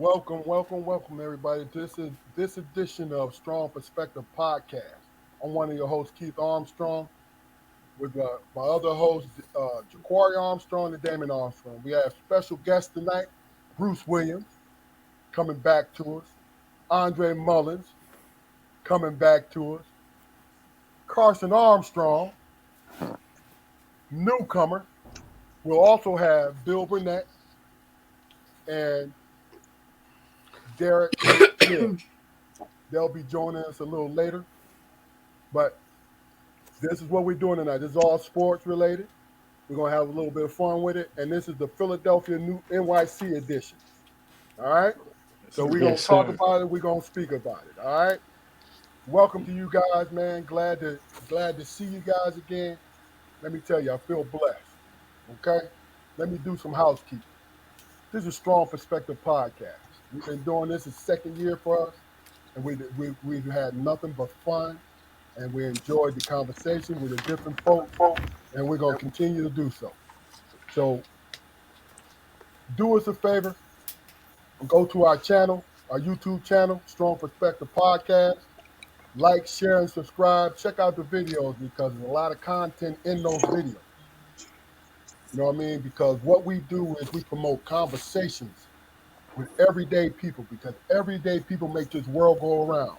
Welcome, everybody. This edition of Strong Perspective Podcast. I'm one of your hosts, Keith Armstrong, with my other hosts, Jaquari Armstrong and Damon Armstrong. We have special guests tonight, Bruce Williams coming back to us, Andre Mullins coming back to us, Karson Armstrong, newcomer. We'll also have Bill Burnett and Derrick. They'll be joining us a little later, but this is what we're doing tonight. This is all sports related. We're gonna have a little bit of fun with it, and this is the Philadelphia New NYC edition. All right. So we're gonna Yes, talk sir. about it. We're gonna speak about it. All right. Welcome to you guys, man. Glad to see you guys again. Let me tell you, I feel blessed. Okay. Let me do some housekeeping. This is Strong Perspective Podcast. We've been doing this a second year for us, and we've had nothing but fun, and we enjoyed the conversation with the different folks, and we're gonna continue to do so. So do us a favor and go to our channel, our YouTube channel, Strong Perspective Podcast. Like, share, and subscribe. Check out the videos because there's a lot of content in those videos. You know what I mean? Because what we do is we promote conversations with everyday people because everyday people make this world go around.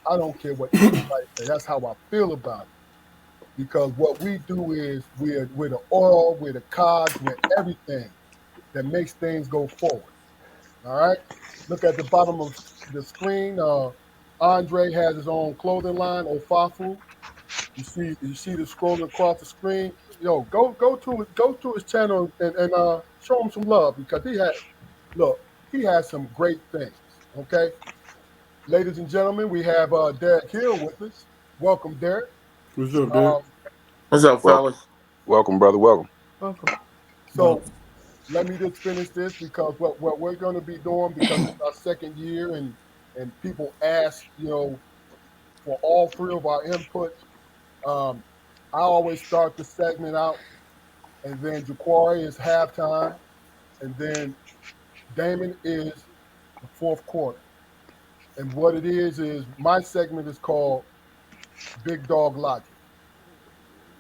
I don't care what anybody says. That's how I feel about it. Because what we do is we're the oil, we're the cogs, we're everything that makes things go forward. All right. Look at the bottom of the screen. Andre has his own clothing line, Ofafu. You see the scrolling across the screen. Yo, go to his channel and show him some love because look he has some great things. Okay, ladies and gentlemen, we have Derrick Hill with us. Welcome, Derrick. What's up, Derek? Um, What's up, Welcome, fellas? welcome, brother. Welcome. Welcome. so let me just finish this because what we're going to be doing because it's our second year and people ask for all three of our inputs. Um, I always start the segment out, and then Jaquari is halftime, and then Damon is the fourth quarter. And what it is my segment is called Big Dog Logic.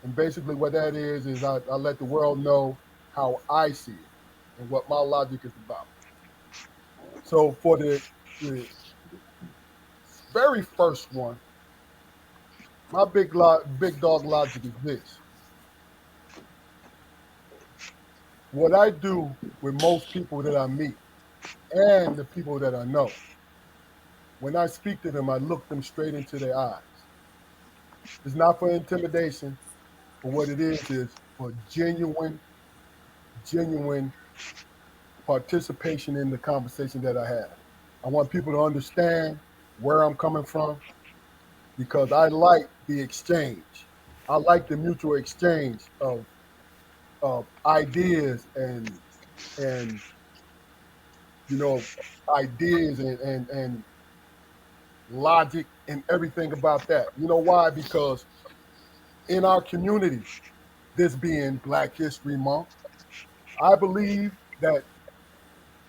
And basically, what that is I let the world know how I see it and what my logic is about. So for the very first one, my big dog logic is this. What I do with most people that I meet and the people that I know, when I speak to them, I look them straight into their eyes. It's not for intimidation, but what it is for genuine participation in the conversation that I have. I want people to understand where I'm coming from because I like the exchange. I like the mutual exchange of ideas and you know ideas and logic and everything about that. You know why? Because in our community, this being Black History Month, I believe that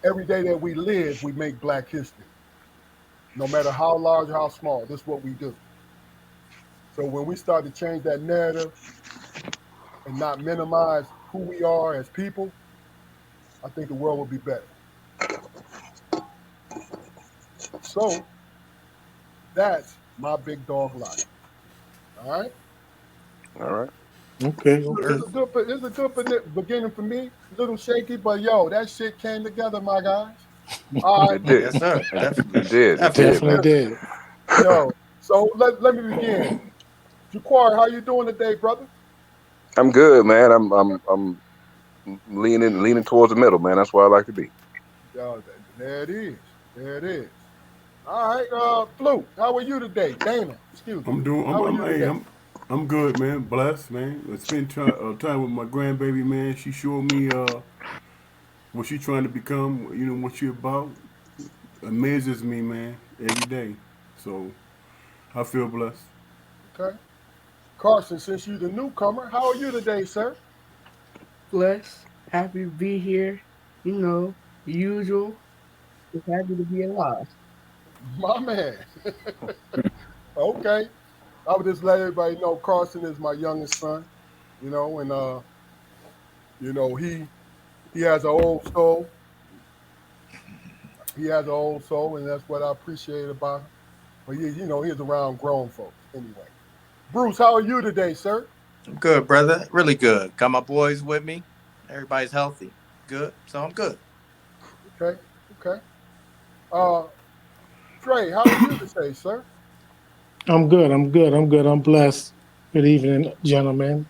every day that we live, we make Black history, no matter how large or how small. This is what we do. So when we start to change that narrative and not minimize who we are as people, I think the world will be better. So that's my big dog logic. All right. All right. Okay, This okay. is a good beginning for me. A little shaky, but yo, that shit came together, my guys. All right. It did. Yes, sir. It Definitely. did. It Definitely. did, Definitely man. did. Yo. So let me begin. Jaquar, how you doing today, brother? I'm good, man. I'm leaning towards the middle, man. That's where I like to be. Yo, there it is. There it is. All right, Flu, how are you today? Damon, excuse me. I'm doing. How are I'm. you Hey, today? I'm good, man. Blessed, man. I spent time with my grandbaby, man. She showed me what she trying to become. You know what she about. Amazes me, man, every day. So I feel blessed. Okay. Carson, since you're the newcomer, how are you today, sir? Blessed, happy to be here. You know, usual. Just happy to be alive. My man. Okay. I would just let everybody know Karson is my youngest son, and he has an old soul. He has an old soul, and that's what I appreciate about him. But he's around grown folks anyway. Bruce, how are you today, sir? I'm good, brother. Really good. Got my boys with me. Everybody's healthy. Good. So I'm good. Okay, okay. Uh, Trey, how are you today, sir? I'm good. I'm good. I'm good. I'm blessed. Good evening, gentlemen.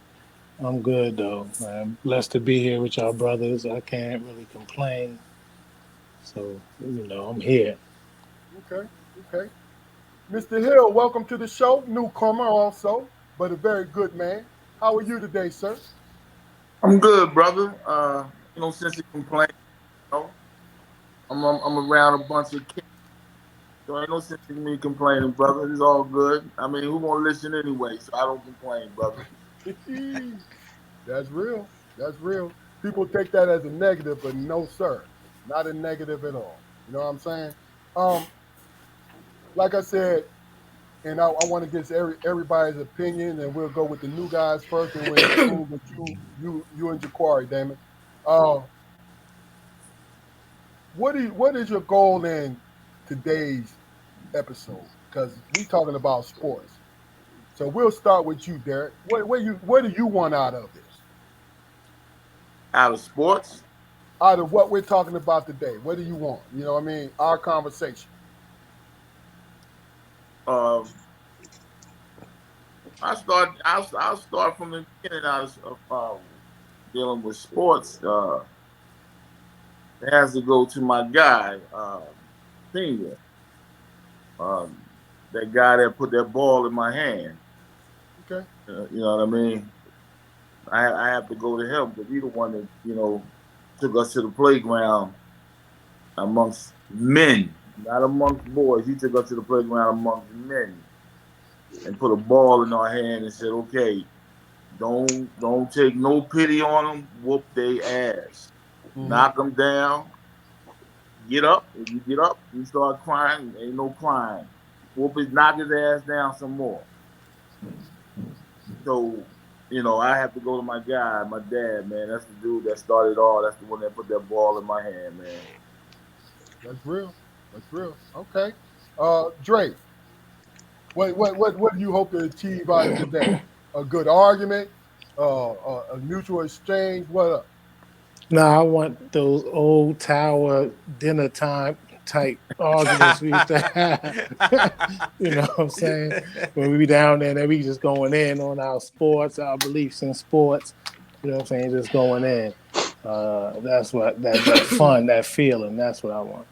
I'm good though. I'm blessed to be here with y'all brothers. I can't really complain. So, I'm here. Okay, okay. Mr. Hill, welcome to the show. Newcomer also, but a very good man. How are you today, sir? I'm good, brother. No sense in complaining. You know? I'm around a bunch of kids, so ain't no sense in me complaining, brother. It's all good. I mean, who gonna listen anyway? So I don't complain, brother. That's real. That's real. People take that as a negative, but no, sir, not a negative at all. You know what I'm saying? Um, like I said, and I want to get everybody's opinion, and we'll go with the new guys first, and we'll conclude with you and Jaquari. Damn it. Uh, what is your goal in today's episode? Because we talking about sports. So we'll start with you, Derrick. What do you want out of this? Out of sports, Out of what we're talking about today? What do you want? You know what I mean? Our conversation. uh, I'll start from the beginning. Out of dealing with sports, it has to go to my guy, senior. Um, that guy that put that ball in my hand. Okay. You know what I mean? I have to go to him because he's the one that took us to the playground amongst men, not amongst boys. He took us to the playground amongst men and put a ball in our hand and said, "Okay, don't take no pity on them. Whoop they ass, Mm-hmm. knock them down. Get up. If you get up, you start crying. Ain't no crying. Whoop his, knock his ass down some more." So, I have to go to my guy, my dad, man. That's the dude that started all. That's the one that put that ball in my hand, man. That's real. That's real. Okay. Drake, what do you hope to achieve out of today? A good argument, a mutual exchange. What up? Now I want those old tower dinner time type arguments we used to have. You know what I'm saying? When we be down there and we just going in on our sports, our beliefs in sports. You know what I'm saying? Just going in. That's what that fun, that feeling. That's what I want.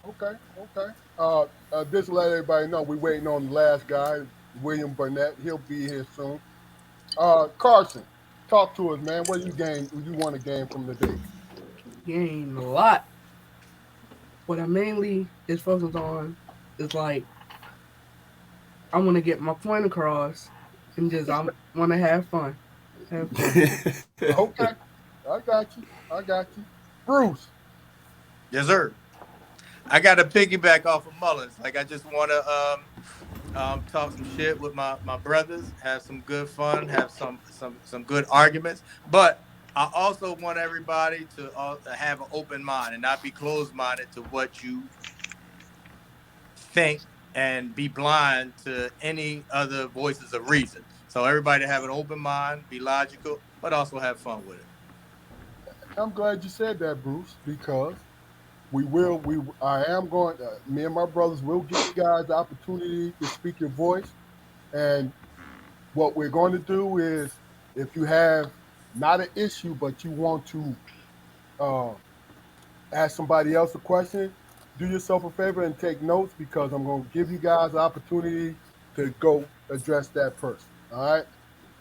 Okay. Okay. Just to let everybody know, we're waiting on the last guy, William Burnett. He'll be here soon. Karson, talk to us, man. What do you gain? You want to gain from the day? Gain a lot. What I mainly is focused on is like I want to get my point across, and just I want to have fun. Have fun. Okay. I got you. I got you. Bruce. Yes, sir. I got to piggyback off of Mullins. Like I just want to talk some shit with my brothers, have some good fun, have some good arguments. But I also want everybody to have an open mind and not be closed minded to what you think and be blind to any other voices of reason. So everybody have an open mind, be logical, but also have fun with it. I'm glad you said that, Bruce, because we will. I am going. Me and my brothers will give you guys the opportunity to speak your voice. And what we're going to do is, if you have not an issue, but you want to uh, ask somebody else a question, do yourself a favor and take notes because I'm going to give you guys the opportunity to go address that person. All right?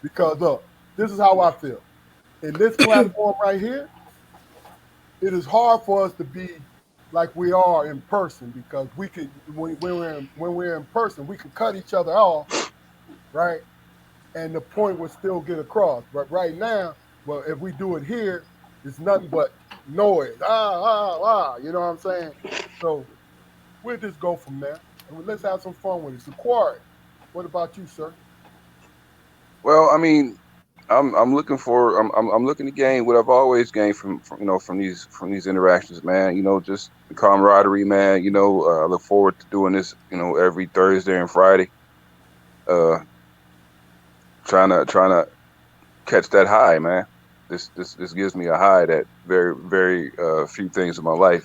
Because look, this is how I feel. In this platform right here, it is hard for us to be like we are in person because we can when we're in person we can cut each other off, right, and the point will still get across. But right now, well, if we do it here, it's nothing but noise. You know what I'm saying? So we'll just go from there. And let's have some fun with it. So Quarry, what about you, sir? Well, I mean, I'm looking for I'm looking to gain what I've always gained from from these interactions, man. Just the camaraderie, man. I look forward to doing this, every Thursday and Friday. Uh, trying to catch that high, man. This gives me a high that very few things in my life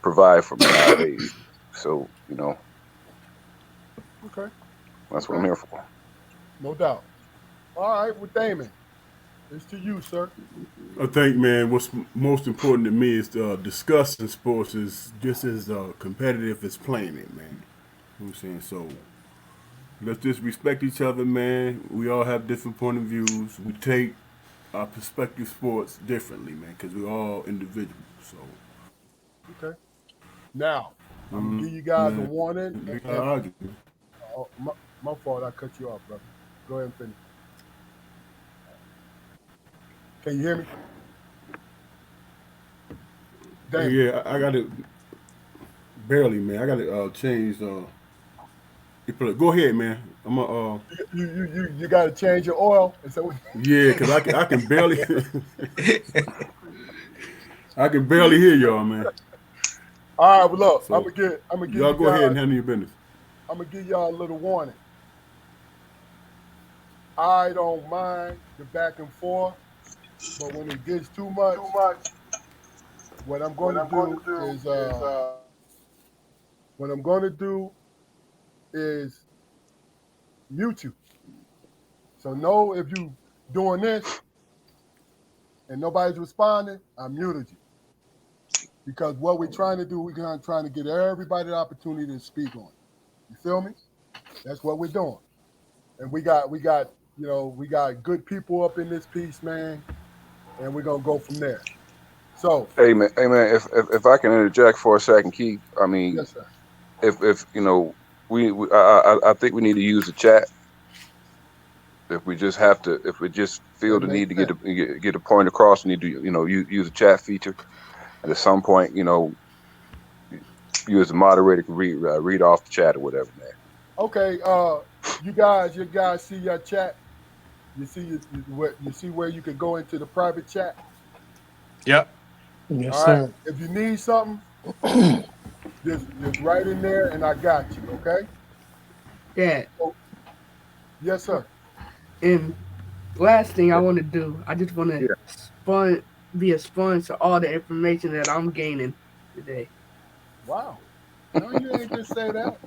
provide for me nowadays. So Okay. that's what I'm Okay. here for. No doubt. All right, well, Damon, it's to you, sir. I think, man, what's most important to me is discussing sports is just as competitive as playing it, man. You know what I'm saying? So let's just respect each other, man. We all have different point of views. We take our perspective sports differently, man, because we're all individuals. So, Okay. Now, I'm gonna give you guys a man, warning. we gotta And argue. oh, my fault, I cut you off, brother. Go ahead and finish. Can you hear me, Damon? Yeah, I got to barely, man. I got to change. Go ahead, man. I'm a You got to change your oil, and so yeah, cause I can barely I can barely hear y'all, man. all right. Well, look, So I'm gonna give y'all you go ahead guys and handle your business. I'm gonna give y'all a little warning. I don't mind the back and forth, but when it gets too much, what I'm going to do is what I'm going to do is mute you. So know if you doing this and nobody's responding, I muted you because what we're trying to do, we're trying to get everybody the opportunity to speak on it. You feel me? That's what we're doing, and we got good people up in this piece, man, and we're gonna go from there. So Hey man, if I can interject for a second, Keith. I mean, yes, sir. if I think we need to use the chat. If we just feel That the need makes to sense. get a point across, we need to use a chat feature. And at some point, you as a moderator can read off the chat or whatever, man. Okay, you guys see your chat. You see where you can go into the private chat. Yep. Yes, All right. sir. If you need something, just write in there, and I got you. Okay. Yeah. Oh, yes, sir. And last thing I want to do, I just want to Yeah. be a sponge to all the information that I'm gaining today. Wow. No, you ain't just say that.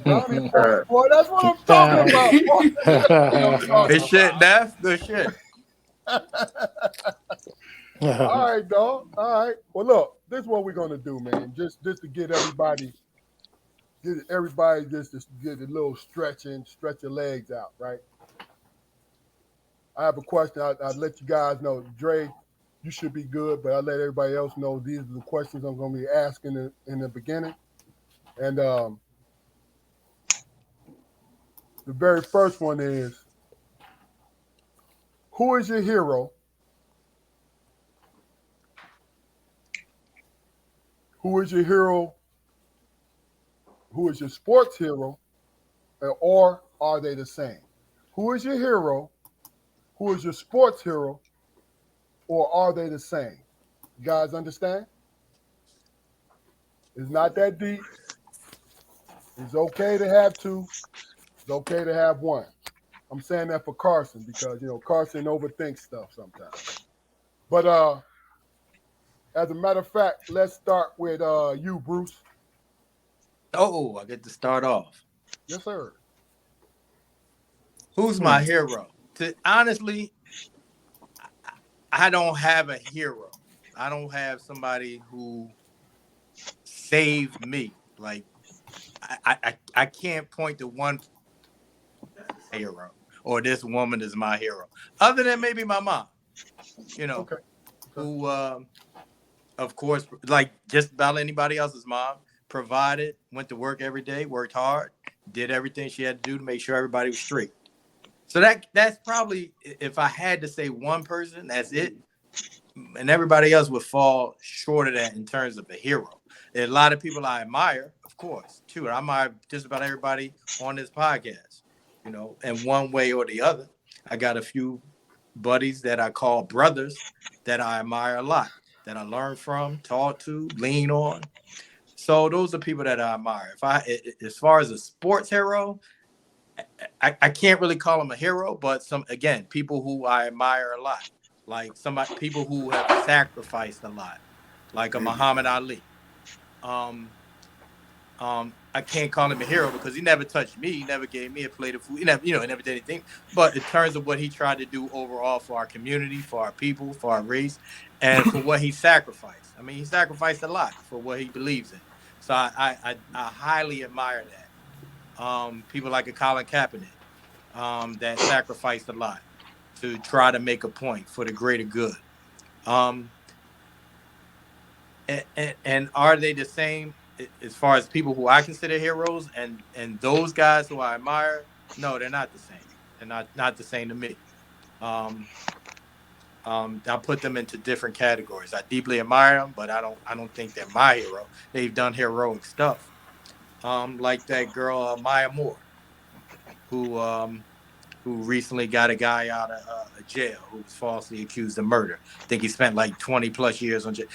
Brownie points, boy. That's what I'm talking Nah. about, boy. That's what I'm Good talking shit, Neff. Good shit. about. All right, dog. All right. Well, look, this is what we're gonna do, man. Just to get everybody just to get a little stretch your legs out, right? I have a question. I'll let you guys know. Dre, you should be good, but I'll let everybody else know these are the questions I'm going to be asking in the beginning. And the very first one is, who is your hero? Who is your hero? Who is your sports hero? Or are they the same? Who is your hero? Who is your sports hero? Or are they the same? You guys understand? It's not that deep. It's okay to have two. It's okay to have one. I'm saying that for Karson because Karson overthinks stuff sometimes. But as a matter of fact, let's start with you, Bruce. Oh, I get to start off. Yes, sir. Who's my hero? Honestly, I don't have a hero. I don't have somebody who saved me. Like I can't point to one hero or this woman is my hero, other than maybe my mom. You know, Okay. Okay. who of course, like just about anybody else's mom, provided, went to work every day, worked hard, did everything she had to do to make sure everybody was straight. So that's probably, if I had to say one person, that's it. and everybody else would fall short of that in terms of a hero. There are a lot of people I admire, of course, too. I admire just about everybody on this podcast, in one way or the other. I got a few buddies that I call brothers that I admire a lot, that I learn from, talk to, lean on. So those are people that I admire. As far as a sports hero, I can't really call him a hero, but people who I admire a lot, like people who have sacrificed a lot, like a Muhammad Ali. Um, I can't call him a hero because he never touched me. He never gave me a plate of food. He never did anything. But in terms of what he tried to do overall for our community, for our people, for our race, and for what he sacrificed. I mean, he sacrificed a lot for what he believes in. So I highly admire that. People like a Colin Kaepernick, that sacrificed a lot to try to make a point for the greater good. Um, and are they the same as far as people who I consider heroes and those guys who I admire? No, they're not the same. They're not the same to me. Um, I put them into different categories. I deeply admire them, but I don't think they're my hero. They've done heroic stuff. Like that girl Maya Moore, who who recently got a guy out of jail who was falsely accused of murder. I think he spent like 20 plus years on jail.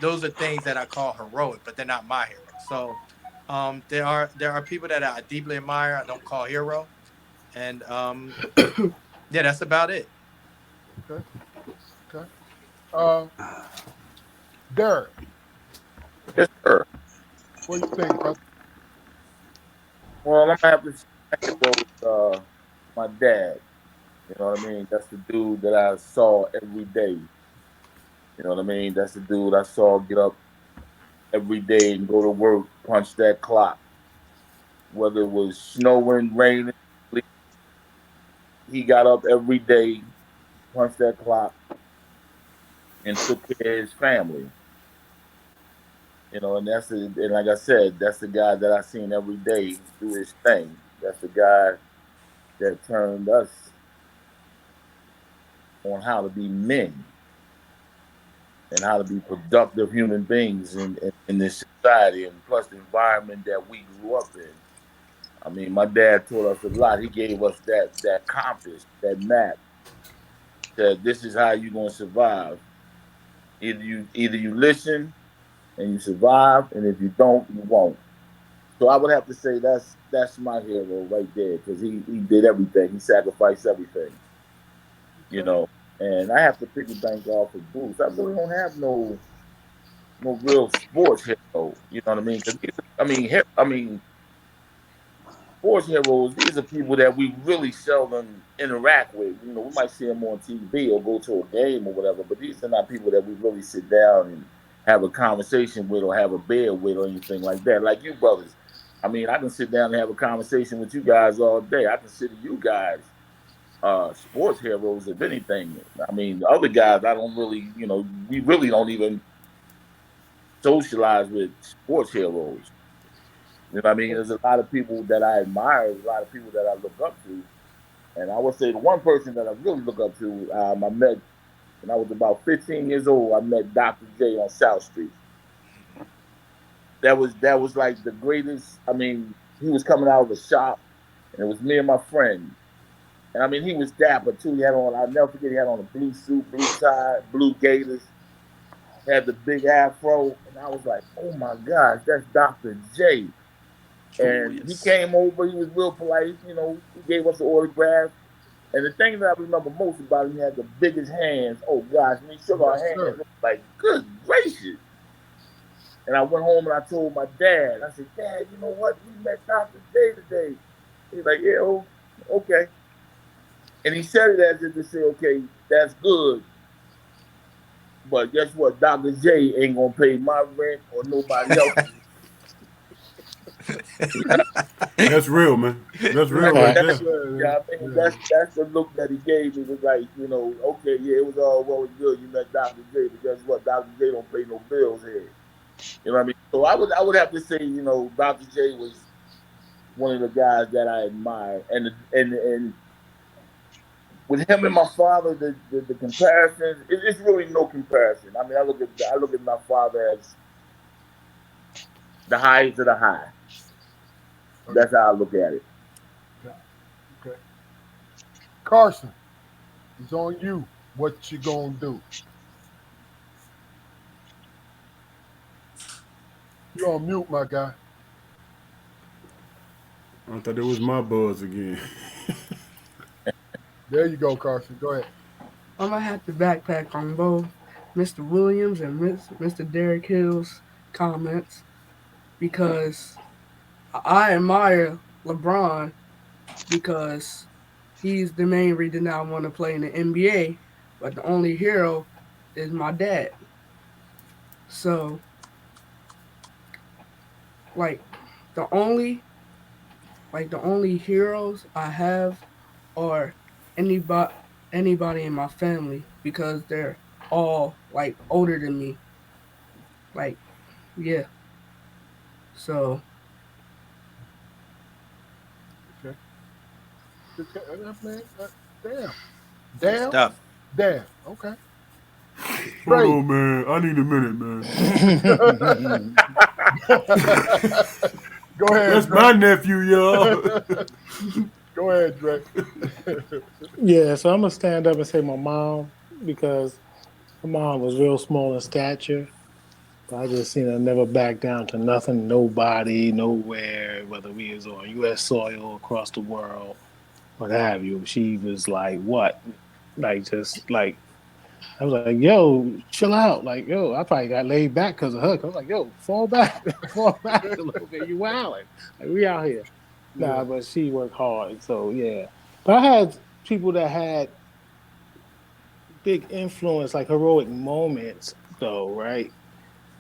Those are things that I call heroic, but they're not my hero. So there are people that I deeply admire. I don't call hero, and yeah, that's about it. Okay. Okay. Uh, Derrick, Yes, sir. what do you think, brother? Well, I'm gonna have to say it was my dad. You know what I mean? That's the dude that I saw every day. You know what I mean? That's the dude I saw get up every day and go to work, punch that clock. Whether it was snowing, raining, he got up every day, punched that clock, and took care of his family. You know, and like I said, that's the guy that I seen every day do his thing. That's the guy that turned us on how to be men and how to be productive human beings in this society, and plus the environment that we grew up in. I mean, my dad taught us a lot. He gave us that compass, that map. Said this is how you're gonna survive. Either you listen and you survive, and if you don't, you won't. So I would have to say that's my hero right there because he did everything. He sacrificed everything, you Okay. know. And I have to piggyback off of Bruce. I really don't have no real sports hero. You know what I mean? Because I mean, sports heroes. These are people that we really seldom interact with. You know, we might see them on TV or go to a game or whatever, but these are not people that we really sit down and have a conversation with or have a beer with or anything like that. Like you brothers. I mean, I can sit down and have a conversation with you guys all day. I consider you guys sports heroes, if anything. I mean, the other guys, I don't really, we really don't even socialize with sports heroes. You know what I mean? There's a lot of people that I admire, there's a lot of people that I look up to. And I would say the one person that I really look up to, I met when I was about 15 years old. I met Dr. J on South Street. That was like the greatest. I mean, he was coming out of the shop, and it was me and my friend. And I mean, he was dapper too. He had on, I'll never forget, he had on a blue suit, blue tie, blue gaiters, had the big afro. And I was like, oh my gosh, that's Dr. J. Oh And he yes. came over, he was real polite, he gave us an autograph. And the thing that I remember most about him, he had the biggest hands. Oh gosh, when he shook our Yes, hands, it sir. was like, good gracious. And I went home and I told my dad, I said, Dad, you know what? We met Dr. J today. He's like, yeah, oh, okay. And he said it as if to say, okay, that's good. But guess what? Dr. J ain't gonna pay my rent or nobody else's. That's real, man. That's real Right. right That's, there. Yeah, yeah, yeah, I mean, yeah. that's the look that he gave me. Was like, okay, yeah, it was all well and good. You met Dr. J, but guess what? Dr. J don't pay no bills here. You know what I mean? So I would have to say, Dr. J was one of the guys that I admire, and with him and my father, the comparisons, it's really no comparison. I mean, I look at my father as the highest of the high. Okay. That's how I look at it. Okay. Okay. Karson, it's on you. What you gonna do? You on mute, my guy. I thought it was my buzz again. There you go, Karson. Go ahead. I'm gonna have to backpack on both Mr. Williams and Mr. Derrick Hill's comments because I admire LeBron because he's the main reason I want to play in the NBA, but the only hero is my dad. So, like, the only the only heroes I have are anybody anybody in my family because they're all like older than me. Like, yeah. So, Okay. Man, damn. Good Damn. stuff. Damn. Okay. Hold Trey. on, man. I need a minute, man. Go ahead, That's Dre. my nephew, y'all. Go ahead, Dre. Yeah, so I'm gonna stand up and say my mom because my mom was real small in stature. But I just seen her never back down to nothing, nobody, nowhere, whether we was on U.S. soil, across the world, what have you. She was like, what? Like, just like, I was like, yo, chill out. Like, yo, I probably got laid back because of her. 'Cause I was like, yo, fall back, fall back a little bit. You wilding. Like, we out here. Yeah. Nah, but she worked hard. So, yeah. But I had people that had big influence, like heroic moments, though, right?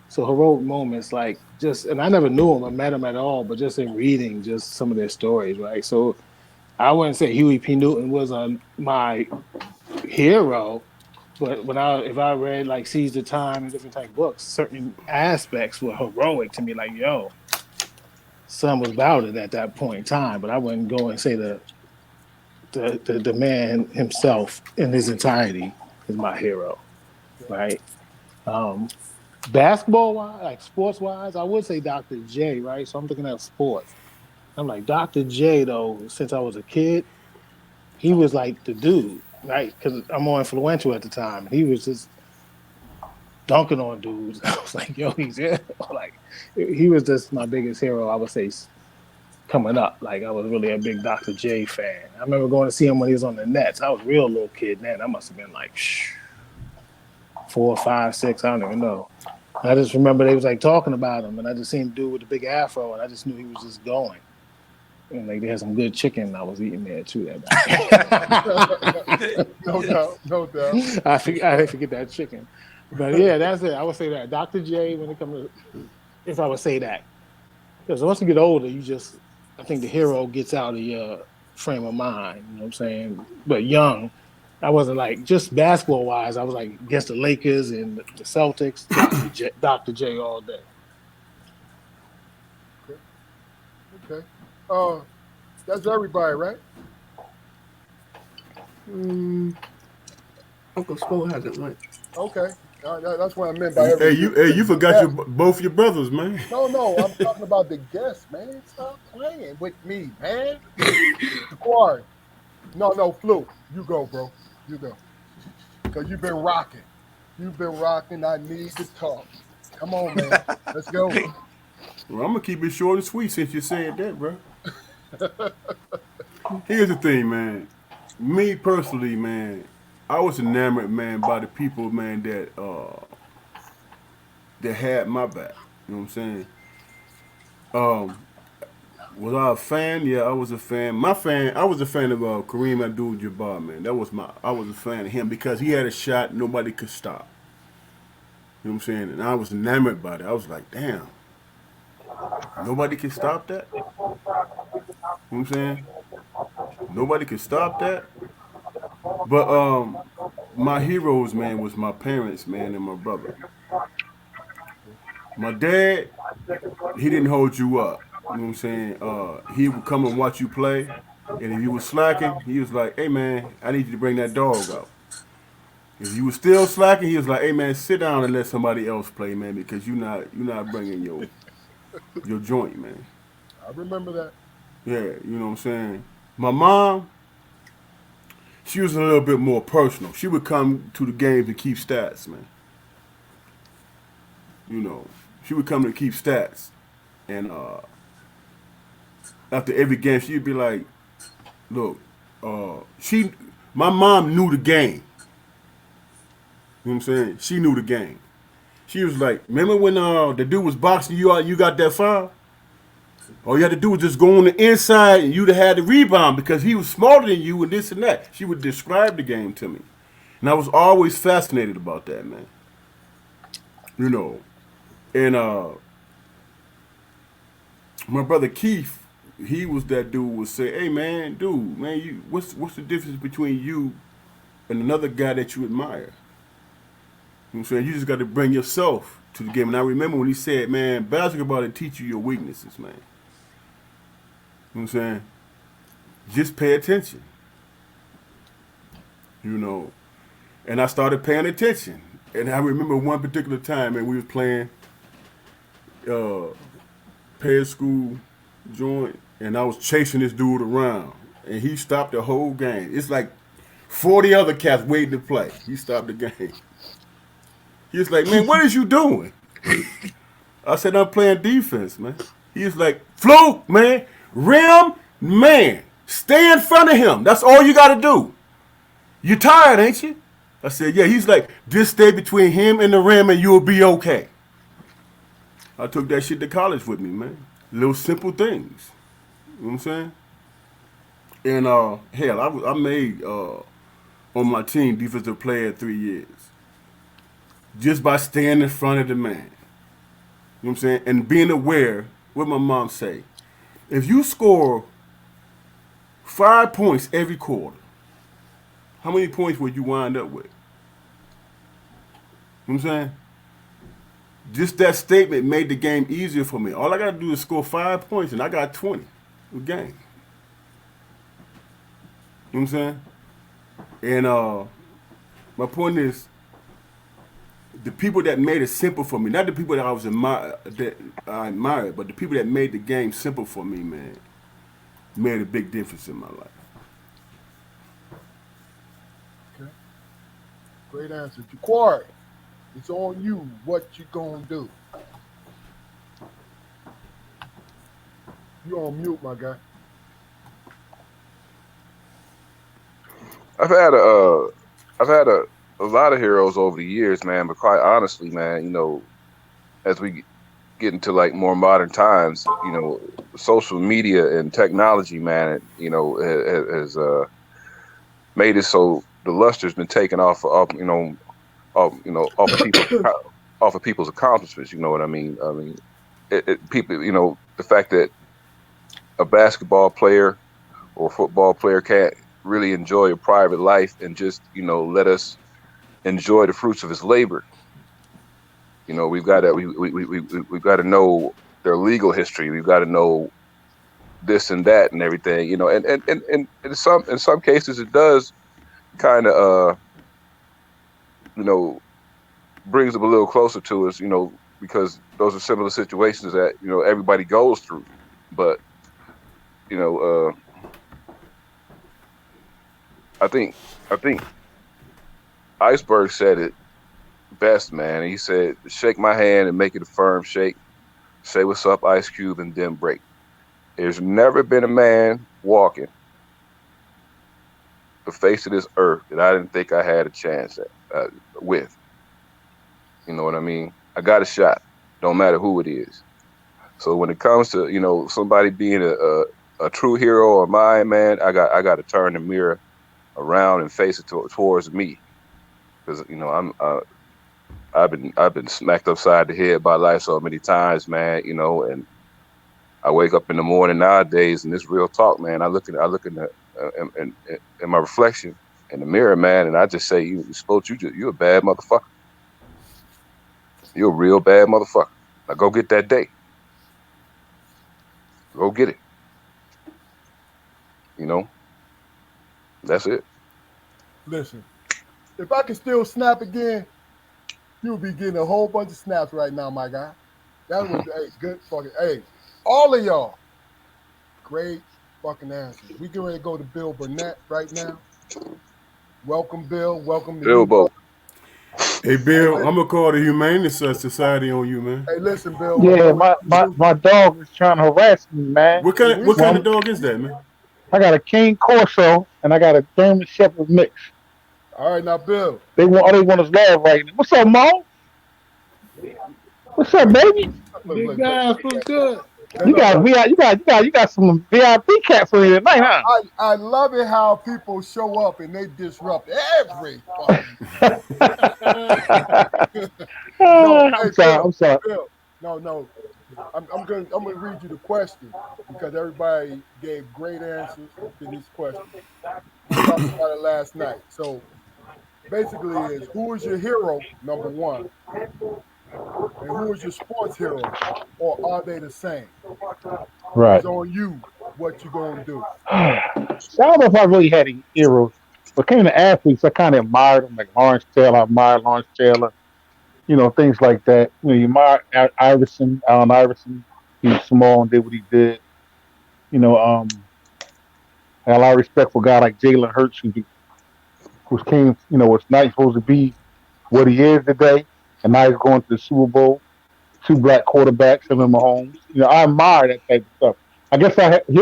So heroic moments, like just, and I never knew them, I met them at all, but just in reading just some of their stories, right? So I wouldn't say Huey P. Newton was my hero, but if I read like Seize the Time and different type books, certain aspects were heroic to me. Like, yo, son was about it at that point in time, but I wouldn't go and say the man himself in his entirety is my hero, right? Um, Basketball wise, like sports wise, I would say Dr. J, right? So I'm looking at sports. I'm like, Dr. J, though, since I was a kid, he was like the dude, right? Because I'm more influential at the time. He was just dunking on dudes. I was like, yo, he's here. Like, he was just my biggest hero, I would say, coming up. Like, I was really a big Dr. J fan. I remember going to see him when he was on the Nets. I was a real little kid then. I must have been like 4, 5, 6, I don't even know. I just remember they was like talking about him, and I just seen dude with the big afro, and I just knew he was just going. And like they had some good chicken I was eating there too that No doubt. No doubt. night. I didn't forget that chicken. But yeah, that's it. I would say that Dr. J when it comes to if I would say that. Because once you get older, you just I think the hero gets out of your frame of mind. You know what I'm saying? But young, I wasn't like just basketball wise. I was like against the Lakers and the Celtics. Dr. J all day. Okay. Okay. Uh, that's everybody, right? mm, Uncle Spo hasn't went. Okay. That's what I meant by Hey, every. you forgot Yes. both your brothers, man. No, no, I'm talking about the guests, man. Stop playing with me, man. Squad. No, no, Flu. You go, bro. You go. Because you've been rocking. You've been rocking. I need to talk. Come on, man. Let's go. Well, I'm gonna keep it short and sweet since you said that, bro. Here's the thing, man. Me personally, man, I was enamored, man, by the people, man, that had my back. You know what I'm saying? Um, was I a fan? Yeah, I was a fan. I was a fan of Kareem Abdul-Jabbar, man. I was a fan of him because he had a shot nobody could stop. You know what I'm saying? And I was enamored by it. I was like, damn, nobody can stop that. You know what I'm saying? Nobody can stop that. But my heroes, man, was my parents, man, and my brother. My dad, he didn't hold you up. You know what I'm saying? He would come and watch you play. And if you was slacking, he was like, "Hey man, I need you to bring that dog out." If you was still slacking, he was like, "Hey man, sit down and let somebody else play, man, because you not bringing your joint, man." I remember that. Yeah, you know what I'm saying. My mom, she was a little bit more personal. She would come to the games to keep stats, man. You know, she would come to keep stats, and after every game, she'd be like, "Look, she, my mom knew the game. You know what I'm saying? She knew the game. She was like, remember when the dude was boxing you out, you got that foul? All you had to do was just go on the inside and you'd have had the rebound because he was smarter than you and this and that." She would describe the game to me. And I was always fascinated about that, man. You know. And my brother Keith, he was that dude would say, "Hey man, dude, man, you what's the difference between you and another guy that you admire? You know what I'm saying? You just got to bring yourself to the game." And I remember when he said, "Man, basketball will teach you your weaknesses, man." You know what I'm saying? Just pay attention. You know. And I started paying attention. And I remember one particular time, and we was playing uh pay school joint, and I was chasing this dude around. And he stopped the whole game. It's like 40 other cats waiting to play. He stopped the game. He was like, "Man, what is you doing?" I said, "I'm playing defense, man." He was like, "Fluke, man, rim, man, stay in front of him. That's all you got to do. You tired, ain't you?" I said, "Yeah." He's like, "Just stay between him and the rim and you'll be okay." I took that shit to college with me, man. Little simple things. You know what I'm saying? And hell, I made on my team defensive player 3 years just by staying in front of the man. You know what I'm saying? And being aware, what my mom say, if you score 5 points every quarter, how many points would you wind up with? You know what I'm saying? Just that statement made the game easier for me. All I got to do is score 5 points, and I got 20 a game. You know what I'm saying? And my point is, the people that made it simple for me, not the people that I admired, but the people that made the game simple for me, man, made a big difference in my life. Okay. Great answer. Jaquari, it's on you. What you gonna do? You on mute, my guy. I've had I've had a lot of heroes over the years, man. But quite honestly, man, as we get into like more modern times, social media and technology, man, has made it so the luster's been taken off of off of people's accomplishments. You know what I mean? I mean, people, the fact that a basketball player or football player can't really enjoy a private life and just let us enjoy the fruits of his labor. We've got to we've got to know their legal history. We've got to know this and that and everything. And in some cases it does kind of you know brings them a little closer to us. Because those are similar situations that everybody goes through. But you know, I think Iceberg said it best, man. He said, "Shake my hand and make it a firm shake. Say what's up, Ice Cube, and then break." There's never been a man walking the face of this earth that I didn't think I had a chance with. You know what I mean? I got a shot. Don't matter who it is. So when it comes to somebody being a true hero of mine, man, I got to turn the mirror around and face it towards me, because I've been smacked upside the head by life so many times, man. And I wake up in the morning nowadays, and this real talk, man. I look in in my reflection in the mirror, man, and I just say, you a bad motherfucker. You're a real bad motherfucker. Now go get that day. Go get it. You know, that's it. Listen, if I could still snap again, you'll be getting a whole bunch of snaps right now, my guy. That was hey, good fucking hey. All of y'all, great fucking answers. We get ready to go to Bill Burnett right now. Welcome, Bill. Welcome to you, Bilbo. brother. Hey, Hey, Bill, I'm gonna call the Humane Society on you, man. listen, Bill. Look, Yeah, I'm gonna my, my, introduce my dog is trying to harass me, man. What you. kind what kind Well, of dog is that, man? I got a King Corso and I got a German Shepherd mix. All right, now, Bill. All they want is love right now. What's up, Mo? What's up, baby? Look, Big Bill. guys, what's good? Hey, You look, got look. you got some VIP cats on here tonight, huh? I love it how people show up and they disrupt every fucking no, hey I'm sorry. Bill, I'm sorry. Bill. No. I'm gonna read you the question because everybody gave great answers to this question. We talked about it last night. So basically is who is your hero, number one, and who is your sports hero, or are they the same? It's Right. on you what you gonna do. So I don't know if I really had any heroes, but came to athletes, I kind of admired them, like Lawrence Taylor. I admired Lawrence Taylor. Things like that. You admire Iverson, Allen Iverson. He was small and did what he did. You know, I had a lot of respect for a guy like Jalen Hurts, who's came, was not supposed to be what he is today, and now he's going to the Super Bowl. Two black quarterbacks, him and Mahomes. I admire that type of stuff. I guess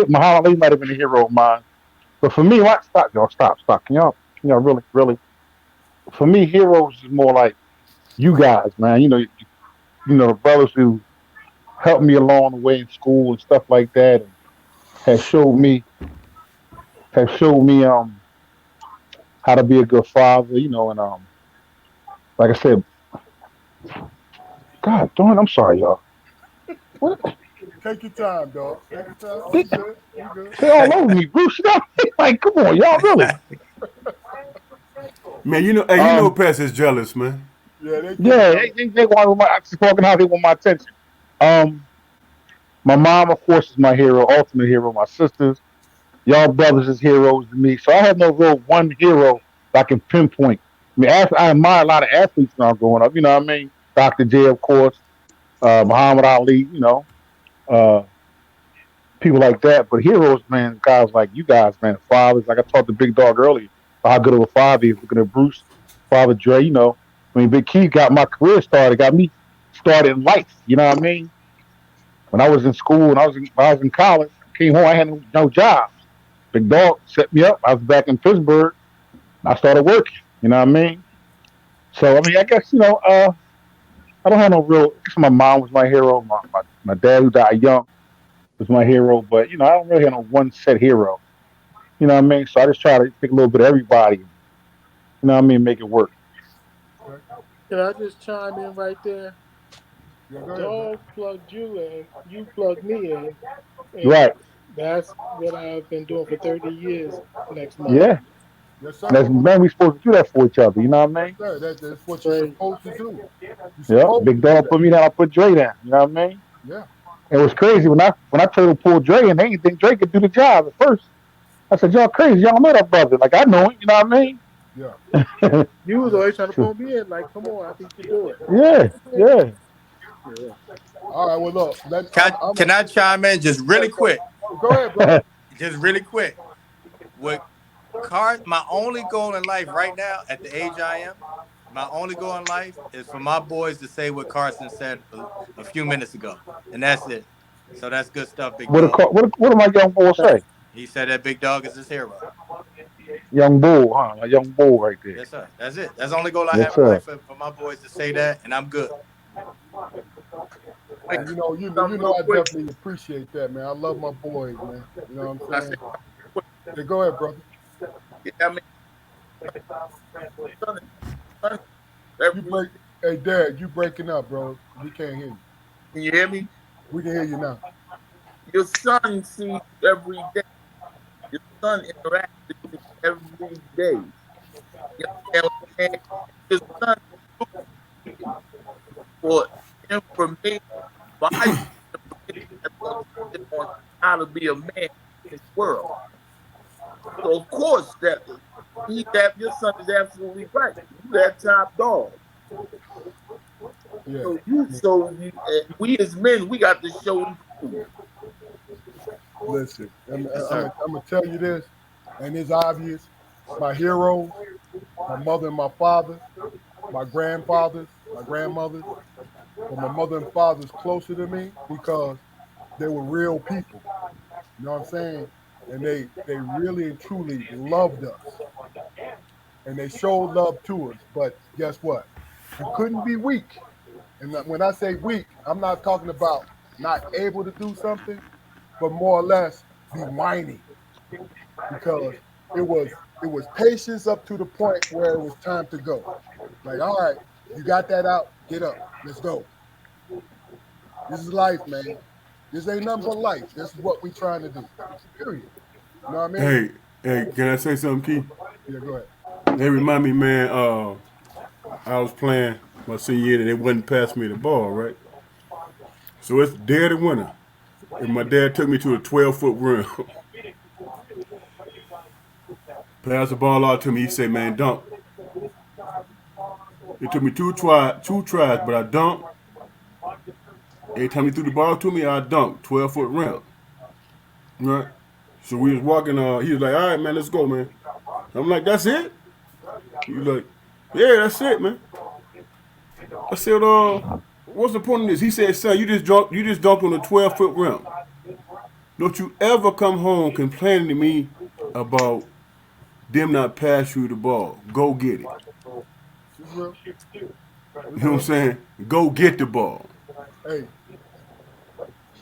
Muhammad Ali might have been a hero of mine, but for me, what? Stop, y'all, stop. Can y'all really? For me, heroes is more like you guys, man. The brothers who helped me along the way in school and stuff like that, and have showed me have showed me how to be a good father. And like I said, God darn, I'm sorry, y'all. What? Take your time, dog. Take your time. They, You good? You good? they all over me, Bruce. Like, come on, y'all, really? Man, hey, Um, Pest is jealous, man. Yeah, they get yeah, jealous. they want my spoken how they want my attention. Um, my mom, of course, is my hero, ultimate hero. My sisters, y'all brothers is heroes to me. So I have no real one hero that I can pinpoint. I mean, I admire a lot of athletes when I was growing up. You know what I mean? Dr. J, of course, Muhammad Ali. Uh, people like that. But heroes, man, guys like you guys, man, fathers. Like I talked to Big Dog earlier about how good of a father he is. Looking at Bruce, Father Dre. Big Keith got my career started, got me started in life. You know what I mean? When I was in school, when I was in college, I came home, I had no jobs. Big Dog set me up. I was back in Pittsburgh. I started working. You know what I mean? So I mean, I guess I don't have no real. I guess my mom was my hero. My dad, who died young, was my hero. But I don't really have no one set hero. You know what I mean? So I just try to pick a little bit of everybody. You know what I mean? Make it work. Okay. Can I just chime in right there? Yeah, go ahead, bro. Dog plugged you in, you plugged me in, and right. That's what I've been doing for 30 years next month. Yeah. Yes, That's sir. man, we supposed to do that for each other. You know what I Yes, mean? sir. That's what you're Right. supposed to do. You're Yep. supposed Big to do dog that. put me down. I put Dre down. You know what I mean? Yeah. It was crazy when I told him to pull Dre, and they didn't think Dre could do the job at first. I said, "Y'all crazy. Y'all know that brother. Like I know him. You know what I mean?" Yeah. You was Yeah. always trying to pull me in. Like, come on, I think you do it. Yeah, yeah. Yeah. All right. Well, look. Can I'm a, can I chime in just yeah, really quick? go ahead, brother. Just really quick. With my only goal in life right now, at the age I am, my only goal in life is for my boys to say what Karson said a few minutes ago, and that's it. So that's good stuff, Big Dog. What do my young boy say? He said that Big Dog is his hero. Young bull, huh? A young bull right there. Yes, sir. That's it. That's the only goal I Yes, have in sir. life for my boys to say that, and I'm good. And you Something know, real I quick. definitely appreciate that, man. I love my boys, man. You know what I'm I saying? said, quick. Yeah, go ahead, brother. Yeah, I mean, son, son, You every, break. Hey, Dad, you breaking up, bro? We can't hear you. can you hear me? We can hear you now. Your son sees you every day. Your son interacts with you every day. You understand what I'm saying? Your son looking for information, valuable information that's going to teach him on how to be a man in this world. So of course your son is absolutely right. You that top dog. Yeah. We as men, we got to show and prove. Listen, Yes, I'm sir. gonna tell you this, and it's obvious. My heroes, my mother and my father, my grandfathers, my grandmothers, but my mother and father's closer to me because they were real people. You know what I'm saying? And they really and truly loved us, and they showed love to us. But guess what? You couldn't be weak. And when I say weak, I'm not talking about not able to do something, but more or less be whiny because it was it was patience up to the point where it was time to go. Like, all right, you got that out, get up, let's go. This is life, man. This ain't nothing but life. This is what we trying to do. Period. You know what I mean? Hey, hey, can I say something, Key? Yeah, go ahead. They remind me, man. I was playing my senior year and they wouldn't pass me the ball, right? So it's dead of winter, and my dad took me to a 12-foot rim. Passed the ball out to me. He said, "Man, dunk." It took me two tries, but I dunked. Every time he threw the ball to me, I dunked. 12-foot rim, right? So we was walking. He was like, "All right, man, let's go, man." I'm like, "That's it?" He was like, "Yeah, that's it, man." I said, "What's the point of this?" He said, "Son, you just dunked on a 12-foot rim. Don't you ever come home complaining to me about them not pass you the ball. Go get it." This is real. You This is know what I'm real. saying? Go get the ball. Hey,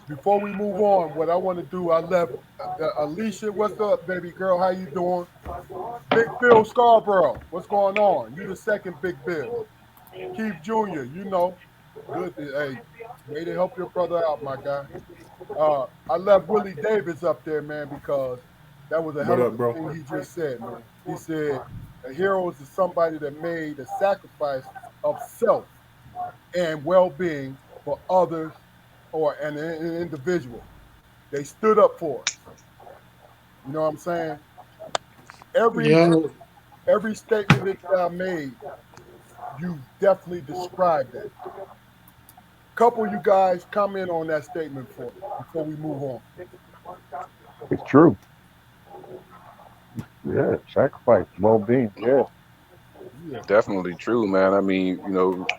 before we move on, what I want to do, I left Alicia. What's up, baby girl? How you doing? Big Bill Scarborough. What's going on? You the second Big Bill. Keith Jr. You know, good. Hey, way to help your brother out, my guy. I left Willie Davis up there, man, because that was a What hell of up, a bro? thing he just said, man. He said a hero is somebody that made a sacrifice of self and well-being for others or an individual. They stood up for us. You know what I'm saying? Every Yo, every statement that y'all made, you definitely described that. Couple of you guys comment on that statement for me before we move on. It's true. Yeah, sacrifice, well-being. Yeah, Yeah, Definitely true, man. I mean,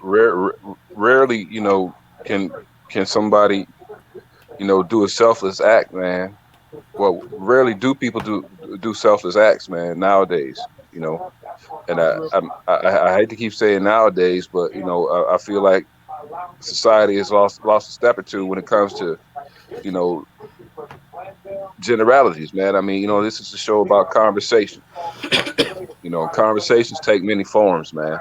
rarely, can can somebody, do a selfless act, man. Well, rarely do people do selfless acts, man, nowadays. And that's real. I hate to keep saying nowadays, but I feel like society has lost a step or two when it comes to you know generalities, man. I mean, this is a show about conversation. Conversations take many forms, man.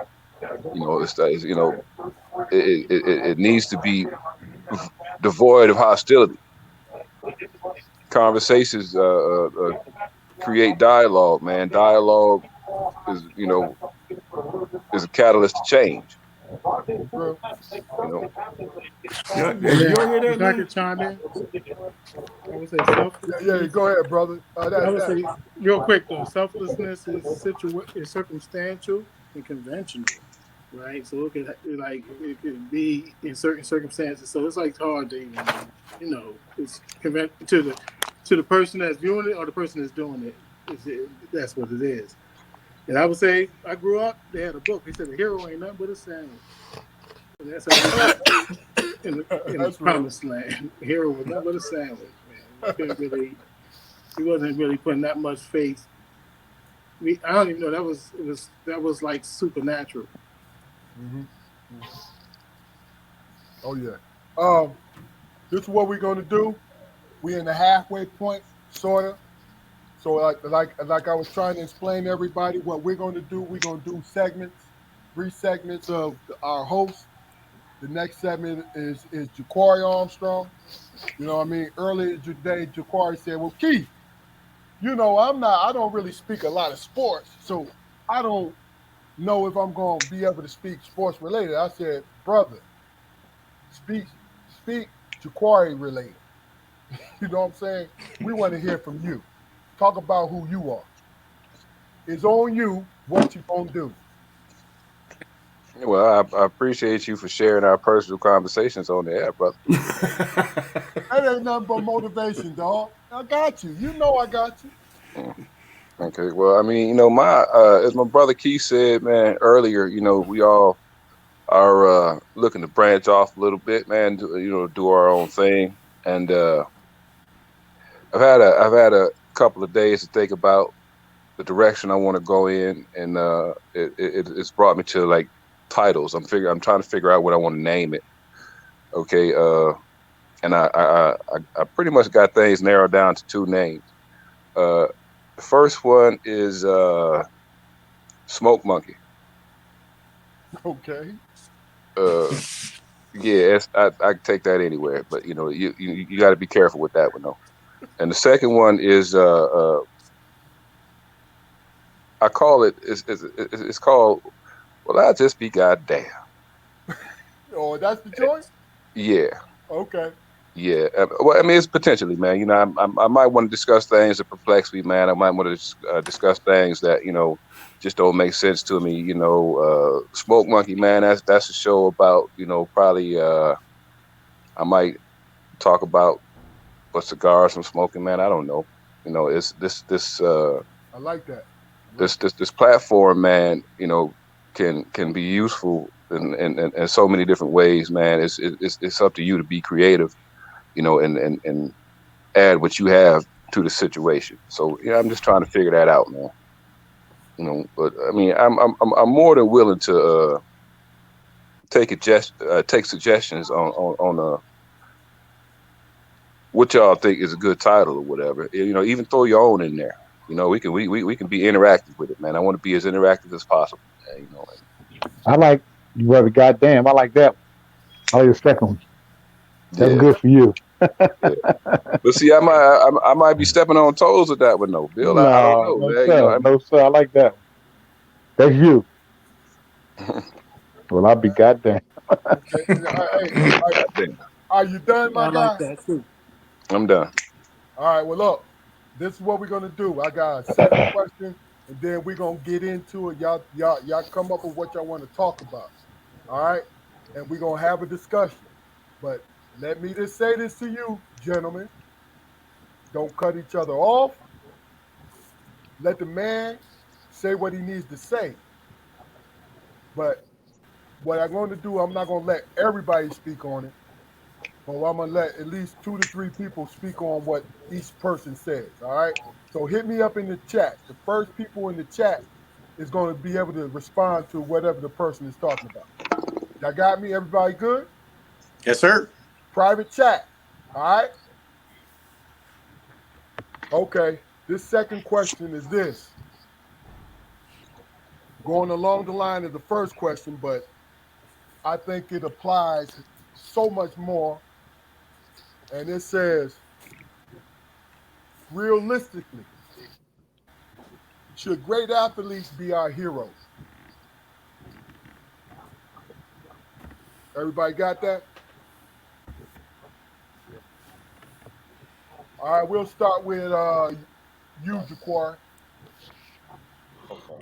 It needs to be devoid of hostility. Conversations create dialogue, man. Dialogue is is a catalyst to change. That's real. You know, Yeah, hey, yeah. you all hear that, If I man? could chime in, I would say Yeah, selflessness. go ahead, brother. I That would that say real quick though, selflessness is circumstantial and conventional, right? So it could be in certain circumstances. So it's like hard to even it's to the person that's viewing it or the person that's doing it. That's what it is. And I would say I grew up. They had a book. They said the hero ain't nothing but a sandwich, and that's how we got in the that's real. promised land. The hero was nothing but a sandwich, man. We couldn't really. He wasn't really putting that much faith. I don't even know that was like supernatural. Hmm. Oh yeah. Um, this is what we're gonna do. We in the halfway point, sorta. So like I was trying to explain to everybody what we're gonna do. We're gonna do segments, 3 segments of our host. The next segment is Jaquari Armstrong. You know what I mean? Earlier today, Jaquari said, "Well, Keith, I don't really speak a lot of sports, so I don't know if I'm going to be able to speak sports related." I said, "Brother, speak speak Jaquari related." You know what I'm saying? We want to hear from you. Talk about who you are. It's on you. What you gonna do? Well, I appreciate you for sharing our personal conversations on the air, brother. That ain't nothing but motivation, dog. I got you. You know I got you. Mm, okay. Well, I mean, my as my brother Keith said, man, earlier, we all are looking to branch off a little bit, man. Do our own thing, and I've had a couple of days to think about the direction I want to go in, and it's brought me to like titles. I'm trying to figure out what I want to name it. Okay. And I pretty much got things narrowed down to two names. Uh, the first one is Smoke Monkey. Okay. Uh, yeah, I can take that anywhere, but you got to be careful with that one though. And the second one is I call it's called, well, I just be goddamn. Oh, that's the joint? Yeah. Okay. Yeah, well, I mean, it's potentially, man. I might want to discuss things that perplex me, man. I might want to discuss things that just don't make sense to me. Smoke Monkey, man. That's a show about probably I might talk about what cigars I'm smoking, man. I don't know. It's I like that. I like this that. this this platform, man. Can be useful in so many different ways, man. It's up to you to be creative, and add what you have to the situation. So I'm just trying to figure that out, man. But I mean, I'm more than willing to take suggestions on what y'all think is a good title or whatever. Even throw your own in there. We can be interactive with it, man. I want to be as interactive as possible. I like brother. Goddamn, I like that one. I like the second one. That's Yeah, good for you. yeah. But see, I might be stepping on toes with that one, though, Bill. I don't No, know, no man. sir, no sir. I like that one. That's you. Well, I'll be goddamn. Okay. Hey, are, Goddamn, are you done, my I like guy? that too. I'm done. All right. Well, look, this is what we're gonna do. I got a second question, and then we're gonna get into it. Y'all come up with what y'all want to talk about. All right, and we're gonna have a discussion. But let me just say this to you, gentlemen: don't cut each other off. Let the man say what he needs to say. But what I'm going to do, I'm not going to let everybody speak on it, but I'm going to let at least 2 to 3 people speak on what each person says. All right. So hit me up in the chat. The first people in the chat is going to be able to respond to whatever the person is talking about. Y'all got me? Everybody good? Yes, sir. Private chat. All right. Okay. This second question is this, going along the line of the first question, but I think it applies so much more. And it says, realistically, should great athletes be our heroes? Everybody got that? All right, we'll start with you, Jaquar.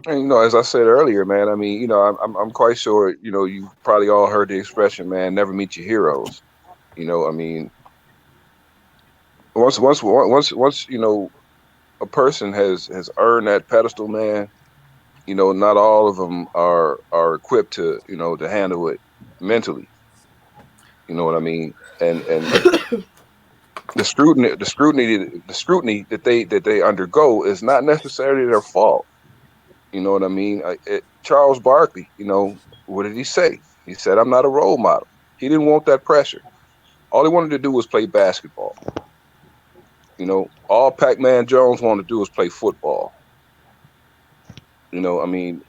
And, as I said earlier, man, I mean, I'm quite sure, you probably all heard the expression, man, never meet your heroes. I mean, once, a person has earned that pedestal, man, not all of them are equipped to handle it mentally. You know what I mean? And the scrutiny that they undergo is not necessarily their fault. You know what I mean? Charles Barkley, what did he say? He said, "I'm not a role model." He didn't want that pressure. All he wanted to do was play basketball. All Pac-Man Jones wanted to do was play football. I mean,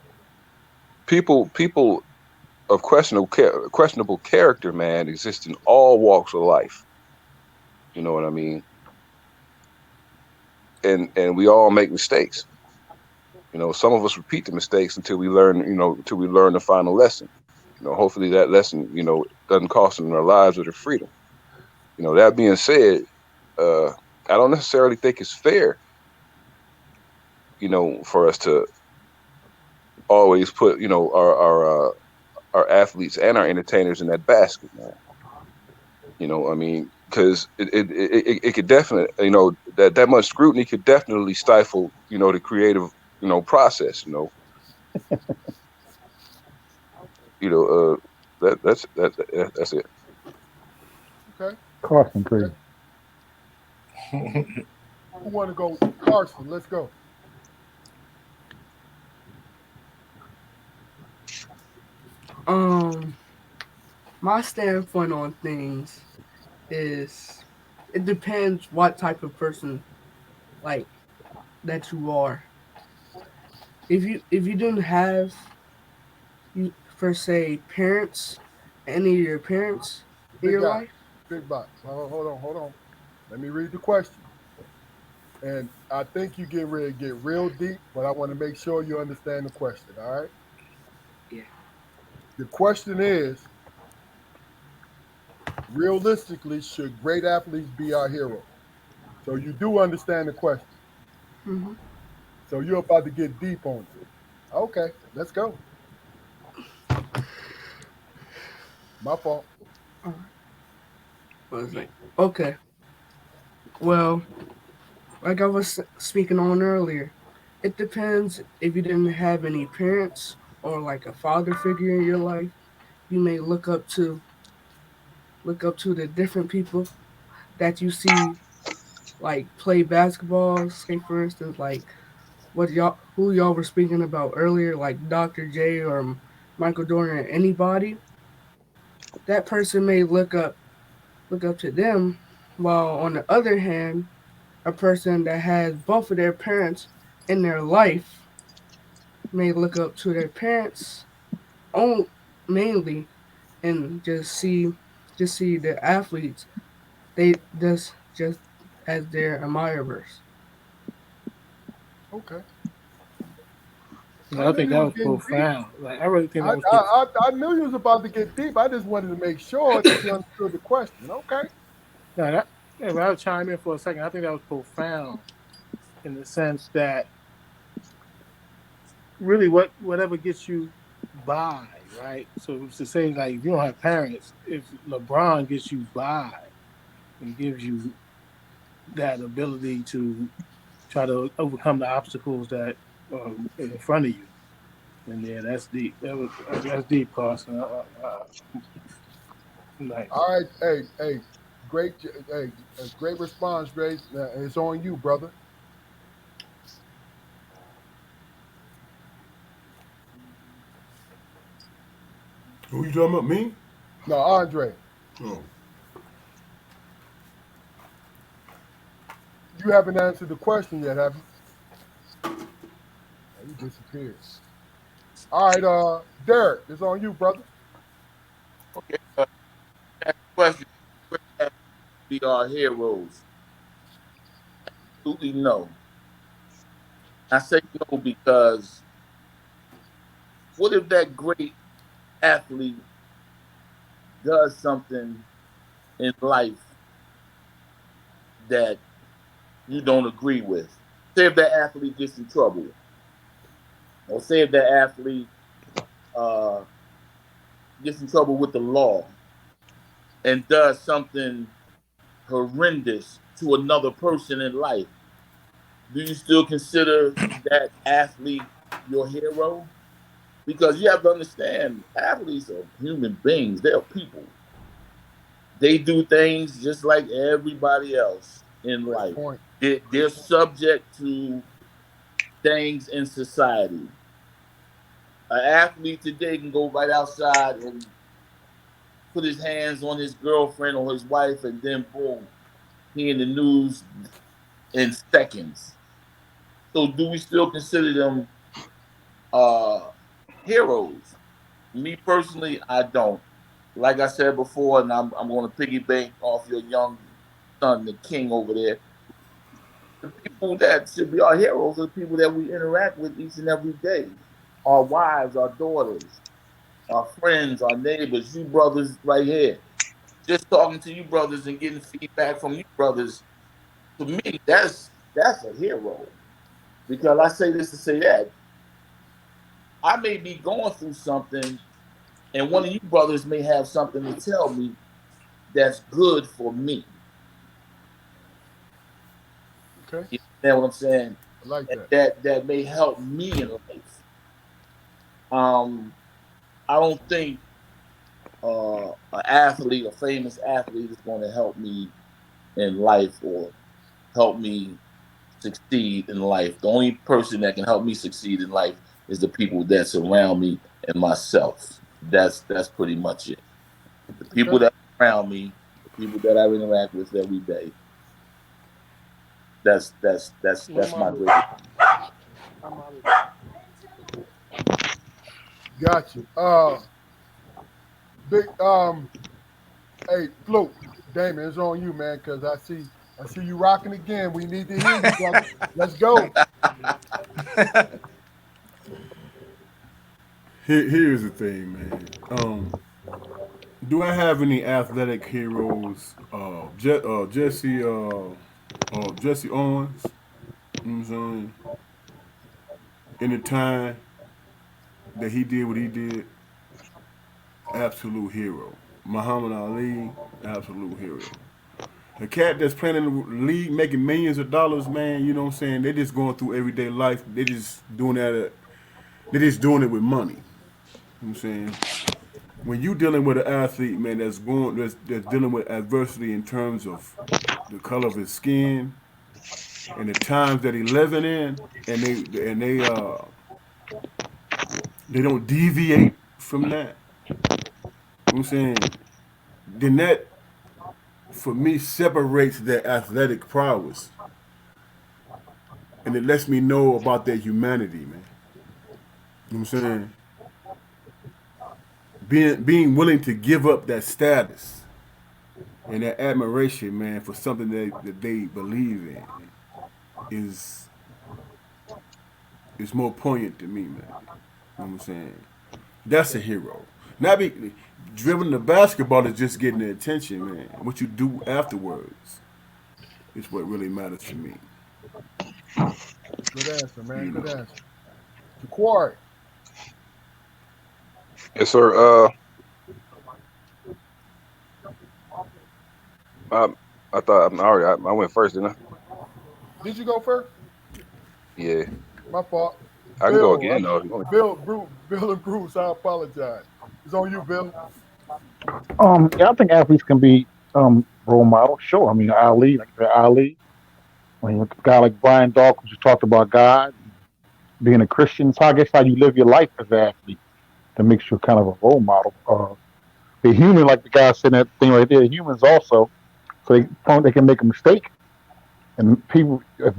people of questionable character, man, exist in all walks of life. You know what I mean? And we all make mistakes. Some of us repeat the mistakes until we learn the final lesson. Hopefully that lesson, doesn't cost them their lives or their freedom. That being said, I don't necessarily think it's fair, for us to always put our athletes and our entertainers in that basket, man. I mean, because it could definitely, that much scrutiny could definitely stifle, the creative, process. You know, that's it. Okay. Carson crazy. Who want to go? Karson, let's go. Um, my standpoint on things is it depends what type of person like that you are. If you didn't have you per se parents, any of your parents in Big your guy, life. big box. Hold on. Let me read the question. And I think you get ready to get real deep, but I want to make sure you understand the question. All right. Yeah. The question is, realistically, should great athletes be our heroes? So you do understand the question. Mm-hmm. So you're about to get deep on it. Okay, let's go. My fault. All right. What was like? Okay. Well, like I was speaking on earlier, it depends if you didn't have any parents or like a father figure in your life. You may look up to the different people that you see like play basketball. Say for instance, like what y'all who y'all were speaking about earlier, like Dr. J or Michael Jordan, or anybody. That person may look up to them, while on the other hand, a person that has both of their parents in their life may look up to their parents on mainly and just see the athletes they just as their admirers. Okay. I I knew think you that was was getting deep. profound. Like I really think I, that was I, profound. I, I knew you was about to get deep. I just wanted to make sure that you understood the question. Okay. Now, if I'll chime in for a second, I think that was profound in the sense that really whatever gets you by, right? So to say like if you don't have parents, if LeBron gets you by and gives you that ability to try to overcome the obstacles that are in front of you, then yeah, that's deep. That's deep, Carson. Nice. All right. Hey. Great response, Grace. It's on you, brother. Who you talking about? Me? No, Andre, Oh. you haven't answered the question yet, have you? Oh, you disappeared. All right, Derrick, it's on you, brother. Okay. Next question. Great athletes be our heroes? Absolutely no. I say no because what if that great athlete does something in life that you don't agree with? Say if that athlete gets in trouble, or say if that athlete uh, gets in trouble with the law and does something horrendous to another person in life. Do you still consider that athlete your hero? Because you have to understand, athletes are human beings. They are people. They do things just like everybody else in Great life. point. They're subject to things in society. An athlete today can go right outside and put his hands on his girlfriend or his wife, and then boom, he in the news in seconds. So, do we still consider them uh, heroes? Me personally, I don't. Like I said before, and I'm going to piggyback off your young son, the king over there. The people that should be our heroes are the people that we interact with each and every day. Our wives, our daughters, our friends, our neighbors, you brothers right here. Just talking to you brothers and getting feedback from you brothers, to me, that's a hero. Because I say this to say that I may be going through something, and one of you brothers may have something to tell me that's good for me. Okay, You understand what I'm saying? I like And that. that may help me in life. Um, I don't think an athlete, a famous athlete, is going to help me in life or help me succeed in life. The only person that can help me succeed in life is the people that surround me and myself. That's pretty much it. The people Okay, that surround me, the people that I interact with every day. where That's my my list? greatest. Where my list? Got you. Big hey, Fluke, Damon, it's on you, man, because I see you rocking again. We need to hear you, brother. Let's go. Here's the thing, man. Do I have any athletic heroes? Jesse Owens. You know what I'm saying? In the time that he did what he did, absolute hero. Muhammad Ali, absolute hero. A cat that's playing in the league, making millions of dollars, man. You know what I'm saying? They just going through everyday life. They just doing that. They just doing it with money. You know what I'm saying? When you dealing with an athlete, man, that's dealing with adversity in terms of the color of his skin and the times that he living in, and they don't deviate from that. You know what I'm saying? Then that for me separates their athletic prowess, and it lets me know about their humanity, man. You know what I'm saying? Being willing to give up that status and that admiration, man, for something that they believe in is is more poignant to me, man. You know what I'm saying? That's a hero. Not be driven to basketball is just getting the attention, man. What you do afterwards is what really matters to me. Good answer, man. You Good know. answer. Ja'Quari, Yes, sir. I, I thought I went first, didn't I? did you go first? Yeah, My fault. I can go Bill, again though if you want. Bill and Bruce, I apologize. It's on you, Bill. Yeah, I think athletes can be role models. Sure. I mean, Ali, like Ali. I mean, a guy like Brian Dawkins, who talked about God, being a Christian. So I guess how you live your life as an athlete that makes you kind of a role model. They're human, like the guy said that thing right there. Humans also, so they can make a mistake. And people, as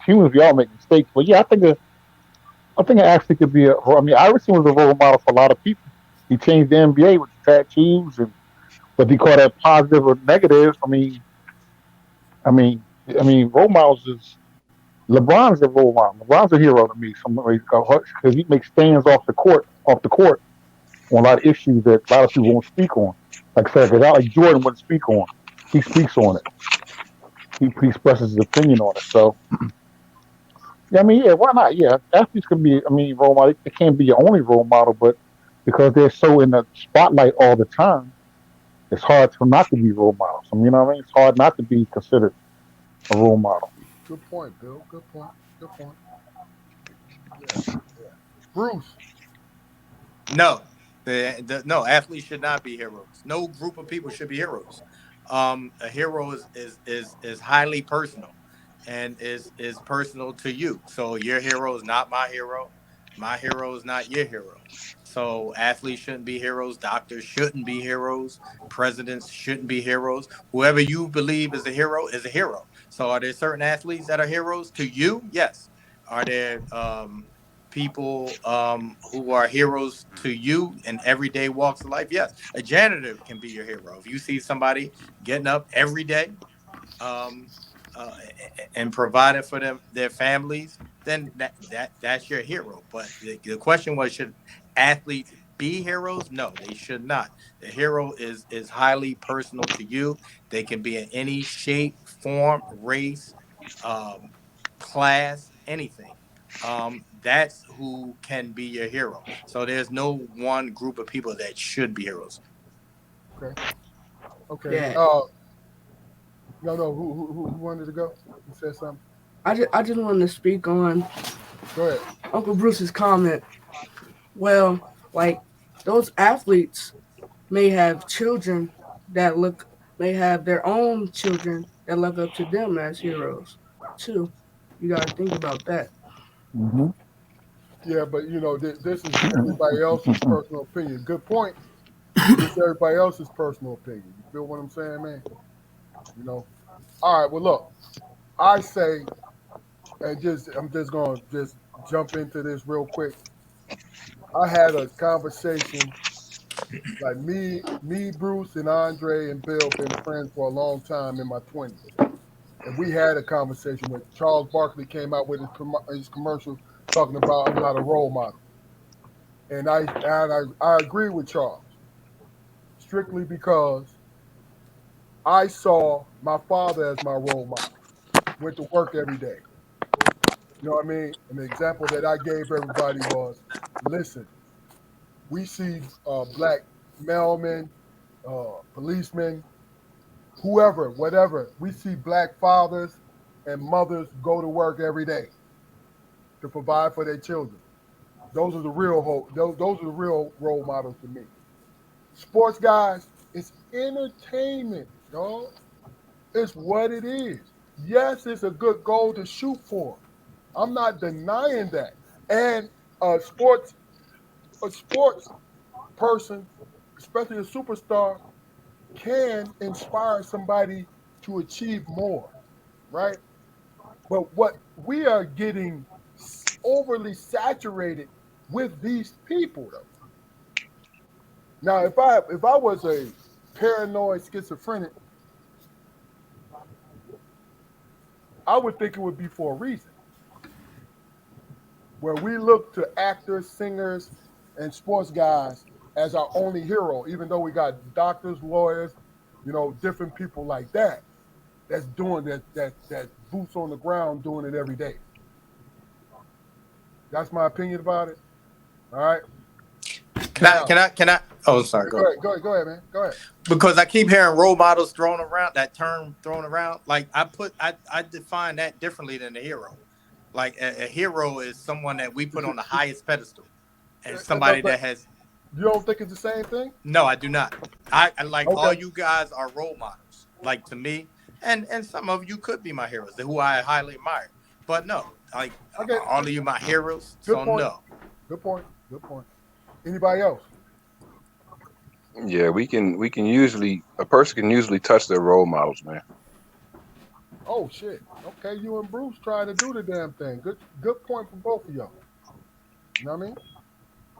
humans, we all make mistakes. But yeah, I think an athlete could be a. I mean, Iverson was a role model for a lot of people. He changed the NBA with the tattoos and whether you call that positive or negative. I mean, role models is LeBron's a role model. LeBron's a hero to me. Somebody because he makes stands off the court on a lot of issues that a lot of people won't speak on. Like I said, a guy like Jordan wouldn't speak on. He speaks on it. He expresses his opinion on it. So yeah, I mean, yeah, why not? Yeah, athletes can be. I mean, role model. They can't be your only role model, but because they're so in the spotlight all the time, it's hard to not to be role models. I mean, you know what I mean? It's hard not to be considered a role model. Good point, Bill. Good point. Good point. Yeah, yeah. Bruce, No, no athletes should not be heroes. No group of people should be heroes. A hero is highly personal, and is personal to you. So your hero is not my hero. My hero is not your hero. So athletes shouldn't be heroes. Doctors shouldn't be heroes. Presidents shouldn't be heroes. Whoever you believe is a hero is a hero. So are there certain athletes that are heroes to you? Yes. Are there people who are heroes to you in everyday walks of life? Yes, a janitor can be your hero. If you see somebody getting up every day um, uh, and providing for them their families, then that's your hero. But the question was, should athletes be heroes? No, they should not. The hero is highly personal to you. They can be in any shape, form, race, um, class, anything. that's who can be your hero. So there's no one group of people that should be heroes. Okay. Okay. Yeah, No. Who wanted to go? Who said something? I just wanted to speak on Go ahead. Uncle Bruce's comment. Well, like those athletes may have children that look may have their own children that look up to them as heroes too. You got to think about that. Hmm. Yeah, but this is everybody else's personal opinion. Good point. But this is everybody else's personal opinion. You feel what I'm saying, man? You know. All right. Well, look. I say, and I'm just gonna just jump into this real quick. I had a conversation like me, Bruce, and Andre and Bill been friends for a long time in my 20s, and we had a conversation when Charles Barkley came out with his commercial talking about I'm not a role model, and I agree with Charles strictly because I saw my father as my role model. Went to work every day. You know what I mean? And the example that I gave everybody was, listen, we see black mailmen, policemen, whoever, whatever. We see black fathers and mothers go to work every day to provide for their children. Those are the real hope. Those are the real role models to me. Sports guys, it's entertainment, dog. It's what it is. Yes, it's a good goal to shoot for. I'm not denying that. And a sports person, especially a superstar, can inspire somebody to achieve more, right? But what we are getting overly saturated with these people, though. Now, if I was a paranoid schizophrenic, I would think it would be for a reason. Where we look to actors, singers, and sports guys as our only hero, even though we got doctors, lawyers, different people like that that's doing that boots on the ground doing it every day. That's my opinion about it. All right. Can I? Now, Can I? Can I? Oh, sorry. Go go ahead. ahead, go ahead, man. Go ahead. Because I keep hearing role models thrown around. That term thrown around. Like I define that differently than a hero. Like a hero is someone that we put on the highest pedestal, and somebody But that has. you don't think it's the same thing? No, I do not. I like all Okay. you guys are role models. Like to me, and some of you could be my heroes, who I highly admire. But no, like Okay. are all of you my heroes? Good So point. no. Good point. Good point. Anybody else? Yeah, we can usually a person can usually touch their role models, man. Oh shit. Okay, you and Bruce trying to do the damn thing. Good point from both of y'all. You know what I mean?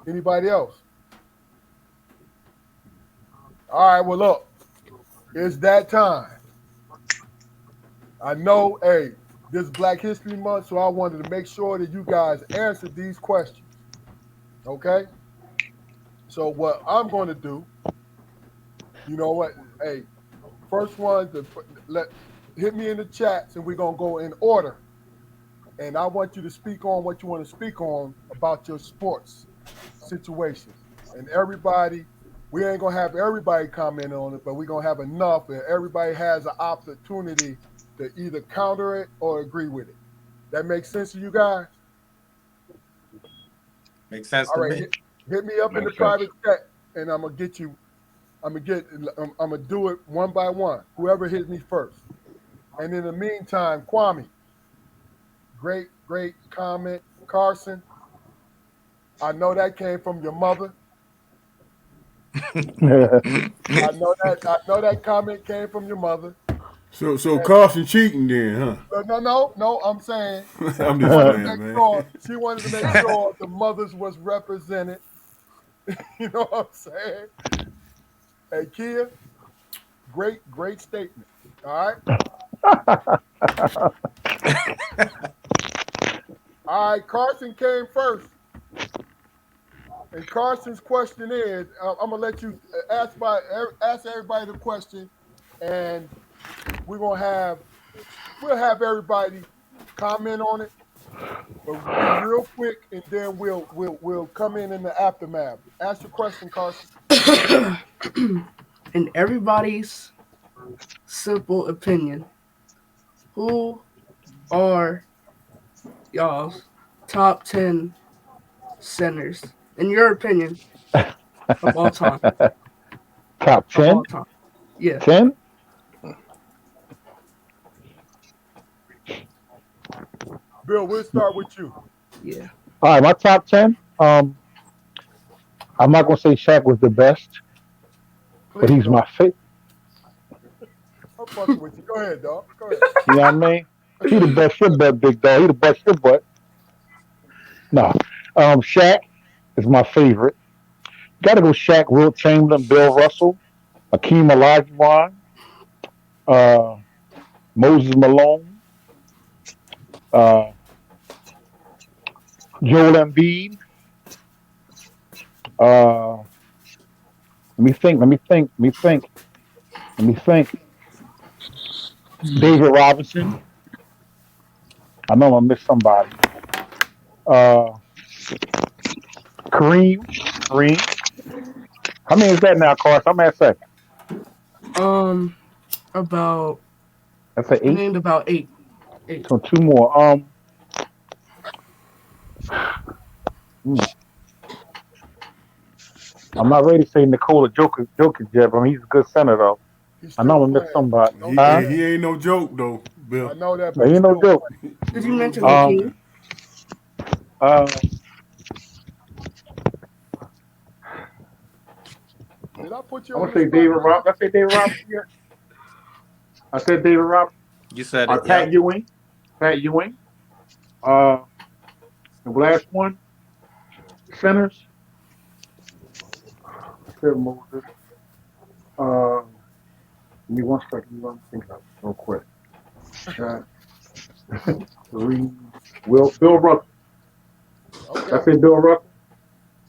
Anybody else? All right, well look, it's that time. I know, hey, this is Black History Month, so I wanted to make sure that you guys answered these questions. Okay? So what I'm gonna do, you know what? Hey, first one to let hit me in the chats and we're gonna go in order. And I want you to speak on what you want to speak on about your sports situation. And everybody, we ain't gonna have everybody comment on it, but we're gonna have enough that everybody has an opportunity to either counter it or agree with it. That makes sense to you guys? Makes sense All to right, me. hit me up in the Makes sense. private chat, and I'm gonna get you. I'm gonna do it one by one. Whoever hits me first. And in the meantime, Kwame, great comment. Karson, I know that came from your mother. I know that comment came from your mother. So Karson cheating then, No. I'm saying huh? I'm she just wanted to playing, make man. sure she wanted to make sure the mothers was represented. You know what I'm saying? Hey, Kia, great statement. All right. All right. Carson came first, and Carson's question is: I'm gonna let you ask everybody the question, and we're gonna have we'll have everybody comment on it. but be real quick, and then we'll come in the aftermath. Ask your question, Karson. In everybody's simple opinion, who are y'all's top 10 centers, in your opinion, of all time? Top Of 10? all time. Yeah. 10? Bill, we'll start with you. Yeah. All right, my top 10. I'm not going to say Shaq was the best, but Please he's don't. my favorite. I'm fucking with you. Go ahead, dog. Go ahead. You know what I mean? He the best your butt, big dog. He the best your butt. No. Shaq is my favorite. Got to go Shaq, Wilt Chamberlain, Bill Russell, Akeem Olajuwon, uh, Moses Malone, uh, Joel Embiid. Let me think. Let me think. Let me think. Let me think. David Robinson. I know I missed somebody. Uh, Kareem. Kareem. How many is that now, Carson? I'm at second. Um, about That's an you eight. named about eight. Eight. So two more. Hmm, I'm not ready to say Nikola Jokic yet, but he's a good center though. He's I know still I'm gonna miss playing. somebody. Don't He do Huh? that. he ain't no joke though, I Bill. know that, But but he he's ain't no still joke. playing. Did He you ain't no mention joke, Um. Hakeem? man. Uh. Did I put you I'm on gonna the say spot, David Rob. Did I say David Robinson yet? I said David Robinson. You said it. Pat Yep. Ewing. Pat Ewing. Uh. The last one. Centers. I said Moses. Uh. Give me one second. Let me think of it real quick. Shaq. Kareem. Bill Russell. Okay. Did I say Bill Russell?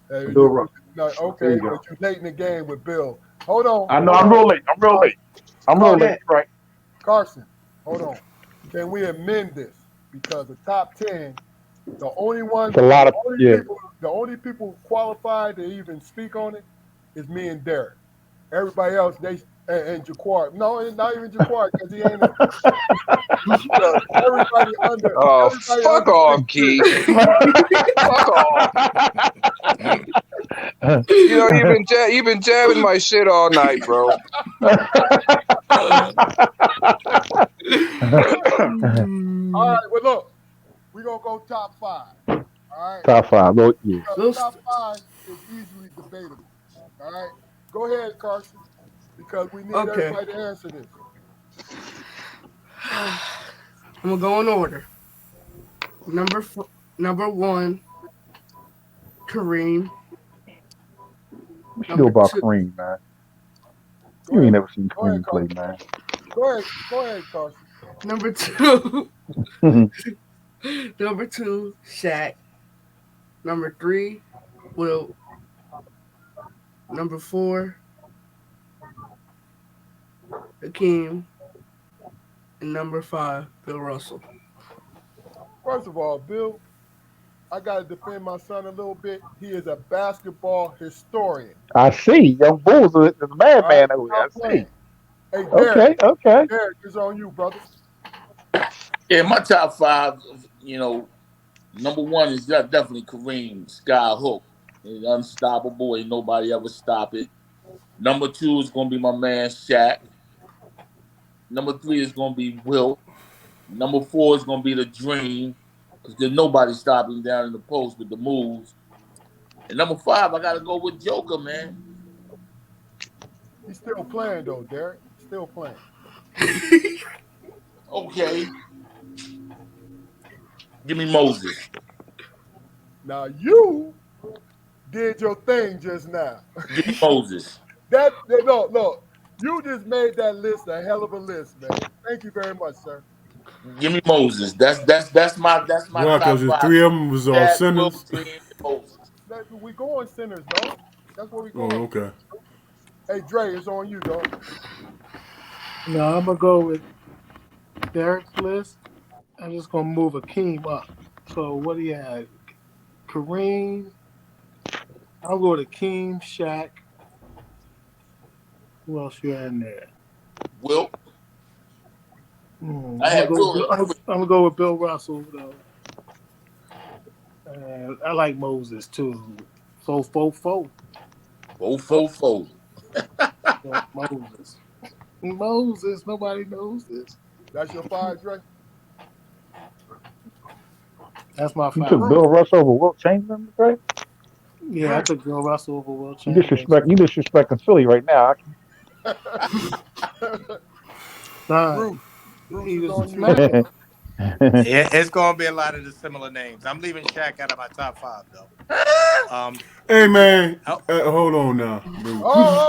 Hey, Bill Russell. no, There okay, you but go. you late in the game with Bill. Hold on, I know. hold I'm on. real late. I'm real Car- late. I'm real late. Carson, Yeah. You're right. Carson, hold on. Can we amend this? Because the top 10, It's a lot of yeah. the only people qualified to even speak on it is me and Derrick. Everybody else, and Jaquar. No, it's not even Jaquar because he ain't a. Because Oh, everybody fuck under off, 6'3". Key. Fuck off. You know, you've been jabbing my shit all night, bro. All Mm, right, well look, we're gonna go top five. All right, Top five. Oh, yeah. because we'll top st- five is easily debatable. All right, go ahead, Carson, because we need okay. everybody to answer this. I'm gonna go in order. Number one, Kareem. What you know Number about two, Kareem, man? Go You ain't ahead, never seen go ahead, Kareem play, Carson. man. Go ahead, Carson. number two, number two, Shaq. Number three, Will. Number four, Hakeem. And number five, Bill Russell. First of all, Bill, I gotta defend my son a little bit. He is a basketball historian. I see. Young Bulls is a All right, madman over there. I stop playing. see. Hey, Okay, okay. Derrick is on you, brother. Yeah, my top five, number one is definitely Kareem Sky Hook. He's unstoppable. Ain't nobody ever stop it. Number two is gonna be my man Shaq. Number three is gonna be Wilt. Number four is gonna be the Dream, because there's nobody stopping down in the post with the moves. And number five, I gotta go with Joker, man. He's still playing though, Derrick. Still playing. Okay, give me Moses. Now you did your thing just now. Give me Moses. Look, you just made that list a hell of a list, man. Thank you very much, sir. Give me Moses. That's my Why? Cause top the five. three of them was all Shaq, Will, sinners. Dream, and Moses. We going sinners, dog. That's what we Oh, going. okay. Hey, Dre, it's on you, dog. No, I'm gonna go with Derek's list. I'm just gonna move Akeem up. So what do you have? Kareem. I'll go to Keem, Shaq. Who else you had in there? Wilt. I'm I gonna had go. Wilt. I'm gonna go with Bill Russell though. And I like Moses too. So fo. Fo. Moses. Moses. Nobody knows this. That's your five, Dre? That's my You took five. Bill Russell over Wilt Chamberlain, right? Yeah, I took Bill Russell over Will You Chamberlain. disrespecting Philly right now. Nah, Bruce he is was on you. smacking. It's gonna be a lot of the similar names. I'm leaving Shaq out of my top 5 though. Hey man, Oh, hold on now, Bruce.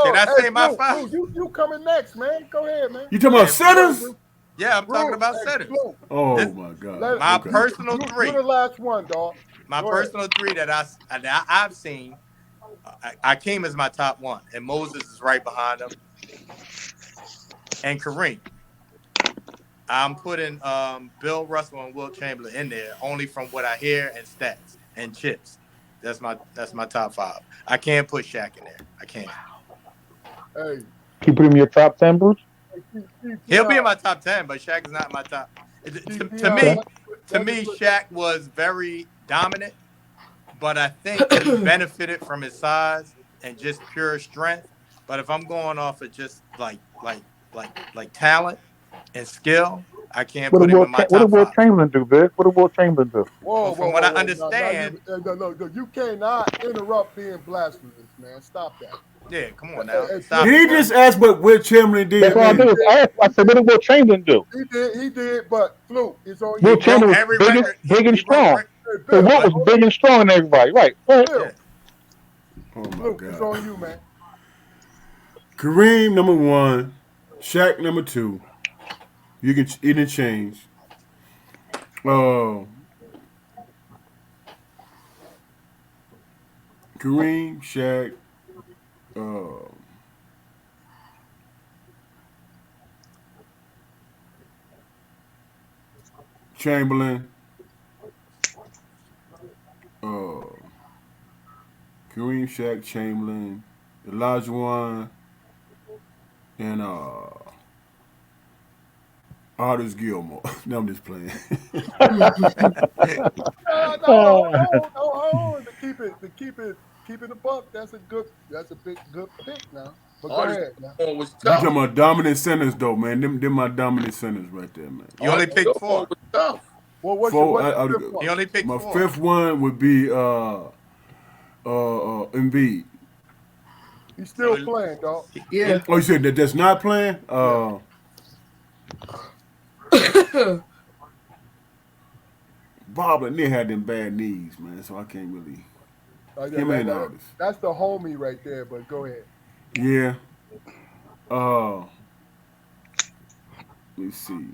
can I Hey, say my 5? Blue, you coming next, man. Go ahead, man. You talking about Yeah, Go ahead, centers? Blue. yeah, I'm talking Blue, about hey, centers. Blue. Oh This my God. Let, my Okay. personal you 3. the last one, dog. My Go ahead. personal 3 that I've seen. Akeem is my top 1, and Moses is right behind him, and Kareem. I'm putting Bill Russell and Wilt Chamberlain in there only from what I hear and stats and chips. That's my top 5. I can't put Shaq in there. I can't. Hey, Keep him in your top 10, Bruce. keep He'll be in Dion. my top 10, but Shaq is not in my top. To, Keep to Dion. Okay. me, to Let me me, put. Shaq was very dominant, but I think he benefited from his size and just pure strength. But if I'm going off of just like talent and skill, I can't put him in my What did top Wilt 5. Chamberlain do, Vic? What did Wilt Chamberlain do? Whoa, Well, whoa, from what whoa, I whoa. Now understand, no, you cannot interrupt being blasphemous, man. Stop that. yeah, come on Hey, now, hey, stop Did Blue, it he now. just ask what Will Chamberlain That's did, all I did. man? I said, what did Wilt Chamberlain do? he did, but Fluke, it's on He Wilt you. broke Chamberlain was every record. big and He broke strong. Hey, So Bill, Wilt but was big and strong than everybody, right? Right. yeah, Bill, Oh my Fluke, it's God. on you, man. Kareem number 1, Shaq number 2. You can it didn't change. Uh, Kareem, Shaq, uh, Chamberlain, uh, Kareem, Shaq, Chamberlain, Elijah Wan, and Artis Gilmore. No, I'm just playing. No, hold on. To keep it a buck. That's a big good pick now. But go Artist ahead now. was You tough. talking about dominant centers though, man? Them my dominant centers right there, man. you only Artist picked was 4. tough. Well, Four. what's your fifth one? He only picked My 4. fifth one would be Embiid. He's still So playing, dog. Yeah. Oh, you said that that's not playing? Yeah. Bob and they had them bad knees, man, so I can't really. Him and Artis. That's the homie right there. But go ahead. Yeah. Uh, let's see.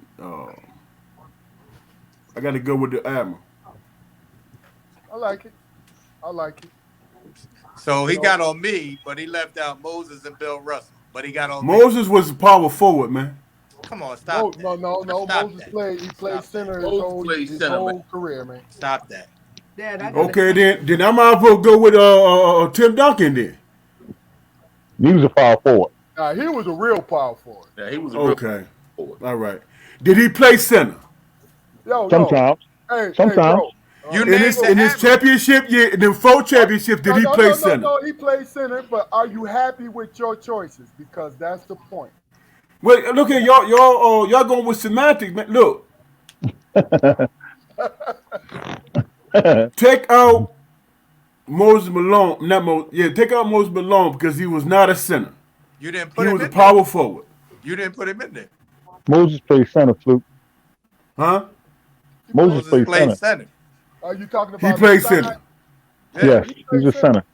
I got to go with the Admiral. I like it. I like it. So You he know, got on me, but he left out Moses and Bill Russell. But he got on me. Moses was a power forward, man. Come on, stop that. No. Stop Moses that. played. He played Stop that. center Moses played his center, man. whole career, man. Stop that. Dad, I got Okay, then I might as well go with Tim Duncan then. He was a power forward. Now he was a real power forward. Yeah, he was a real Okay. forward. All right. Did he play center? Yo. Sometimes. Hey, Sometimes. bro. You In named his the in his admiral. championship year, in them 4 championships, did he play center? No. He played center, but are you happy with your choices? Because that's the point. Wait, look at y'all going with semantics, man. Look, take out Moses Malone. Not Moses. Yeah, take out Moses Malone because he was not a center. You didn't He put him was a in there. power forward. You didn't put him in there. Moses played center, Fluke. Huh? Moses Moses played played center. center. Are you talking He about played inside? center. Yeah. Yes, He he played was a center. center.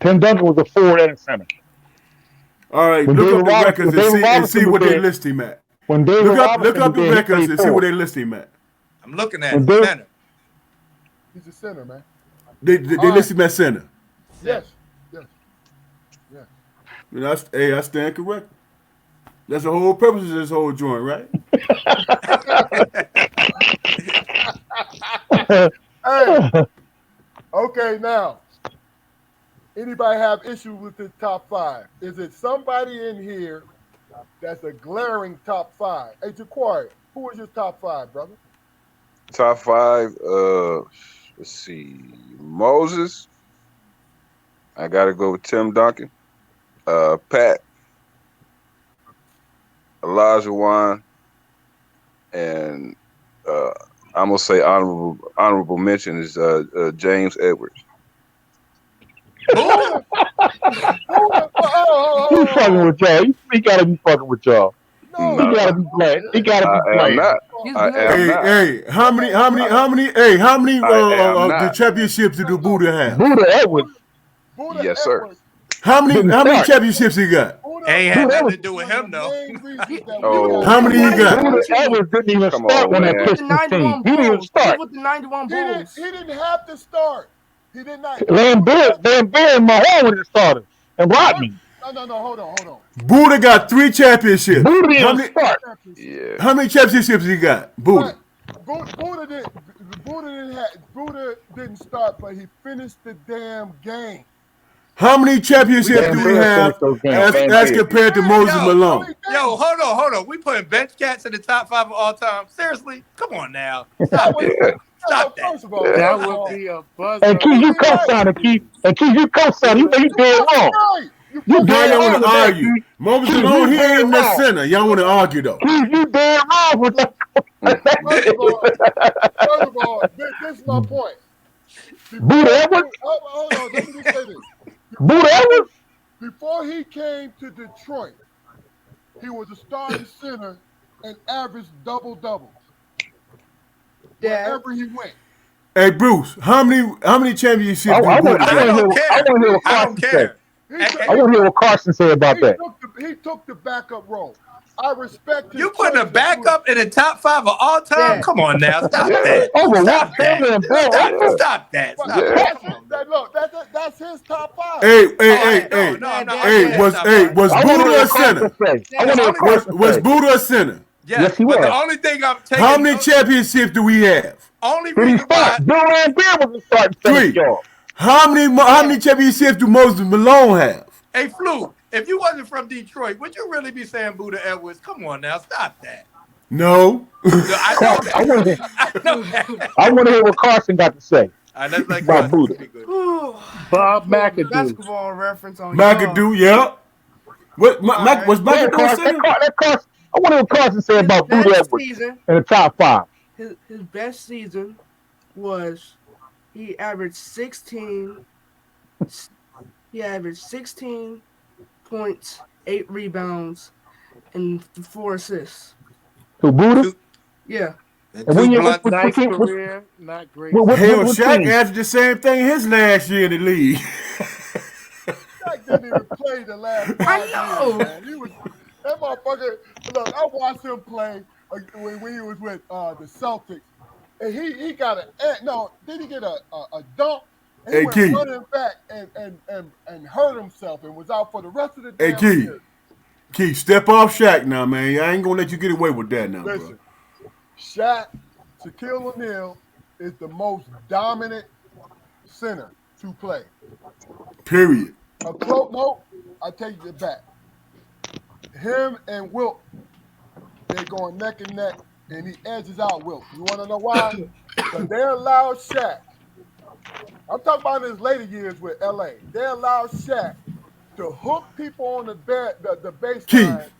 Tim Duncan was a forward and a center. All right, When look David up the Robinson, records when David and Robinson see was what they there, list him at. when David Look Robinson up was the there, he records played and see what forward. they list him at. I'm looking at When it. David, Center. He's a center, man. They All right. list him at center. Center. Yes. Yes. You know, I stand correct. That's the whole purpose of this whole joint, right? Hey, okay, now, anybody have issue with this top five? Is it somebody in here that's a glaring top five? Hey, Jaquari, who is your top five, brother? Top five. Let's see. Moses. I gotta go with Tim Duncan. Pat, Elijah Wan, and uh, I'm gonna say honorable mention is James Edwards. Buddha. He's fucking Oh, with y'all. He gotta be fucking with y'all. He no, No, gotta be playing. He gotta I be am playing. not. He's I good. am Hey, not. hey, how many I am the not. championships did the no. Buddha have? Buddha Edwards Buddha Yes, sir. Edwards. didn't How many start. championships he got? Buddha Ain't had Buddha nothing Edwards to Edwards, is do with one of him the though. main reasons that He we was got Oh, How he was many he on the Buddha. got? dream Buddha team. Edwards didn't even come start on, on that man. With the Pistons team. 91 He didn't even Bulls. He was start. with the 91 He didn't. He Bulls. didn't have to start. He did not. Van Beer and Mahone were the starters. And First, Rodman. no. Hold on. Buddha got 3 championships. Buddha didn't Three start. championships. Yeah. How many championships he got? But Buddha. Buddha didn't start, but he finished the damn game. How many We championships just Van do we Beer finished have those games. as Van as Beer. He compared to did. Moses yo, No, Malone? he yo, didn't. hold on. We putting bench cats in the top five of all time. Seriously? Come on now. That Stop was that. no. Stop that. First of all, That first of would all, be a And buzzer Keith, you'd you be right. beater. co-signing, Keith. And Keith, you co-signing. You You dead fucking wrong. right. You You fucking Now dead y'all want right. wrong to with that, argue. Keith. Moses Keith, Malone, you he dead ain't in the wrong. center. Y'all want to argue though. Keith, you dead wrong with that. First of all, this is my point. Buddha Edwards? Hold on, let me just say this. Buddha Edwards? Before he came to Detroit, he was a starting center and averaged double doubles Dad. wherever he went. Hey Bruce, how many championships do Buddha I got? don't I care. want to hear what I don't Karson say. care. He Eh, took, eh, I he want to hear took, what Karson say about that. he took the backup role. I respect his You putting a choice of doing. backup in the top five of all time? Dad. Come on now. Stop Yeah, that. over Wilt Stop that. Chamberlain and Bill Yeah. Russell. Stop that. But Stop Yeah. that. that's Come on, man. look. That's his top five. Oh, Hey, I no, no, I'm Dad, not dad, arguing his dad. top five. Was I want to hear Buddha a what Karson center? say. I The want to hear only what Karson Was say. Buddha a center? Yes, yes, he but the was. only thing I'm How taking, many championships do we have? only Did he reason start? why, Bill Van Beer was the starting center for 3. y'all. How many championships do Moses Malone have? hey, Fluke, if you wasn't from Detroit, would you really be saying Buddha Edwards? Come on now, stop that. No. No, I know I that. want to. I know that. I want to hear what Karson got to say All right, let's let about Carson Buddha. speak. Good. Bob Little McAdoo. basketball reference on y'all. McAdoo, yeah. What All right. Was Yeah, McAdoo a Carson. center? Carson. I want to hear what Karson say His about Buddha best Edwards season, in the top five. his best season was he averaged 16. He averaged 16 points, 8 rebounds, and 4 assists. So Buddha. Two, Yeah. and And two when you blunt. Nice team? career, not great What, what, season. what, Hell, what Shaq team? averaged the same thing his last year in the league. Shaq didn't even play the last I 5 years, know. man. He was that motherfucker. Look, I watched him play when he was with the Celtics, and he got no. Did he get a dunk? And he Hey, went Keith. running back and hurt himself and was out for the rest of the Hey, damn Keith. year. Keith, step off Shaq now, man. I ain't gonna let you get away with that now, bro. Listen, Shaq, Shaquille O'Neal is the most dominant center to play. Period. No, I take it back. Him and Wilt, they're going neck and neck, and he edges out Wilt. You want to know why? Because they allowed Shaq. I'm talking about in his later years with LA. They allowed Shaq to hook people on the baseline. Keith,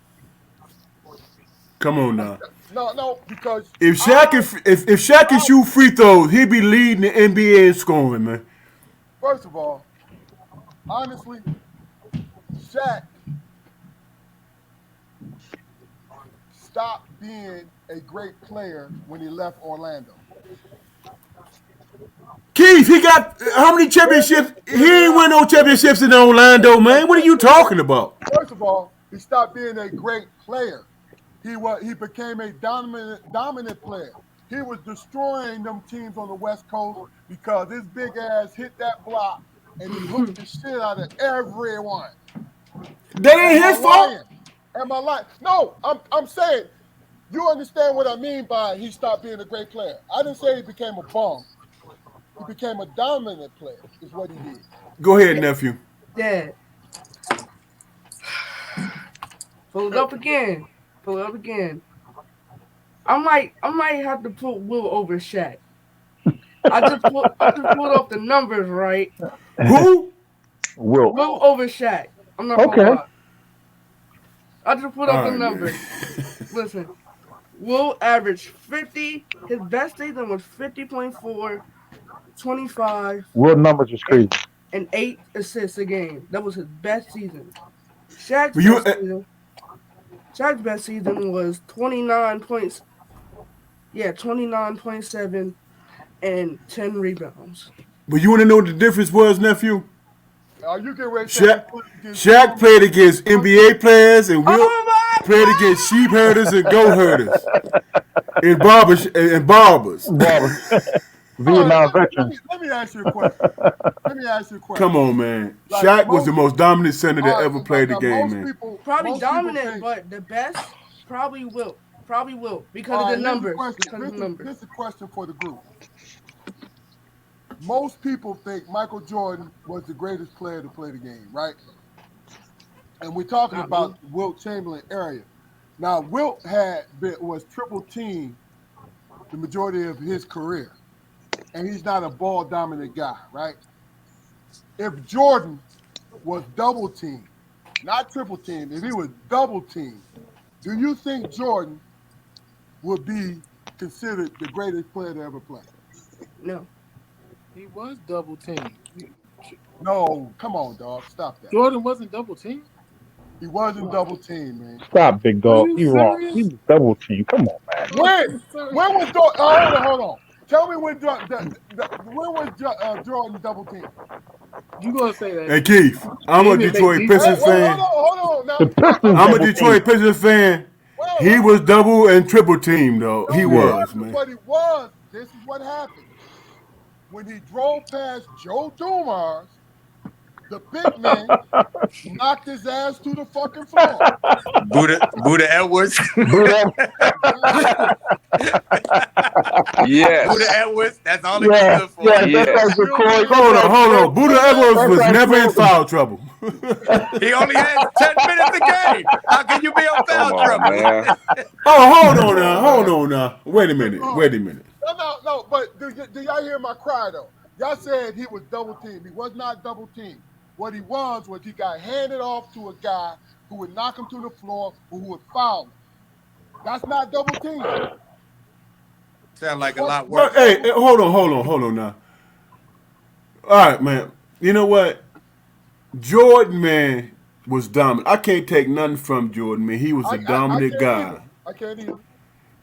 come on now. No, because If Shaq can shoot free throws, he'd be leading the NBA in scoring, man. first of all, honestly, Shaq stopped being a great player when he left Orlando. Keith, he got how many championships? He ain't win no championships in Orlando, man. What are you talking about? First of all, he stopped being a great player. He became a dominant player. He was destroying them teams on the West Coast because his big ass hit that block and he hooked the shit out of everyone. That ain't his fault. Am I lying? No, I'm saying you understand what I mean by he stopped being a great player. I didn't say he became a bum. He became a dominant player. Is what he did. Go ahead, nephew. Dad, pull it up again. Pull it up again. I might have to put Will over Shaq. I just pulled up the numbers, right? Who? Will. Will over Shaq. I'm not gonna Okay. lie. I just put up All the right, man. numbers. Listen, Will averaged 50. His best season was 50.4, 25, Will numbers is and crazy. and 8 assists a game. That was his best season. Shaq's But you, best season. Shaq's best season was 29 points. Yeah, 29.7 and 10 rebounds. but you want to know what the difference was, nephew? Are you getting ready to say he Shaq, played against Shaq Will? played against NBA players, and Will Oh my played against sheep herders and goat herders, and barbers. Barbara. All right, Vietnam let veterans. me let me ask you a question. Let me ask you a Come question. on, man. Like Shaq was most, the most dominant center all that right, ever played the now game, man. Probably most people dominant, think. but the best probably will. Probably will because of All the right, here's a numbers. question. Because of the numbers. This is a question for the group. Most people think Michael Jordan was the greatest player to play the game, right? And we're talking Not about me. Wilt Chamberlain area. Now, Wilt was triple teamed the majority of his career, and he's not a ball dominant guy, right? If Jordan was double teamed, not triple teamed, if he was double teamed, do you think Jordan would be considered the greatest player to ever play? No. He was double teamed. No, come on, dog. Stop that. Jordan wasn't double teamed. He wasn't double teamed, man. Stop, big Are dog. you You wrong. serious? He was double team. Come on, man. When? Sorry. When was Jordan? Hold on. Tell me when when was Jordan double teamed? You gonna say that? Hey, Keith, I'm a Didn't it make Detroit defense? Pistons fan. Hold on. Now The stop. Pistons I'm a double team. Detroit Pistons fan. He Wait. was double and triple teamed, though. He No, he Yeah. was, wasn't. man. But he was. This is what happened. When he drove past Joe Dumars, the big man knocked his ass to the fucking floor. Buddha Edwards. Burnett. Buddha Yes, Edwards. That's all he was Yeah, good for. yeah, that's yes. like the Real Corey. man. Hold on. Buddha Edwards That's was like never in smoking. foul trouble. He only has 10 minutes a game. How can you be on Come foul on, trouble? man. Oh, Come on, hold man. on now. Wait a minute. No. But do y'all hear my cry though? Y'all said he was double teamed. He was not double teamed. What he was he got handed off to a guy who would knock him to the floor, who would foul him. That's not double team. Sound like a What's lot what's But worse. hey, double team? hold on now. All right, man. You know what? Jordan, man, was dominant. I can't take nothing from Jordan, man. He was a I dominant can't either. guy I can't either.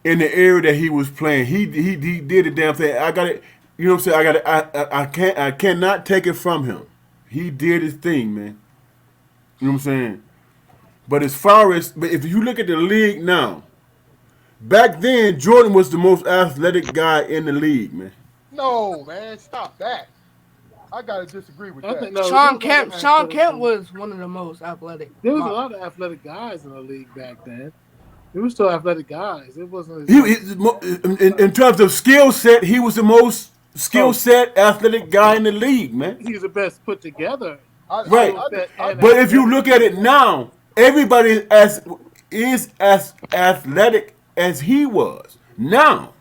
in the area that he was playing. He did the damn thing. I got it. You know what I'm saying? I cannot take it from him. He did his thing, man. You know what I'm saying? But but if you look at the league now, back then Jordan was the most athletic guy in the league, man. No, man, stop that. I gotta disagree with I that. think no. Sean There was Kemp. other Sean athletic Kemp guys. was one of the most athletic. There was a lot of athletic guys in the league back then. There was still athletic guys. It wasn't as much. In terms of skill set, he was the most skill Oh, set athletic guy in the league, man. he's the best put together I Right. skill set and But if you look athletic. at it now, everybody is as athletic as he was now.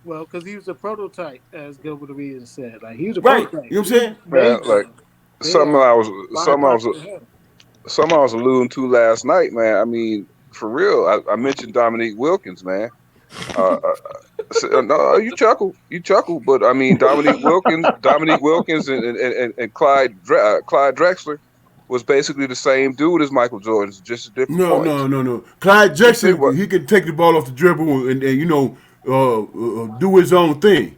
Well, because he was a prototype, as Gilbert Arenas said. Like he was a Right. prototype. You know what I'm He saying? Man, made like them. They something are I was, 5 times ahead. something I was alluding to last night, man. I mean, for real, I mentioned Dominique Wilkins, man. No, you chuckle, but I mean Dominique Wilkins, and Clyde Drexler was basically the same dude as Michael Jordan's, just at different points. No. Clyde Just think Jackson, what, he can take the ball off the dribble and do his own thing.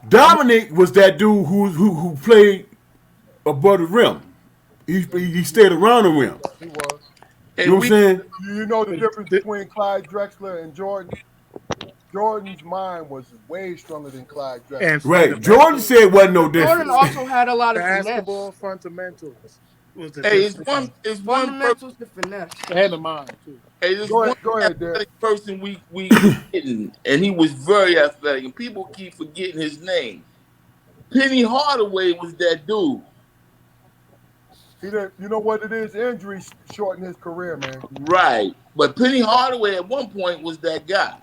I mean, Dominic was that dude who played above the rim. He stayed around the rim. he was. You know what I'm saying? You know the difference between Clyde Drexler and Jordan? Jordan's mind was way stronger than Clyde Drexler. And Right. Jordan fundamentals, said it wasn't no Jordan difference. also had a lot of basketball finesse. fundamentals was the Hey, it's difference. one person. Fundamentals to finesse. And the mind too. Hey, there's Go one ahead, Derek. athletic person we forgetting, and he was very athletic, and people keep forgetting his name. Penny Hardaway was that dude. He didn't. You know what it is? Injuries shortened his career, man. Right. But Penny Hardaway at one point was that guy.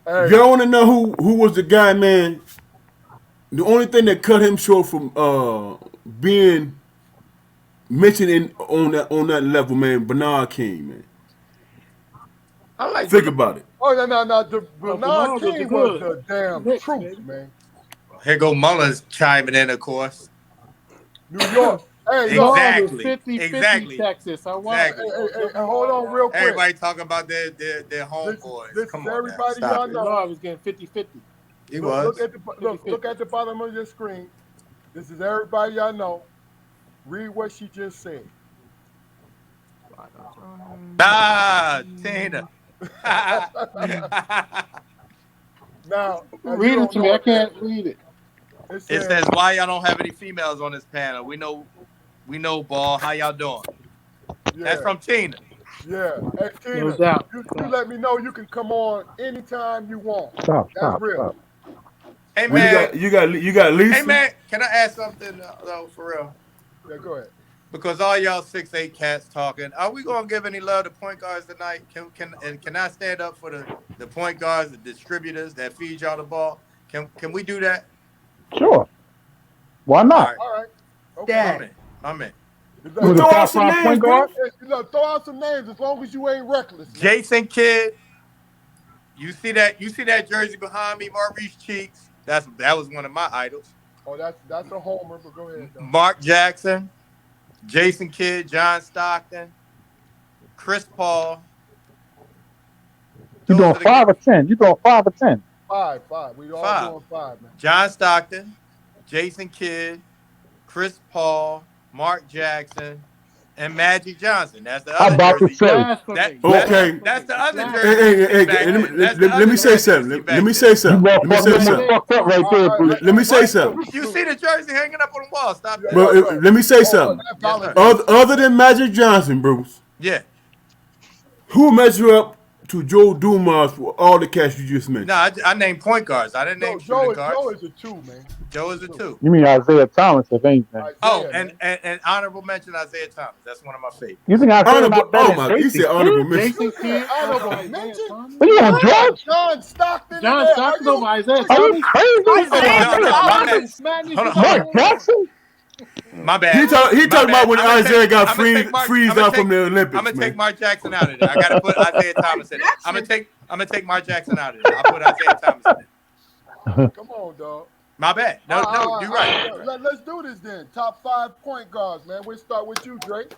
Hey, Y'all want to know who was the guy, man? The only thing that cut him short from being mentioned on that level, man, Bernard King, man. I like Think Bernard. about it. oh no, the Bernard Bernard was King good. was the damn Knicks, truth, baby. man. Here go Mullins chiming in, of course. New York. Hey, look. Bernard was Exactly. 50-50 Exactly. Texas. I watched Exactly. it. Hold on, real quick. Everybody talking about their This homeboys. Come is on, now. everybody Stop y'all it. know. Bernard was getting 50-50. He Look was. at look at the bottom of your screen. This is everybody y'all know. Read what she just said. Ah, Tina. Now Read you it don't to me. know I it. can't read it. It It says, says why y'all don't have any females on this panel. We know, Ball. How y'all doing? That's yeah, from Tina. yeah. Hey, Tina, No doubt. you let me know you can come on anytime you want. Stop, That's stop, real. stop. Hey Well, man. you got Lisa. Hey man. Can I ask something though, for real? Yeah, go ahead. Because all y'all 6'8" cats talking, are we gonna give any love to point guards tonight? Can I stand up for the point guards, the distributors that feed y'all the ball? Can we do that? Sure. Why All not? right, All right. Okay. Dad. my man. Well, With the throw out top some 5 names, point bro. guard? Hey, throw out some names as long as you ain't reckless, man. Jason Kidd. You see that jersey behind me, Maurice Cheeks. That was one of my idols. Oh, that's a homer, but go ahead, though. Mark Jackson, Jason Kidd, John Stockton, Chris Paul. You Those doing are the 5 or 10? You doing 5 or 10? Five. We all five. doing five, man. John Stockton, Jason Kidd, Chris Paul, Mark Jackson, and Magic Johnson. That's the I'm other about to jersey. say. Blasphemy. Okay. That's the other Blasphemy. jersey you see Hey, back there. That's the let me other say jersey you see something. back Let me there. say You something. Let me say something. fucked up right there, Bruce. Let me say Right, something. You see the jersey hanging up on the wall. Stop that. But let me say something. That Yes, sir. Other than Magic Johnson, Bruce, Yeah. who measure up to Joe Dumas for all the cats you just mentioned? No, I named point guards. I didn't name shooting guards. Joe is a 2, man. Joe is a 2. You mean Isaiah Thomas, if anything. Oh, Isaiah, and honorable mention Isaiah Thomas. That's one of my You favorites. think Isaiah Honorable. not better Oh than my! You Jason said honorable Kidd? mention. Jason Kidd honorable over Isaiah mention? Thomas. Are you on drugs? John Stockton. John in there. Stockton over Isaiah Are you Thomas. crazy? Isaiah No, Isaiah my Thomas? bad. Thomas. Madness, Hold you on, got hold on. Mark Jackson? My bad. He talking My about bad. when I'ma Isaiah got I'ma take freezed out from the Olympics, I'm gonna take man. Mark Jackson out of there. I gotta put Isaiah Thomas in there. I'm gonna take Mark Jackson out of there. I'll put Isaiah Thomas in there. Come on, dog. My bad. No, you're right. You're right. Let's do this then. Top 5 point guards, man. We'll start with you, Drake.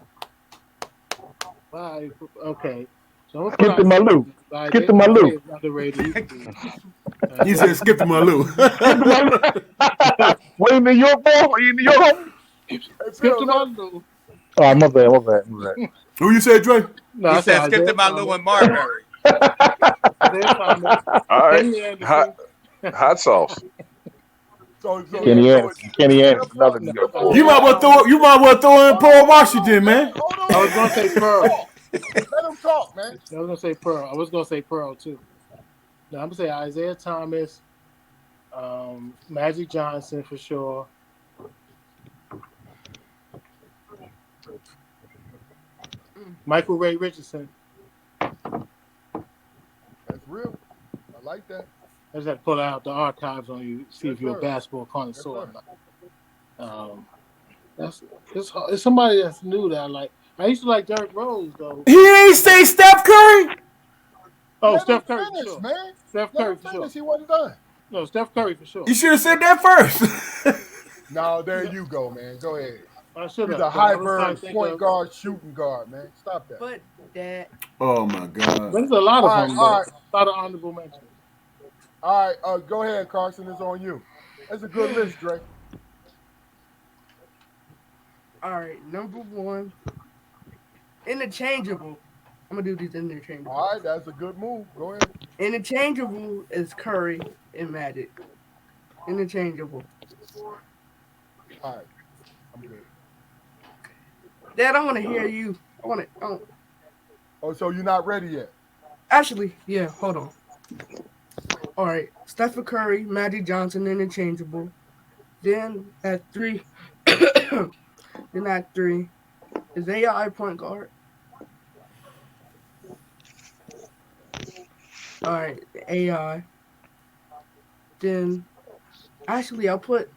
Okay. So I'm Skip the Malou. Skip the Isaiah Malou. is underrated. He said, "Skip the Malou." Skip the Malou. What in New York, boy? Are you in New York? Hey, Skip Phil, the Malou. Oh, my bad. Who you said, Dre? No, He I said, said skip to Isaiah my Lou Thomas. and Marbury. Isaiah Thomas. All right, Kenny hot Anderson. hot sauce. Kenny so Anderson. Kenny Anderson, another New York boy. You might well throw in Paul Washington, man. Hold I on. was gonna say Pearl. Let him talk, man. I was gonna say Pearl. I was gonna say Pearl too. No, I'm gonna say Isaiah Thomas, Magic Johnson for sure. Michael Ray Richardson. That's real. I like that. I just had to pull out the archives on you, see if you're sir. a basketball connoisseur Yes, or not. It's somebody that's new that I like. I used to like Derrick Rose though. He ain't say Steph Curry. Oh, Let Steph him Curry for finish, sure. man. Steph Let Curry him for finish. sure. He wasn't done. No, Steph Curry for sure. You should have said that first. No, there you go, man. Go ahead. I should He's have. a hybrid point guard, shooting guard, man. Stop that. But Dad. Oh my God. There's a lot of them. All right. A lot of honorable mentions. All right, go ahead, Karson. It's on you. That's a good list, Drake. All right, number 1, interchangeable. I'm gonna do these interchangeable. All right, that's a good move. Go ahead. Interchangeable is Curry and Magic. Interchangeable. All right, I'm good. Dad, I want to hear you. Oh, so you're not ready yet? Actually, yeah. Hold on. All right, Stephen Curry, Magic Johnson, interchangeable. Then at three, then at three is AI point guard. All right, AI. Then actually, I'll put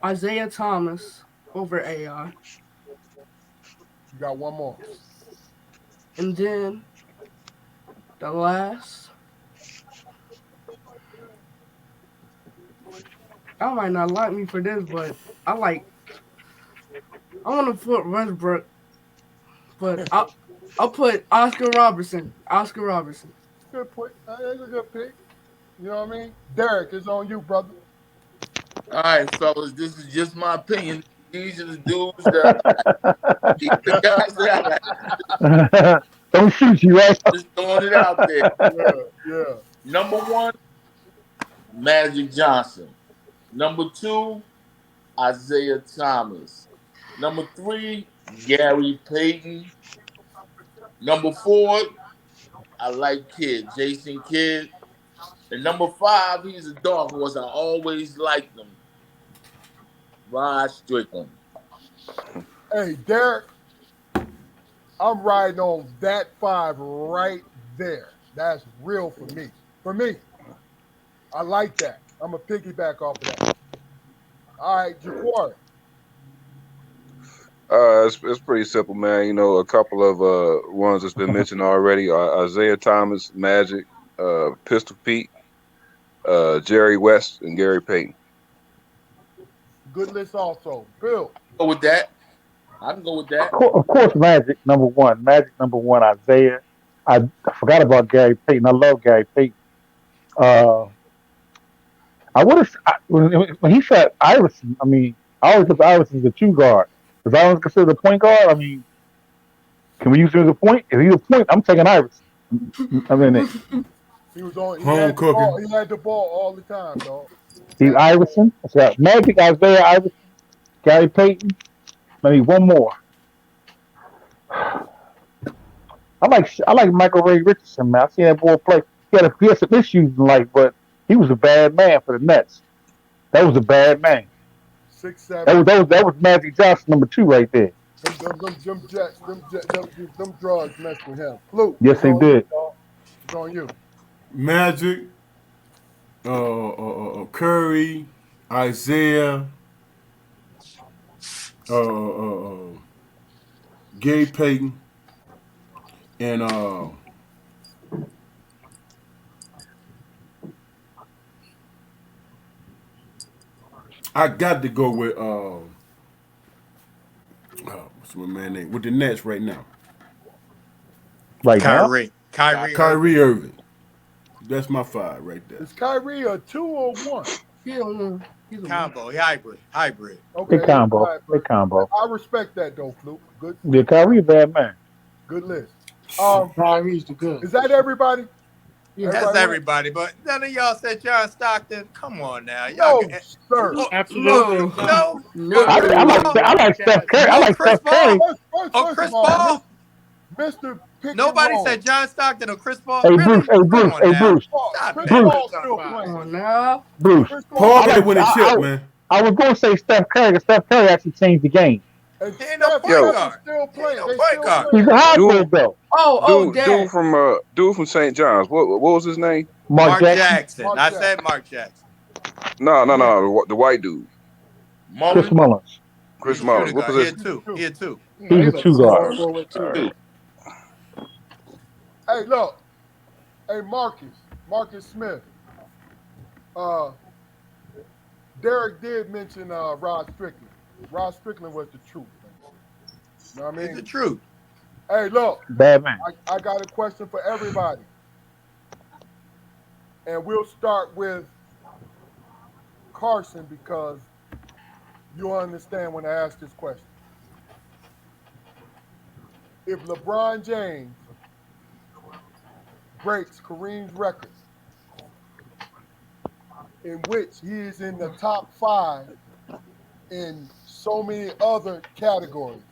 Isaiah Thomas over AI, You got one more. and then the last. I might not like me for this, but I like. I want to put Westbrook, but I'll put Oscar Robertson. Oscar Robertson. Good point. That's a good pick. You know what I mean? Derrick, it's on you, brother. All right, fellas, this is just my opinion. These are the dudes that these are the guys that I like. Don't shoot you, right? Just throwing it out there. Yeah, yeah. Number one, Magic Johnson. Number two, Isaiah Thomas. Number three, Gary Payton. Number four, I like Kidd, Jason Kidd. And number five, he's a dog horse. I always liked him. Rod Strickland. Hey, Derrick, I'm riding on that five right there. That's real for me. For me, I like that. I'm a piggyback off of that. All right, Jaquari. It's pretty simple, man. You know, a couple of ones that's been mentioned already are Isaiah Thomas, Magic, Pistol Pete, Jerry West, and Gary Payton. Good list also. Bill. Go with that. I can go with that. Of course, Magic number one. Magic number one. Isaiah. I forgot about Gary Payton. I love Gary Payton. Uh, I would have when he said Iverson. I mean, I always put Iverson as a two guard because I was considered a point guard. I mean, can we use him as a point? If he's a point, I'm taking Iverson. I mean, He was on. He Home had the ball. cooking. He had the ball all the time, dog. he's Iverson. That's right. Magic, Isaiah, Iverson, Gary Payton. Maybe one more. I like Michael Ray Richardson, man. I seen that boy play. He had some issues in life, but he was a bad man for the Nets. That was a bad man. 6'7". That was Magic Johnson number two right there. Them drugs messed with him. Luke, Yes, it's they on you, did. dog. It's on you. Magic, Curry, Isaiah, uh, uh, uh, Gary Payton, and I got to go with what's my man name with the Nets right now, Right now, Kyrie Kyrie Irving. Irving. That's my five right there. Is Kyrie a 2 or 1? He don't know. He's a one. Combo, hybrid. they Okay, combo. all right, They bro. combo. I respect that though, Fluke. Good, Yeah, Kyrie a bad man. good list. Um, Kyrie's the good. is that everybody? Yeah. That's Everybody went? everybody, but none of y'all said John Stockton. Come on now, y'all. No, sir. Oh, Absolutely. no, No. I like Steph Curry. I no like Chris Steph Curry. Paul. First Oh, of Chris all, Paul. Mr. Pick and Nobody roll. said John Stockton or Chris Paul. Hey Really? Bruce. Hey Come Bruce. on Hey now. Bruce. Stop Chris it. Bruce. Paul's still Come playing. on now. Bruce. Chris Paul Paul, got to win a I, chip, I, man. I was going to say Steph Curry, because Steph Curry actually changed the game. and He ain't no Steph point Yo, is guard. still He ain't playing. no They point still guard. He's playing. a hybrid dude, though. dude from St. John's. What was his name? Mark Mark Jackson, Jackson. Mark I Jackson. said Mark Jackson. No, Yeah, the white dude, Chris Mullen. Mullins. Chris He's a Mullins. shooting What guard. He position? had two. two. He had two. Yeah, He's a he's like two small guard. forward All too. right. Hey, look. Hey, Marcus Smith. Uh, Derrick did mention Rod Strickland. Rod Strickland was the truth, man. You know what I He's the mean? truth. Hey, look. Bad man. I got a question for everybody, and we'll start with Karson because you'll understand when I ask this question. If LeBron James breaks Kareem's record, in which he is in the top 5 in so many other categories,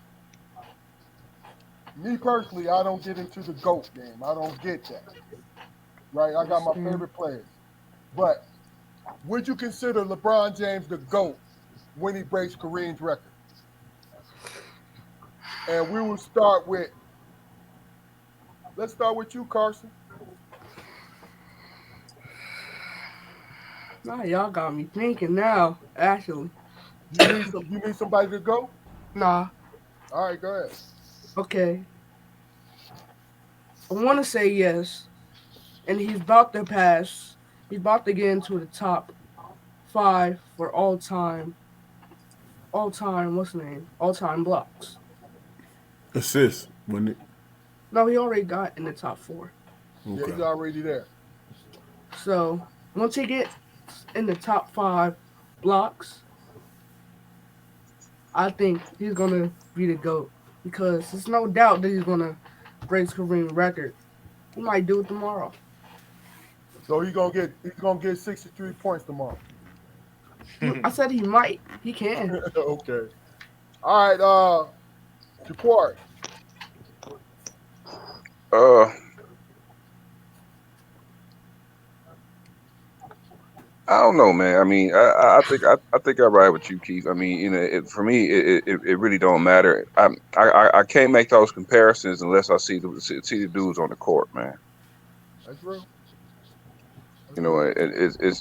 me personally, I don't get into the GOAT game. I don't get that. Right? I got my favorite players. But would you consider LeBron James the GOAT when he breaks Kareem's record? And we will start with, let's start with you, Karson. Nah, y'all got me thinking now. Actually, You need somebody to go? nah. All right, go ahead. Okay, I want to say yes, and he's about to pass. He's about to get into the top five for all time. All time. What's the name? All time blocks. Assist, wasn't it? No, he already got in the top four. Yeah, Okay. he's already there. So once he gets in the top five blocks, I think he's gonna be the GOAT because there's no doubt that he's gonna break Kareem record. He might do it tomorrow. So he's gonna get 63 points tomorrow. I said he might. He can. Okay. All right, Jaquari. Uh, I don't know, man. I mean, I think I ride with you, Keith. I mean, for me, it really don't matter. I can't make those comparisons unless I see the dudes on the court, man. That's real. That's You know, real.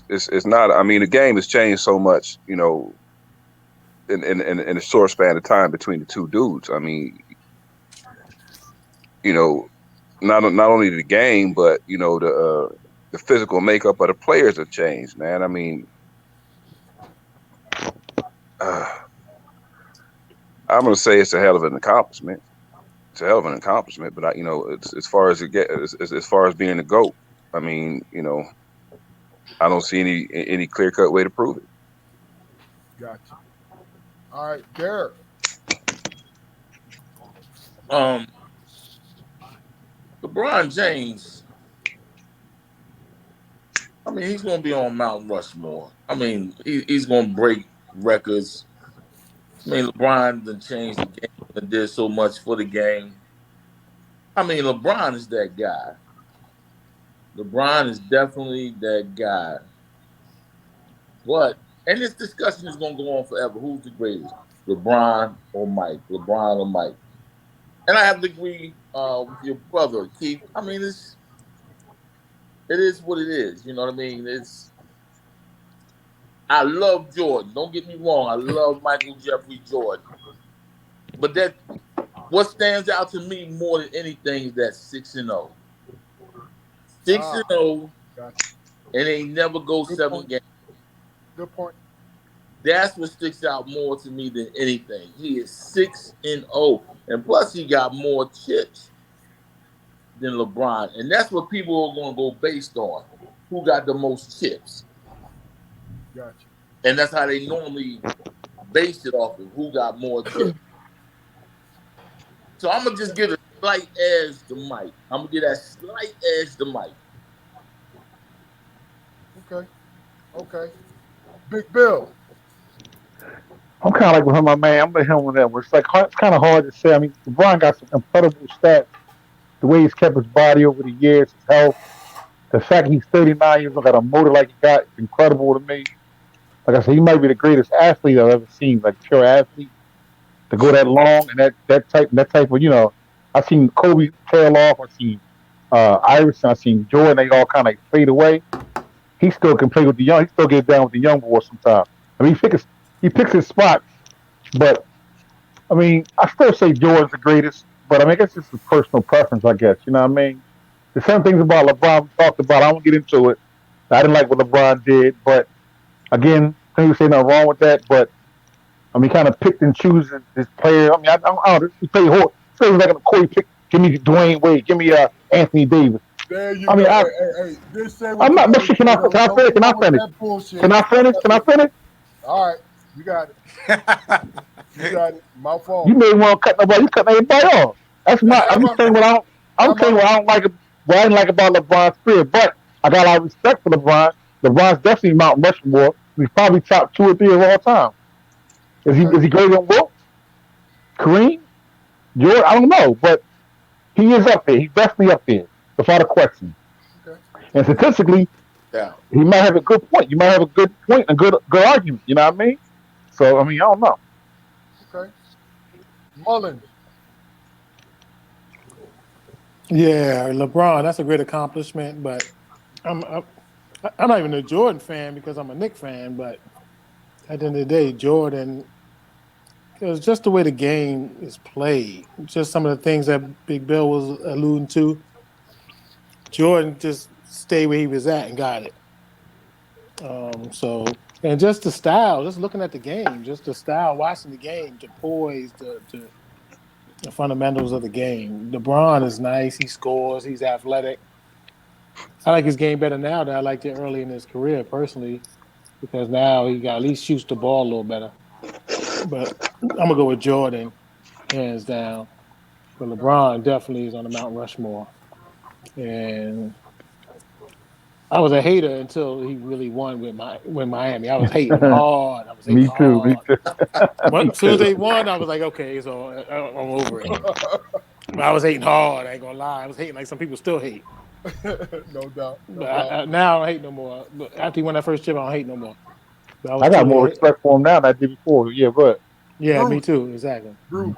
it's not. I mean, the game has changed so much. In a short span of time between the two dudes. I mean, you know, not only the game, but the physical makeup of the players have changed, man. I mean, uh, I'm gonna say it's a hell of an accomplishment. It's a hell of an accomplishment, but it's as far as as far as being the GOAT. I mean, I don't see any clear cut way to prove it. Gotcha. All right, Derrick. Um, LeBron James. I mean, he's gonna be on Mount Rushmore. I mean, he's gonna break records. I mean, LeBron done changed the game and did so much for the game. I mean, LeBron is that guy. LeBron is definitely that guy. But and this discussion is gonna go on forever. Who's the greatest, LeBron or Mike? LeBron or Mike? And I have to agree with your brother Keith. I mean, it is what it is. You know what I mean? I love Jordan. Don't get me wrong. I love Michael Jeffrey Jordan. But what stands out to me more than anything is that 6-0. 6 Ah, and 0, gotcha. and they never go Good 7 point. games. Good point. That's what sticks out more to me than anything. He is 6-0, and plus he got more chips than LeBron, and that's what people are going to go based on. Who got the most chips, Gotcha. and that's how they normally base it off of who got more chips. So I'm gonna just give a slight edge to Mike. I'm gonna give that slight edge to Mike. Okay. Okay. Big Bill. I'm kind of like with him, my man. I'm with him on that one. It's kind of hard to say. I mean, LeBron got some incredible stats. The way he's kept his body over the years, his health, the fact he's 39 years old, got a motor like he got, it's incredible to me. Like I said, he might be the greatest athlete I've ever seen, like pure athlete, to go that long and that type of I've seen Kobe tail off, I've seen Iverson, I've seen Jordan, they all kind of fade away. He still can play with the young. He still gets down with the young boys sometimes. I mean, he picks his spots, but I mean, I still say Jordan's the greatest. But I mean, I guess it's a personal preference. I guess you know what I mean. There's some things about LeBron we talked about. I won't get into it. I didn't like what LeBron did, but again, I think you say nothing wrong with that. But I mean, he kind of picked and chooses his player. I mean, I don't. He played horse. So he was like a Corey pick. Give me Dwayne Wade. Give me Anthony Davis. There you I mean, go. Hey. Just say what I'm you not. But gotta shit, can say I though. can I Don't finish? come Can I on with finish? that bullshit. Can I finish? Can I finish? All right. You got it. You got it. My You fault. may want to cut nobody. You cut everybody off. That's my. I'm just saying what I don't. I'm I'm saying a, what I don't like. What I didn't like about LeBron's career. But I got a lot of respect for LeBron. LeBron's definitely Mount Rushmore. He's probably top 2 or 3 of all time. Is he? okay. Is he greater than Wilt, Kareem, Jordan? I don't know, but he is up there. He's definitely up there, without a question. Okay. And statistically, Yeah. He might have a good point. You might have a good point, a good argument. You know what I mean? So I mean, I don't know. Okay. Mullins. Yeah, LeBron, that's a great accomplishment, but I'm I'm, I'm not even a Jordan fan because I'm a Knicks fan. But at the end of the day, Jordan, it was just the way the game is played. Just some of the things that Big Bill was alluding to. Jordan just stayed where he was at and got it. So and just the style, just looking at the game, just the style, watching the game, the poise, the fundamentals of the game. LeBron is nice. He scores. He's athletic. I like his game better now than I liked it early in his career, personally, because now he got at least shoots the ball a little better. But I'm gonna go with Jordan, hands down. But Okay. LeBron definitely is on the Mount Rushmore. And I was a hater until he really won with Miami. I was hating hard. I was hating Me too. Me hard. too. Me As soon as too. they won, I was like, okay, so I'm over it. But I was hating hard. I ain't gonna lie. I was hating like some people still hate. No doubt. But No doubt. now I don't hate no more. But after he won that first chip, I don't hate no more. But I was I got more truly, respect for him now than I did before. Yeah, but yeah, me Bruce. too, exactly. Bruce.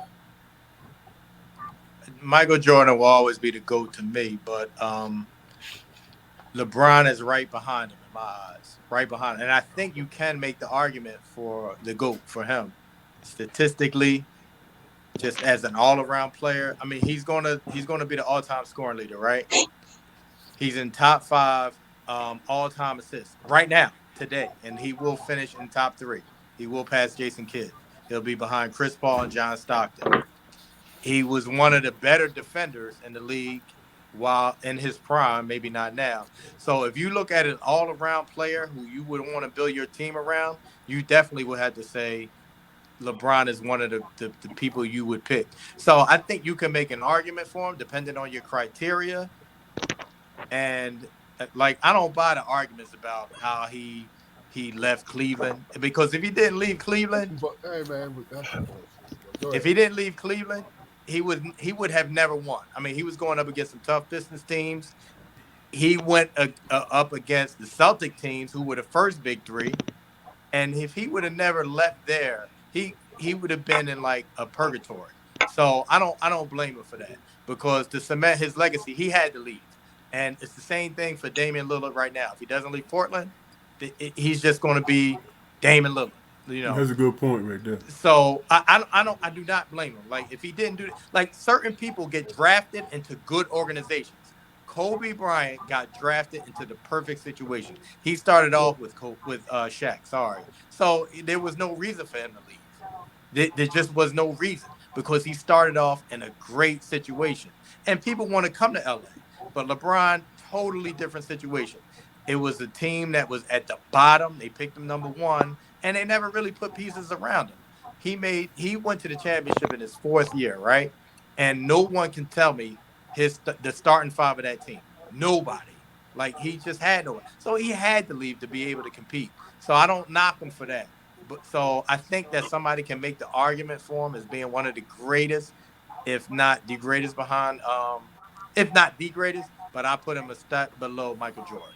Michael Jordan will always be the GOAT to me, but LeBron is right behind him in my eyes, right behind him. And I think you can make the argument for the GOAT for him. Statistically, just as an all-around player, I mean, he's gonna be the all-time scoring leader, right? He's in top five all-time assists right now, today, and he will finish in top three. He will pass Jason Kidd. He'll be behind Chris Paul and John Stockton. He was one of the better defenders in the league while in his prime, maybe not now. So if you look at an all-around player who you would want to build your team around, you definitely would have to say LeBron is one of the people you would pick. So I think you can make an argument for him depending on your criteria. And like I don't buy the arguments about how he left Cleveland because if he didn't leave Cleveland, But hey man, that's some bullshit. But go if ahead. he didn't leave Cleveland, he would have never won. I mean, he was going up against some tough Pistons teams. He went up against the Celtic teams, who were the first big three. And if he would have never left there, he would have been in like a purgatory. So I don't blame him for that because to cement his legacy, he had to leave. And it's the same thing for Damian Lillard right now. If he doesn't leave Portland, he's just going to be Damian Lillard. You know, That's a good point right there. so I do not blame him. Like if he didn't do it, like certain people get drafted into good organizations. Kobe Bryant got drafted into the perfect situation. He started off with Shaq. Sorry, so there was no reason for him to leave. There just was no reason because he started off in a great situation, and people want to come to LA. But LeBron, totally different situation. It was a team that was at the bottom. They picked him number one, and they never really put pieces around him. He went to the championship in his fourth year, right? And no one can tell me the starting five of that team. Nobody. Like he just had no one. So he had to leave to be able to compete. So I don't knock him for that. But so I think that somebody can make the argument for him as being one of the greatest, if not the greatest behind if not the greatest, but I put him a step below Michael Jordan.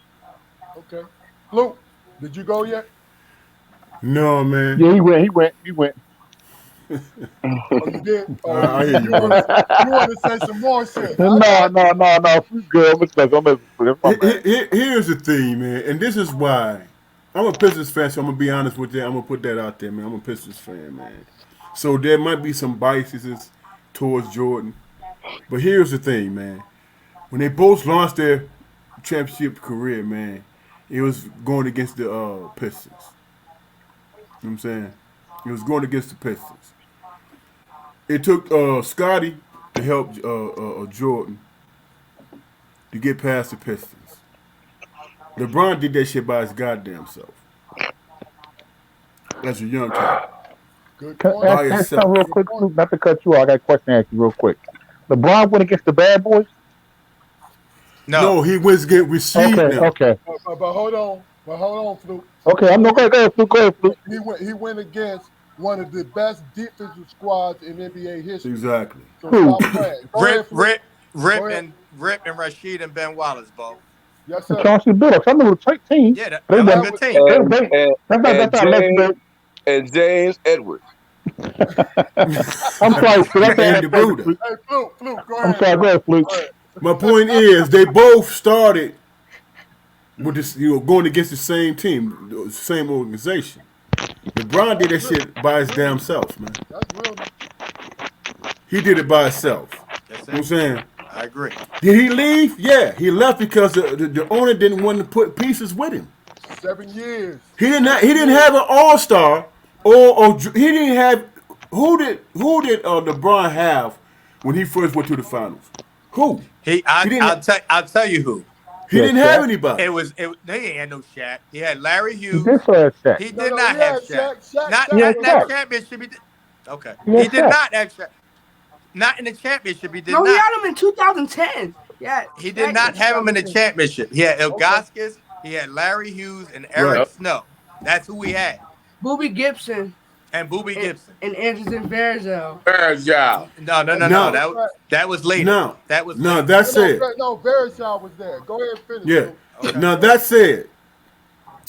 Okay. Luke, did you go yet? No, man. yeah, he went. He went. He went. Oh, you did. Oh, I hear you, you want bro. to you want to say some more shit? I No, got no, no, no. Free girl. I'm messing with him. My man. Here's the thing, man, and this is why I'm a Pistons fan. So I'm gonna be honest with you. I'm gonna put that out there, man. I'm a Pistons fan, man. So there might be some biases towards Jordan, but here's the thing, man. When they both launched their championship career, man, it was going against the Pistons. You know what I'm saying? It was going against the Pistons. It took Scotty to help Jordan to get past the Pistons. LeBron did that shit by his goddamn self as a young cat, good Can I point. by ask something real himself. Good quick, point. Luke? Not to cut you off. I got a question to ask you real quick. LeBron went against the bad boys. No. No, he was getting received Okay, them. okay, But hold on. But hold on, Fluke. okay. I'm no go ahead, Luke. Go ahead, Luke. He went against one of the best defensive squads in NBA history. Exactly. So Who? stop playing. Go Rip, ahead, Fluke. Rip, Rip, Go ahead. and Rip and Rashid and Ben Wallace, Bo. Yes, The sir. Chauncey Billups. I know the team. Yeah, They that was a won. That good was team. They, and they, and that's and not James legendary. and James Edwards. I'm sorry, Fluke. That's And the the average, Bruder. Fluke. hey, Fluke, go I'm ahead, sorry, bro. go ahead, Fluke. Go ahead. My point is, they both started with this, going against the same team, the same organization. LeBron did That's that real. shit by his damn Realness. self, man. That's realness. He did it by himself. Yes, You know sir. what I'm saying? I agree. Did he leave? Yeah, he left because the owner didn't want to put pieces with him. 7 years. He didn't 7 years. have an all star or he didn't have who did LeBron have when he first went to the finals? Who? He didn't. I'll tell you who. He Yeah, didn't have Shaq. anybody. They ain't had no Shaq. He had Larry He did Hughes. still have Shaq. He No, did no, he not have had Shaq. Shaq. Shaq, Not He Shaq had not in was that Shaq. there. championship. Okay, He he had did Shaq. not have Shaq. Not in the championship. He did No, he not. had him in 2010. Yeah, He did Shaq in not have him in the 2010. championship. He had Okay. Ilgauskas. He had Larry Hughes and Right. Eric Snow. That's who we had. Booby Gibson And Boobie and, Gibson. and Anderson Varejao. Job. No. Matter Now, of fact, That was later. now, That was now later. that said, no, Verishaw was there. Go ahead and finish, yeah. Fluke. Okay. Now that said,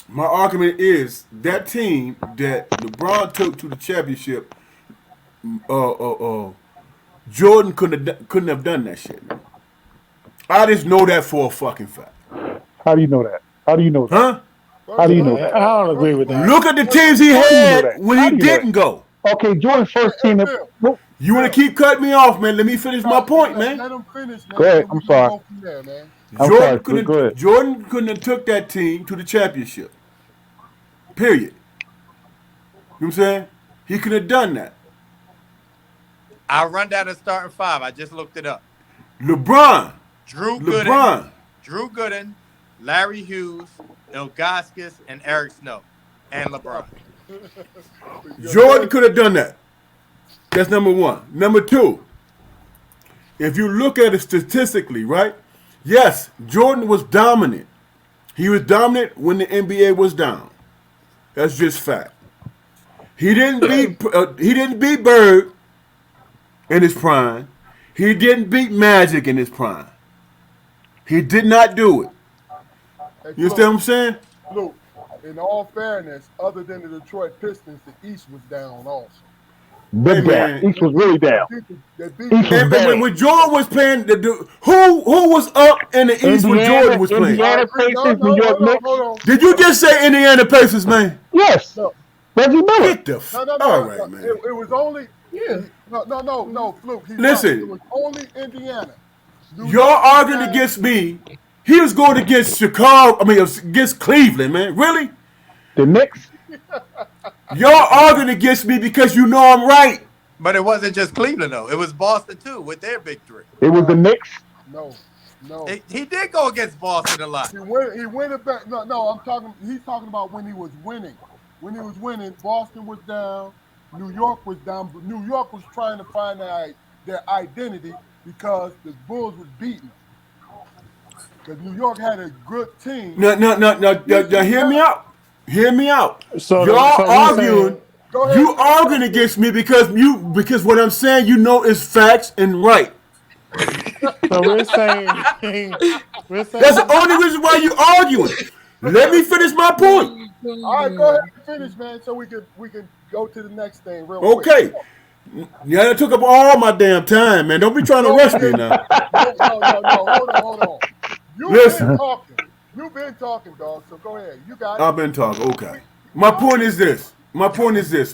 my argument is that team that LeBron took to the championship, uh, uh, uh, Jordan couldn't have done that shit. I just know that for a fucking fact. How do you know that? How do you know that? Huh? How First do of you all, know I that? don't agree first of with all, that. Look at the first of teams he How do you know had that? when How he do you know that? didn't go. Okay, Jordan's hey, first team. Bill, You want to Bill, keep cutting me off, man? Let me finish my point, man. let him finish, Go man, and ahead. then I'm we gonna sorry. go from there, man. I'm sorry, Fluke. Go ahead. Jordan couldn't have took that team to the championship. Period. You know what I'm saying? He could have done that. I'll run down the starting five. I just looked it up. LeBron, Drew Gooden, LeBron, Drew Gooden, Larry Hughes, Ilgauskas, and Eric Snow, and LeBron. Yeah, Jordan very, could have done that. That's number one. Number two, if you look at it statistically, right? Yes, Jordan was dominant. He was dominant when the NBA was down. That's just fact. He didn't beat Bird in his prime. He didn't beat Magic in his prime. He did not do it. hey, You understand what I'm saying? Fluke, in all fairness, other than the Detroit Pistons, the East was down also. Hey Big down. man. East was really They down. beat East was And the bad. when Jordan was playing, who was up in the East when Indiana, Jordan was playing? I Indiana agree. No, Pacers, New no, York Knicks. hold on. Did you just say Indiana Pacers, man? Yes. No, Reggie Miller. Get the all no. right, man. It was only Yeah. no, Fluke. He's right. It Listen, was only Indiana. New you're York was arguing down. against me. He was going against Chicago. I mean, against Cleveland, man. Really? The Knicks. You're arguing against me because you know I'm right. But it wasn't just Cleveland though; it was Boston too with their big three. It was the Knicks. No, no. He did go against Boston a lot. He went it back. No. I'm talking. He's talking about when he was winning. When he was winning, Boston was down. New York was down. But New York was trying to find their identity because the Bulls was beating them. Because New York had a good team. No. Hear me out. Hear me out. Y'all So we're arguing. saying, Go ahead. You arguing against me because what I'm saying you know is facts and right. so we're saying, we're That's the saying, only reason why you arguing. Let me finish my point. All right, go ahead and finish, man, so we can go to the next thing real quick. Okay. Yeah, that took up all my damn time, man. Don't be trying to No, rush it me didn't. now. No. Hold on. You've been Listen, talking. You've been talking, dog. So go ahead. You got it. I've been talking. Okay. My point is this.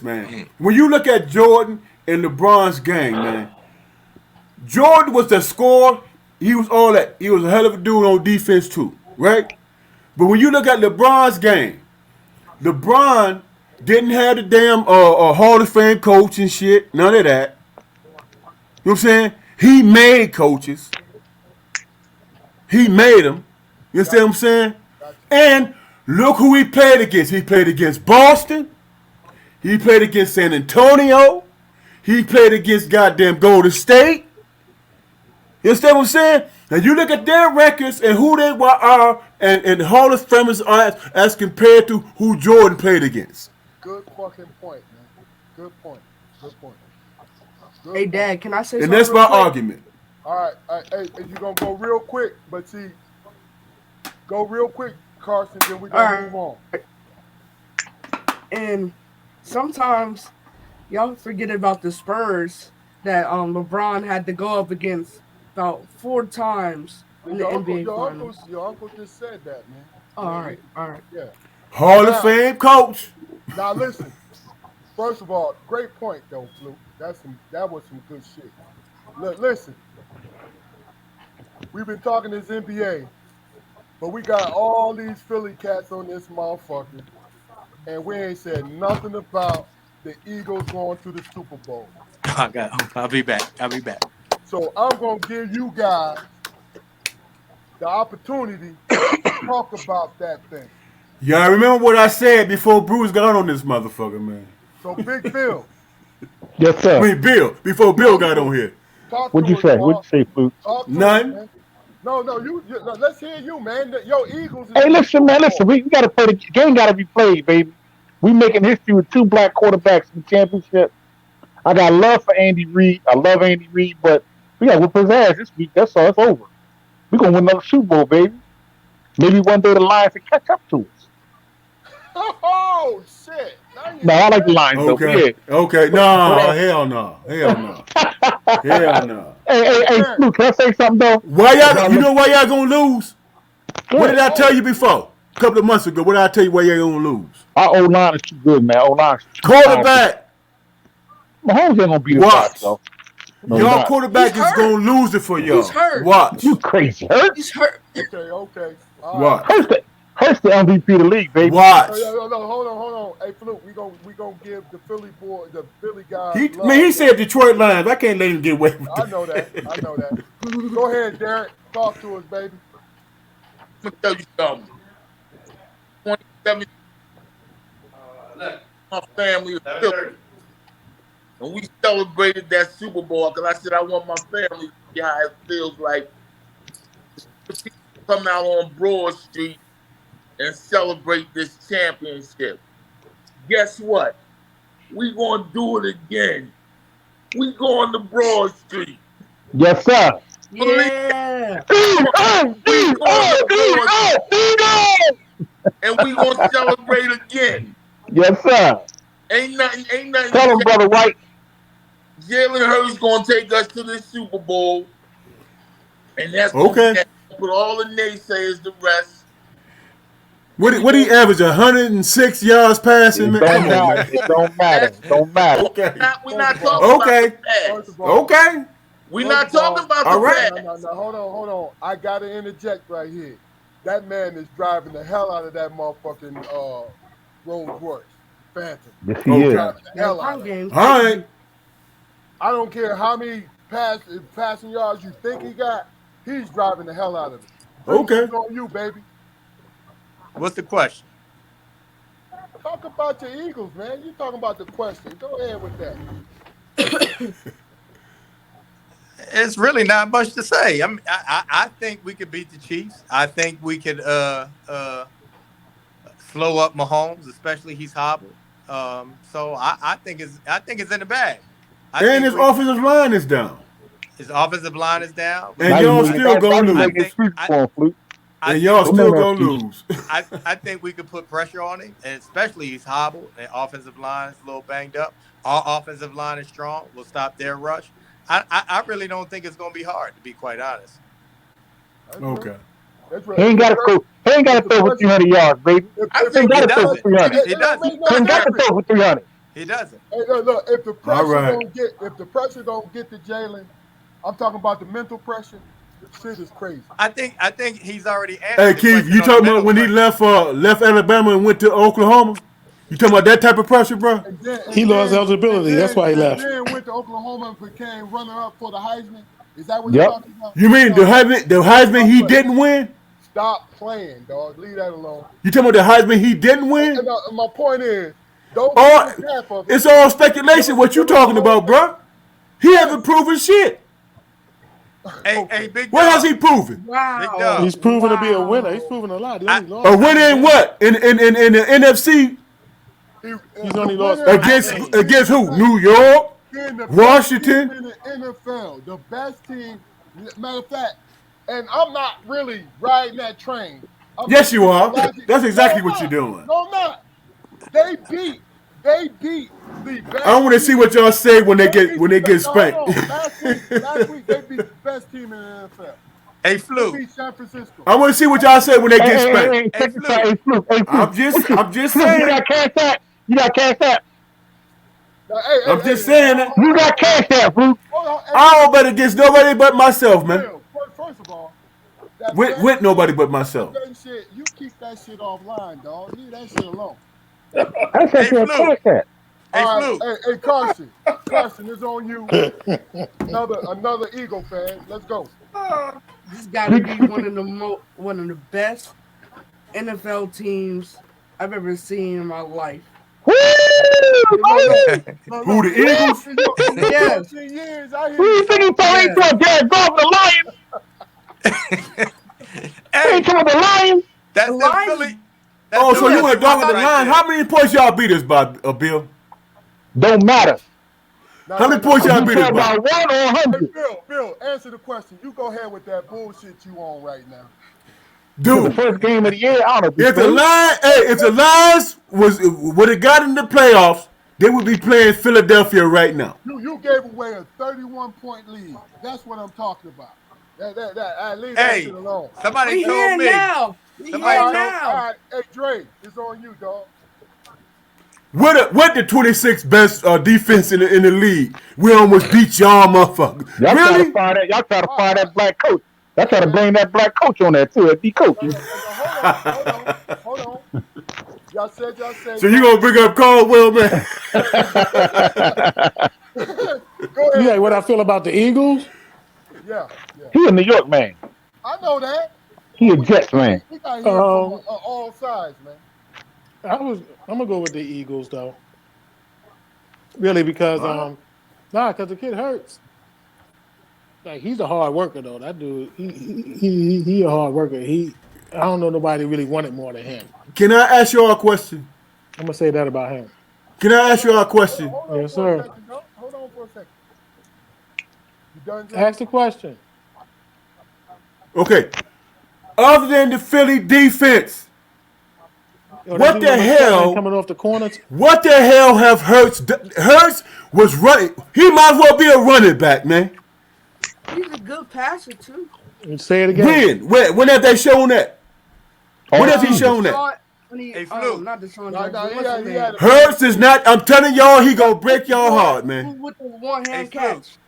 Man. When you look at Jordan and LeBron's game, man, Jordan was the scorer. He was all that. He was a hell of a dude on defense too, right? But when you look at LeBron's game, LeBron didn't have the damn Hall of Fame coach and shit. None of that. You know what I'm saying? He made coaches. He made them. You understand what I'm saying? Got And look who he played against. He played against Boston. He played against San Antonio. He played against goddamn Golden State. You understand what I'm saying? And you look at their records and who they are and Hall of Famers are as compared to who Jordan played against. Good fucking point, man. Good point. Good point. Good Hey, point. Dad, can I say And something that's real my quick? argument. All right. Hey, you're gonna go real quick, but see, Go real quick, Carson. Then we're All gonna right. move on. And sometimes y'all forget about the Spurs that LeBron had to go up against about 4 times in the NBA Finals. Your uncle just said that, man. Oh, all right, all right. Yeah. Hall of Now, Fame coach. now listen. First of all, great point though, Fluke. That was some good shit. Look, listen. We've been talking this NBA, but we got all these Philly cats on this motherfucker, and we ain't said nothing about the Eagles going to the Super Bowl. I'll be back. I'll be back. So I'm gonna give you guys the opportunity to talk about that thing. Y'all remember what I said before Bruce got on this motherfucker, man? So Big Bill, Yes, I sir. mean, Bill, before Bill got on here. talk What'd you to us, say? What'd dog. you say, Flute? Talk to us, None. man. No, no, let's hear you, man. Your Eagles is Hey, in the listen, Super man. Listen, Bowl. we got to play the game. Got to be played, baby. We making history with two black quarterbacks in the championship. I got love for Andy Reid. I love Andy Reid, but we got to whip his ass this week. That's all. It's over. We're gonna win another Super Bowl, baby. Maybe one day the Lions can catch up to us. Oh shit! Now you No, I like the scared. Lions though. But Okay. yeah, Okay. but No. Hell no. Hell no. Hell no. hey, Man, Flute, can I say something though? Why 'Cause y'all? You know why y'all gonna lose? What did good. I tell oh you before? A couple of months ago. What did I tell you why y'all gonna lose? Our O line is too good, man. O line is too talented. Quarterback. Mahomes ain't gonna beat his ass Watch. though. No, he's Y'all not. He's quarterback is hurt. gonna lose it for He's y'all. hurt. You Watch. crazy, Hurts? He's hurt. okay. All right. Watch. Hurts the MVP of the league, baby. No, Watch. no, no, hold on. Hey, Fluke, we gonna give the Philly boy, the Philly guys He love, man. said Detroit Lions. I can't let him get away with I know that. I know that. Go ahead, Derrick. Talk to us, baby. I'm gonna tell you something. 27, my family is still, and we celebrated that Super Bowl because I said I want my family to see how it feels like to see them come out on Broad Street and celebrate this championship. Guess what? We gonna do it again. We going to Broad Street. Yes, sir. Believe Yeah. we going to Broad Eagles! and we gonna celebrate again. Yes, sir. Ain't nothing Tell him, changed. brother White. Jalen Hurts gonna take us to the Super Bowl, and that's gonna be Okay. that. Put all the naysayers to rest, and What he average 106 yards passing, It man? don't Come on, matter. man. It don't matter. that's It don't matter. Okay. we're First not of talking all, about the Okay. first past. of all, Okay. We're first not of all, talking about All the right. no, no, past. no. Hold on. I gotta interject right here. That man is driving the hell out of that motherfucking Rolls Royce Phantom. Yes, he He's is. Okay. driving the That hell out run of it. game All right. crazy. I don't care how many passing yards you think he got. He's driving the hell out of it. Bruce, Okay. it's on you, baby. What's the question? Talk about your Eagles, man. You talking about the question. Go ahead with that. It's really not much to say. I think we could beat the Chiefs. I think we could slow up Mahomes, especially he's hobbled. So I think it's in the bag. I And think his we offensive line is down. his offensive line is down. We And Now could you y'all know I still now gonna you I making lose. think excuses I for him, Flute. I And think y'all we Don't could make still no gonna excuses. lose. I think we could put pressure on him, and especially he's hobbled. And offensive line is a little banged up. Our offensive line is strong. We'll stop their rush. I really don't think it's going to be hard, to be quite honest. That's real. Okay. That's real. He ain't got to throw. He ain't got If to the throw for pressure, 300 yards, baby. I He ain't think got He to throw for doesn't. 300. He it don't doesn't. make He no ain't got to difference. throw for 300. He doesn't. Hey, look, All right. if the pressure don't get to Jalen, I'm talking about the mental pressure. Shit is crazy. I think he's already Hey answered the Keith, question you on the talking about mental when he pressure. left Alabama and went to Oklahoma? You talking about that type of pressure, bro? And then He and lost then and eligibility. That's then why he and left. then went to Oklahoma and became runner up for the Heisman. Is that what you're Yep. talking about? You mean the Stop playing. Heisman Stop he playing. didn't win? Stop playing, dog. Leave that alone. You talking about the Heisman he didn't win? And my point is, don't give Or us half of it. it's all speculation what you Give us the talking whole about, thing. bro? He Yes. haven't proven shit. Hey, Okay. big What has dog, he proven? big Wow. dog. He's proven to be a winner. He's Wow. proven a lot. He I only A lost winner one in game. what? In the NFC He's The only lost winner one I against in game. mean, being against the who? best, New York, being the best team Washington. in the NFL, the best team. Matter of fact, and I'm not really riding that train. I'm Yes, giving you you the are. logic. That's No, exactly I'm what you're not. doing. No, I'm not. They beat. They beat the I best want to see team. what y'all say when they They get beat when the they best. get No, hold spanked. on. Last week they beat the best team in the NFL. Hey, They Flu. beat San Francisco. I want to see what That's y'all what say they when they Hey, get hey, hey, spanked. hey, Hey, check this out. Flu. Hey, Fluke. Hey, Fluke. What you? I'm just Fluke, you saying. got cash that? You got cash that? now, hey, hey, I'm hey, just saying it. You got cash that, Fluke? hold on. Hey, I Will, don't bet against nobody but myself, man. Will. First of all, that With betting nobody shit, but myself. you keep that shit offline, dog. Leave that shit alone. I said Hey, you had Flu. cash that. Hey, All right, Flu. hey, Karson. Karson, it's on you. Another Eagle fan. Let's go. This got to be one of the best NFL teams I've ever seen in my life. Woo! Who Look. the Eagles? In your Yes, 14 years, I Who hear you, you think he dog. thought he yes. thought Jared Goff the Lions? He ain't Hey, talking about the Lions. The that's them Lions Philly. is That's Oh, them so you good. Philly went dog roots with the I, right line. there. How many points y'all beat us by, Bill? Don't matter. No, How no, many no, points no. If y'all you beat us care by? about 1 or Hey, 100. Bill, answer the question. You go ahead with that bullshit you on right now. Because the Dude, first game of the year, I don't know, be if the three. line, hey, if the Lions would have got in the playoffs, they would be playing Philadelphia right now. You gave away a 31-point lead. That's what I'm talking about. I leave that shit Hey, alone. somebody we told here me. now. We All Somebody here right, told. now. all right. Hey, Dre, it's on you, dog. What the 26th best defense in the league? We almost beat y'all, motherfucker. Y'all try to Really? fire that. Y'all try to All right, fire all right. that black coach. Y'all try Hey, to man. blame that black coach on that too. That D coach. No, hold on. Y'all said y'all say So you y'all. gonna bring up Caldwell, man? Go You ahead, like what Dre. I feel about the Eagles? Yeah, yeah. He a New York man. I know that, He but a Jets man. we got to hear from Um, all sides, man. I'm gonna go with the Eagles though. Really, because All right. because the kid hurts. Like he's a hard worker though. That dude, he a hard worker. I don't know nobody really wanted more than him. Can I ask y'all a question? I'm gonna say that about him. Can I Hold ask on, y'all a hold on, question? hold on Yes, for a sir. second, dog. Hold on for a second. You done, Dre? Ask the question. Okay. Other than the Philly defense, Oh, that what dude on the the corner hell? coming off the corner. What the hell have Hurts? Hurts was running. He might as well be a running back, man. He's a good passer too. Say it again. When have they shown that? When All has he season. shown that? Deshaun, when he Hey, Flu. not Deshaun No, Jackson. What's his he had name? a bad Hurts is game. not. I'm telling y'all, he gonna What's break the y'all boy heart, man. with the one Hey, hand Flu. catch?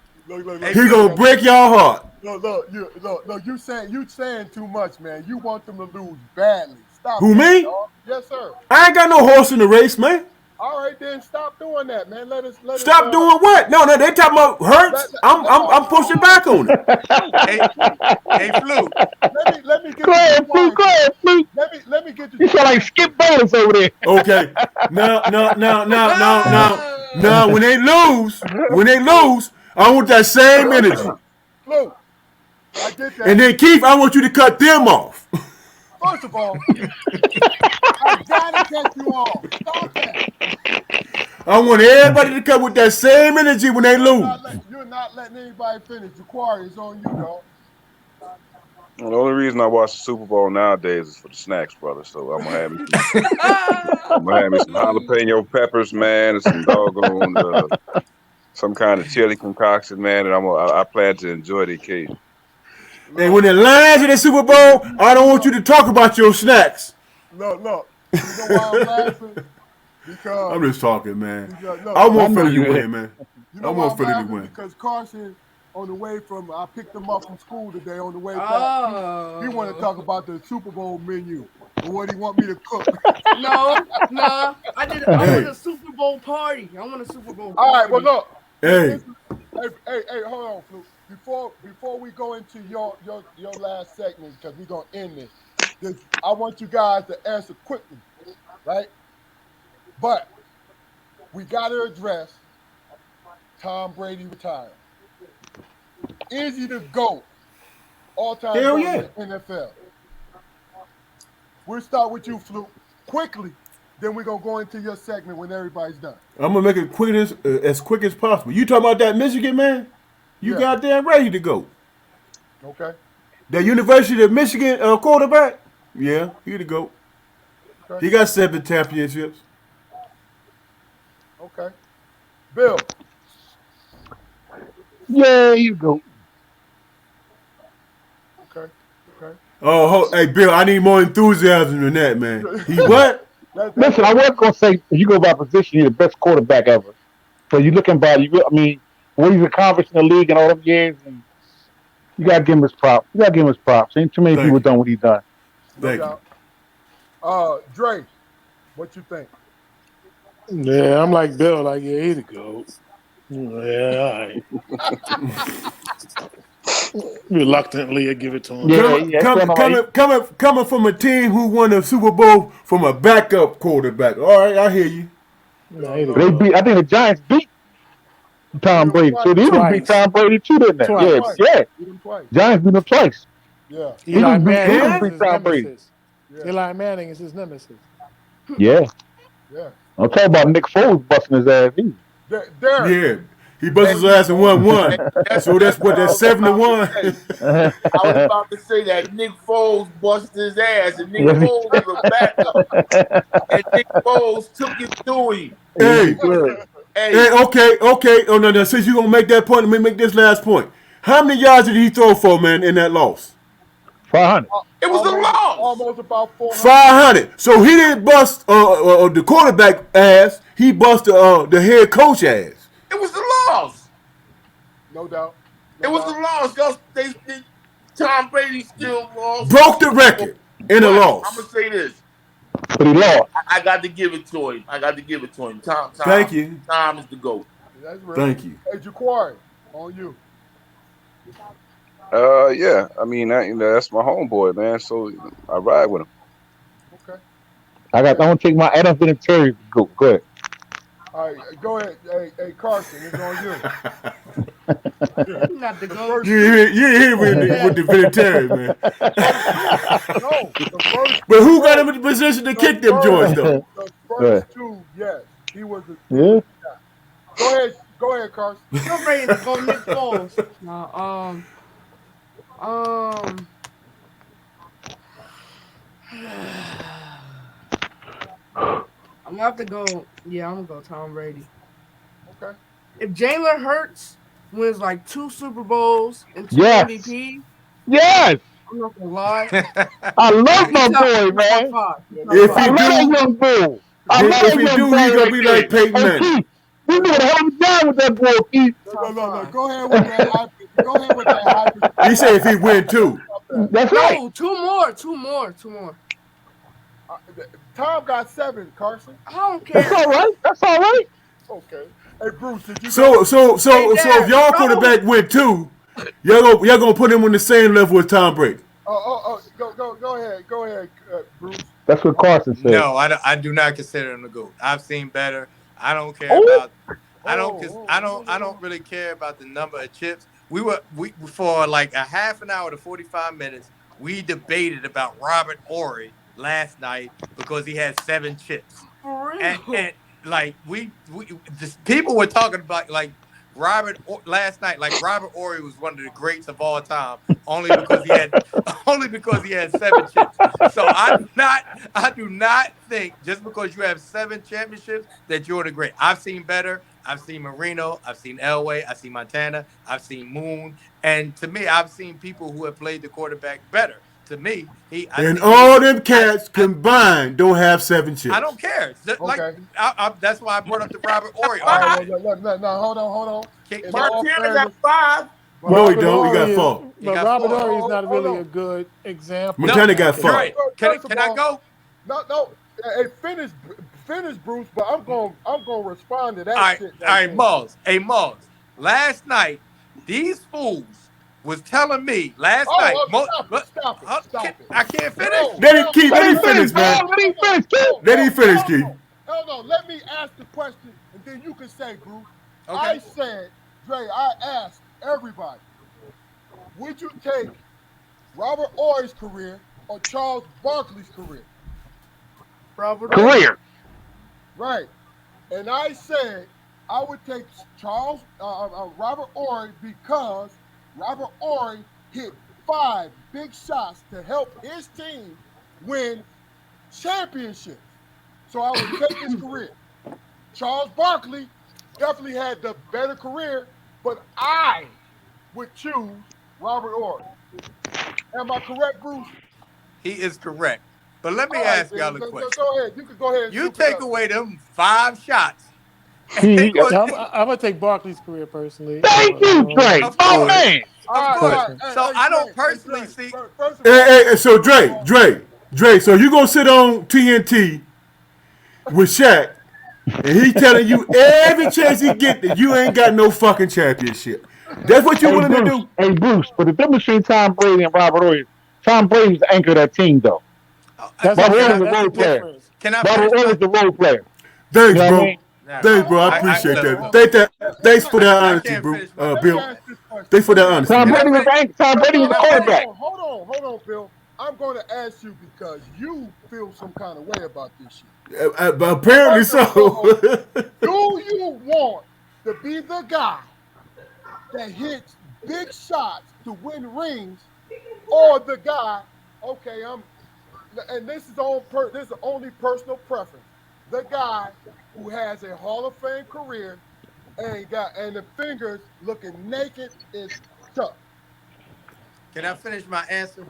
Hey, He Look gonna Flu. at you. break y'all heart. Look, you saying too much, man. You want them to lose badly. Stop Who that, me? dog. Yes, sir. I ain't got no horse in the race, man. All right, then stop doing that, man. Stop doing what? No, they talking about Hurts. I'm pushing Hold on, back on it. Hey, hey, Flu. let me Go get to ahead, Fluke. Jaquan Go first. ahead, Fluke. Let me get to You sound like Jaquan Skip first. Bayless over there. Okay. Now, Ah! when they lose, I want that same energy. Flu, I get And that. then Keith, I want you to cut them off. First of all, I gotta cut you off. Stop that. I want everybody to cut with that same energy when they lose. You're not letting anybody finish. Jaquari, it's on you, dog. Well, the only reason I watch the Super Bowl nowadays is for the snacks, brother. So I'm gonna have me some jalapeno peppers, man, and some doggone some kind of chili concoction, man, and I plan to enjoy the occasion. And Look, when the Lions in the Super Bowl, I don't want you to talk about your snacks. look. You know why I'm laughing? I'm Because just talking, man. look, I look. I want know Philly to you ain't. win, man. You I know why want I'm Philly to laughing? win. Because Karson, on the way from, I picked him up from school today. On the way back, he want to Oh talk about the Super Bowl menu and what he want me to cook. no! I want Hey, a Super Bowl party. I want a Super Bowl All right, well party. look, this hey. is hey, hold on, Fluke. Before we go into your last segment, because we're gonna end this, I want you guys to answer quickly, right? But we got to address Tom Brady retiring. Is he the GOAT, all-time Hell GOAT in yeah. the NFL? We'll start with you, Fluke, quickly. Then we're gonna go into your segment when everybody's done. I'm gonna make it as quick as possible. You talking about that Michigan man? You Yeah. goddamn ready to go. Okay. That University of Michigan quarterback? Yeah, he the goat. Okay. He got 7 championships. Okay. Bill. Yeah, you go. Okay. Okay. Oh, hey Bill, I need more enthusiasm than that, man. He what? That's Listen, I was gonna say if you go by position, you're the best quarterback ever. But you looking by you. I mean, what he's accomplished in the league in all them years, and you gotta give him his props. You gotta give him his props. Ain't too many people Thank you. done what he done. no Thank you. doubt. Dre, what you think? Yeah, I'm like Bill. Like, yeah, he the goat. Yeah, all right. Reluctantly, I give it to him. Yeah, Coming, yeah, it's coming, done all right. coming, coming, coming from a team who won the Super Bowl from a backup quarterback. All right, I hear you. Nah, No, he the no, They no. goat. beat. I think the Giants beat Beat Tom him Brady. twice. So they even beat Twice. Tom Brady too, didn't they? Beat him Yeah, Twice. twice. yeah. Beat him twice. Giants beat them twice. Yeah. Eli He Manning even is And beat his Tom Brady. nemesis. Yeah. Eli Manning is his nemesis. Yeah. Yeah. I'm talking about Nick Foles busting his ass either. Derrick. yeah, he bust Hey, his ass in one hey, one. So that's that's what what I that's was seven to about to one. say. I was about to say that Nick Foles busted his ass, and Nick yes, he, Foles was a backup, and Nick Foles took it to him. yes, he hey, did. hey, Hey, okay, okay. Oh no, no. Since you gonna make that point, let me make this last point. How many yards did he throw for, man, in that loss? 500. it was a Almost, loss. almost about 400. 500. So he didn't bust the quarterback ass. He bust the head coach ass. It was a loss. No doubt. It No was a doubt. loss. Tom Brady still lost. Broke the record in a But I'm loss. gonna say this: But he lost. I got to give it to him. I got to give it to him. Thank you. Tom is the goat. That's real. Thank you. Hey, Jaquari, on you. Yeah. I mean, that's my homeboy, man. So I ride with him. Okay. I Okay. want to take my Adam Vinatieri. Go ahead. All right. Go ahead. Hey, Karson, it's on you. Not the The goat. first two. You ain't here with Yeah. the vegetarian, man. First two. No. The first But two. who got No. him in the position to The kick them first. joints, though? The Go first ahead. two. Yes. He was. He was. Yeah. Go ahead. Go ahead, Karson. I'm ready to go Nick Foles. No, um, I'm gonna have to go. Yeah, I'm gonna go Tom Brady. Okay. If Jalen Hurts wins like 2 Super Bowls and two Yes. MVP, Yes. I'm not gonna lie. I love He my top. boy, He top man. five. He Yeah, top no If I he five. doubt. love that do, young bull. I love if that he young do, he boy gonna right be there. like Peyton Hey, Manning. Keith, you doing a hell of a job with that boy, Keith. Top No. five. Go ahead with that hype. Go ahead with that He hyperspace. said if he win Don't too. stop that. That's right. No, two more. Two more. Two more. Tom got 7, Carson. I don't That's care. all right. That's all right. Okay. Hey, Bruce, did you So go? so Hey, so so if Dad, y'all go. quarterback win too, y'all gonna put him on the same level as Tom Brady. Go ahead. Go ahead, Bruce. That's what Carson said. No, I do not consider him the GOAT. I've seen better. I don't care Oh, about. I don't Oh. really care about the number of chips. We for like a half an hour to 45 minutes. We debated about Robert Ory last night because he had 7 chips, For and real. like we just people were talking about like last night. Like Robert Ory was one of the greats of all time, only because he had only because he had 7 chips. So I do not think just because you have 7 championships that you're the great. I've seen better. I've seen Marino. I've seen Elway. I've seen Montana. I've seen Moon. And to me, I've seen people who have played the quarterback better. To me, I And think he. all them cats combined don't have 7 I chips. don't care. Like Okay. that's why I brought up the Robert Ory All right. argument. Five. Well, no. Hold on. In Can I? all Montana got fairness, 5. No, he Robert don't. He got Ory is, four. He but got Robert four. Ory is not hold really on. a good example No, in Montana that got case. four. Dre, First of can I all, go? no. Hey, finish, Bruce. But I'm gonna respond to All that right, shit all right right, there. Moss. Hey, Moss. Last night, these fools was telling me last night. Stop it. I can't finish. No, Let him no, keep. no, Let let him him no, finish, finish, no, man. dog. Let him no, finish, Keith. no, Let no, him finish, hell Keith. no. Hell no. Let me ask the question, and then you can say, Bruce. I Okay. said, Dre, I asked everybody, would you take Robert Ory's career or Charles Barkley's career? Robert Right? Ory. Career. Right. And I said I would take Robert Ory because Robert Ory hit 5 big shots to help his team wins championships. So I would take his career. Charles Barkley definitely had the better career, but I would choose Robert Ory. Am I correct, Bruce? He is correct. But let me All right, ask y'all a then. question. Go ahead. You can go ahead and You shoot it take up. away them 5 shots. He, I'm gonna take Barkley's career personally. thank you, Dre. Of Oh course. man. All Of right, course. all right. Personally. So Hey, I Dre, don't personally see. First of Hey, all, so Dre. So you gonna sit on TNT with Shaq, and he telling you every chance he get that you ain't got no fucking championship. That's what you willing to do? Hey Bruce, but the difference between Tom Brady and Robert Ory, Tom Brady's the anchor of that team though. Oh, That's what I'm Robert can Ory I saying. was a That's the role player. difference. can I Robert finish Ory my? was the role player. You Thanks, know what I bro. mean? Nah, Thanks, bro. I appreciate look, that. hold on. Thanks for that I honesty, can't bro. finish my. Let me Bill. ask this question. Thanks for Let that me ask honesty, Tom Can bro. I Brady was finish? Tom Brady was Can the I finish? quarterback. Hold on, Bill. I'm going to ask you because you feel some kind of way about this shit. Apparently First and foremost, so. do you want to be the guy that hits big shots to win rings, or the guy? Okay, and this is only personal preference. The guy who has a Hall of Fame career and the fingers looking naked as Chuck. Can I finish my answer?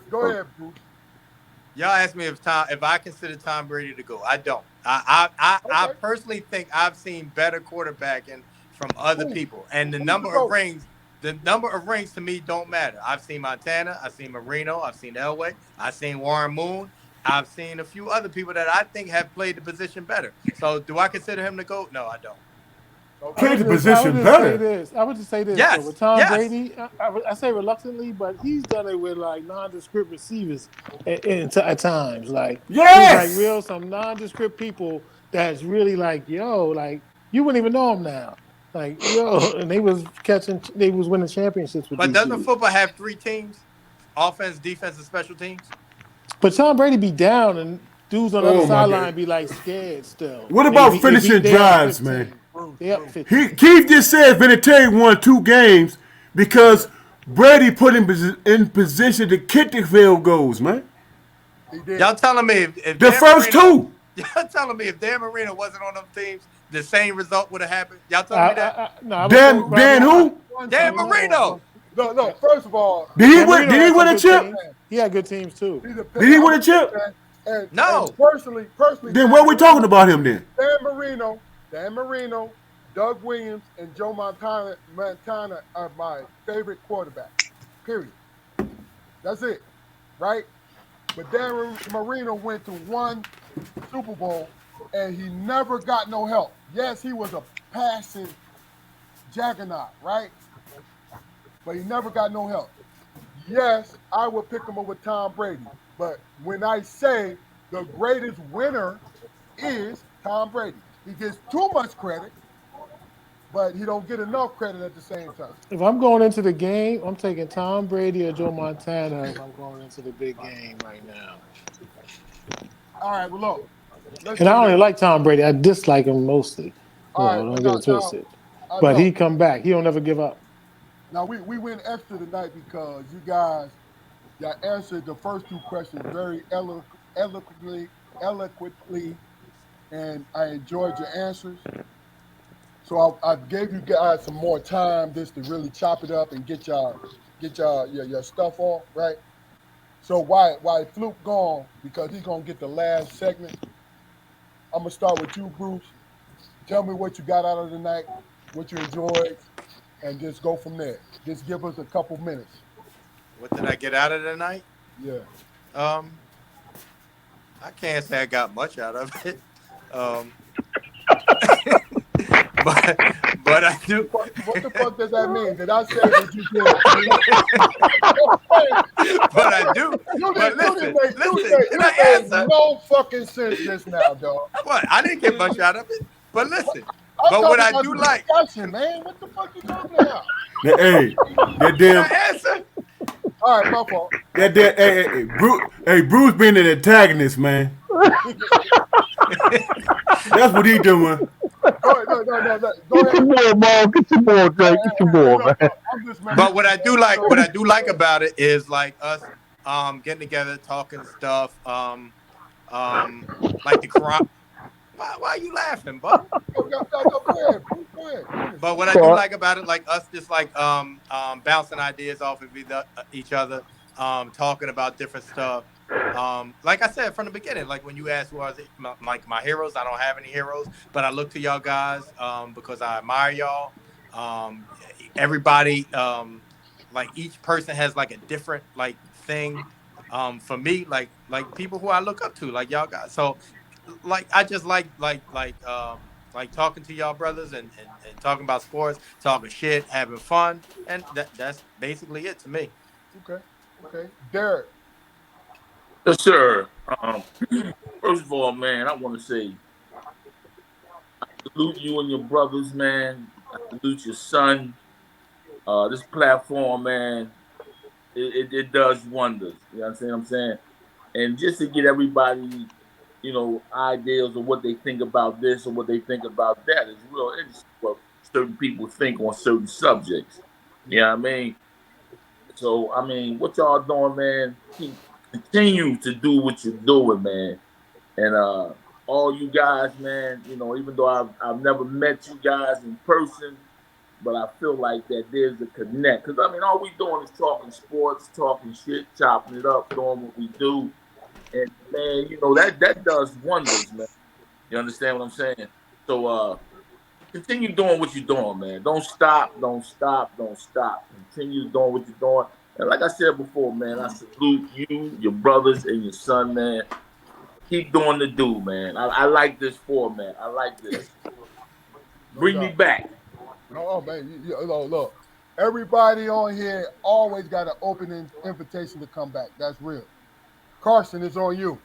Go ahead, Bruce. Y'all asked me if I consider Tom Brady to go. I don't. I Okay, personally think I've seen better quarterbacking from other who? people, and Who's the GOAT? the number of rings to me don't matter. I've seen Montana, I've seen Marino, I've seen Elway, I've seen Warren Moon, I've seen a few other people that I think have played the position better. So do I consider him to go? No, I don't. Okay. Played the I would position just say better. this. I would just say this though. Yes, With Tom yes. Brady, I say reluctantly, but he's done it with like nondescript receivers at times. Like with like Yes. real some nondescript people that's really like like you wouldn't even know them now. Like and they was winning championships with But these doesn't dudes. football have 3 teams? Offense, defense, and special teams? But Tom Brady be down and dudes on the other Oh my God. sideline be like scared still. What They about be finishing they up drives, man? 15. Bruce, They up Bruce. 15. Keith just said Vinatieri won 2 games Yeah, because Brady put him in position to kick the field goals, man. he did. Y'all telling me if The Dan first Marino, 2. y'all telling me if Dan Marino wasn't on them teams, the same result would have happened? Y'all telling me that? No, I would say Dan probably not. who? One Dan Probably team. not. Hold on, Marino. bro. No. First of all, Did he Dan win? Marino Did he had win some a good chip? teams. He had good teams too. he's a. Did he I'm win a a chip? fan, and No. personally, Then Dan what we talking Marino, about him then? Dan Marino, Doug Williams, and Joe Montana are my favorite quarterbacks. Period. That's it, right? But Dan Marino went to one Super Bowl, and he never got no help. Yes, he was a passing juggernaut, right? But he never got no help. Yes, I would pick him over Tom Brady. But when I say the greatest winner is Tom Brady, he gets too much credit, but he don't get enough credit at the same time. If I'm going into the game, I'm taking Tom Brady or Joe Montana. If I'm going into the big game right now, All right, well look, let's and I do only this. like Tom Brady. I dislike him mostly. All right, Don't but get it now twisted. I But he know. come back. He don't never give up. Now we went extra tonight because you guys y'all answered the first 2 questions very eloquently, and I enjoyed your answers. So I gave you guys some more time just to really chop it up and get your stuff off, right? So why Fluke gone? Because he's gonna get the last segment. I'm gonna start with you, Bruce. Tell me what you got out of the night, what you enjoyed, and just go from there. Just give us a couple minutes. What did I get out of the night? Yeah. Um, I can't say I got much out of it. Um, but I do. What the fuck does that mean? Did I say that you did? But I do. You But didn't listen, make can I answer? no fucking sense just now, dog. What? I didn't get much out of it. But listen, I'm but what talking I about do the like, discussion, man. What the fuck you talking about? Hey, that can I damn, answer? All right, my fault. that damn, Bruce being an antagonist, man. That's what he doing. Go ahead, no. Go Get ahead. your ball, Mom. Get your ball, Dre. Get your ball, man. I'm just messing But with you, man. what I do like about it is like us getting together, talking stuff. Like the Quran. Why are you laughing, Buck? No, go ahead, Bruce. Go ahead. Finish, But finish. what I do Well, like about it, like us just like bouncing ideas off of each other, talking about different stuff. Like I said from the beginning, like when you asked who are my heroes, I don't have any heroes, but I look to y'all guys because I admire y'all. Um, Everybody, like each person has like a different like thing. For me, like people who I look up to, like y'all guys. So like I just like talking to y'all brothers and talking about sports, talking shit, having fun, and that's basically it to me. Okay, okay. Derrick, Yes, sir. Um, First of all, man, I want to say salute you and your brothers, man. I salute your son. This platform, man, it does wonders. You know what I'm saying? And just to get everybody, ideas of what they think about this or what they think about that is real interesting. What certain people think on certain subjects. You yeah, know what I mean? So, I mean, what y'all doing, man? Continue to do what you're doing, man. And all you guys, man, even though I've never met you guys in person, but I feel like that there's a connect. Because I mean, all we doing is talking sports, talking shit, chopping it up, doing what we do. And man, that does wonders, man. You understand what I'm saying? So continue doing what you're doing, man. Don't stop, don't stop, don't stop. Continue doing what you're doing. And like I said before, man, I salute you, your brothers, and your son, man. Keep doing the do, man. I like this format. I like this. no Bring me doubt. back. Oh man, look. Everybody on here always got an open invitation to come back. That's real. Karson is on you.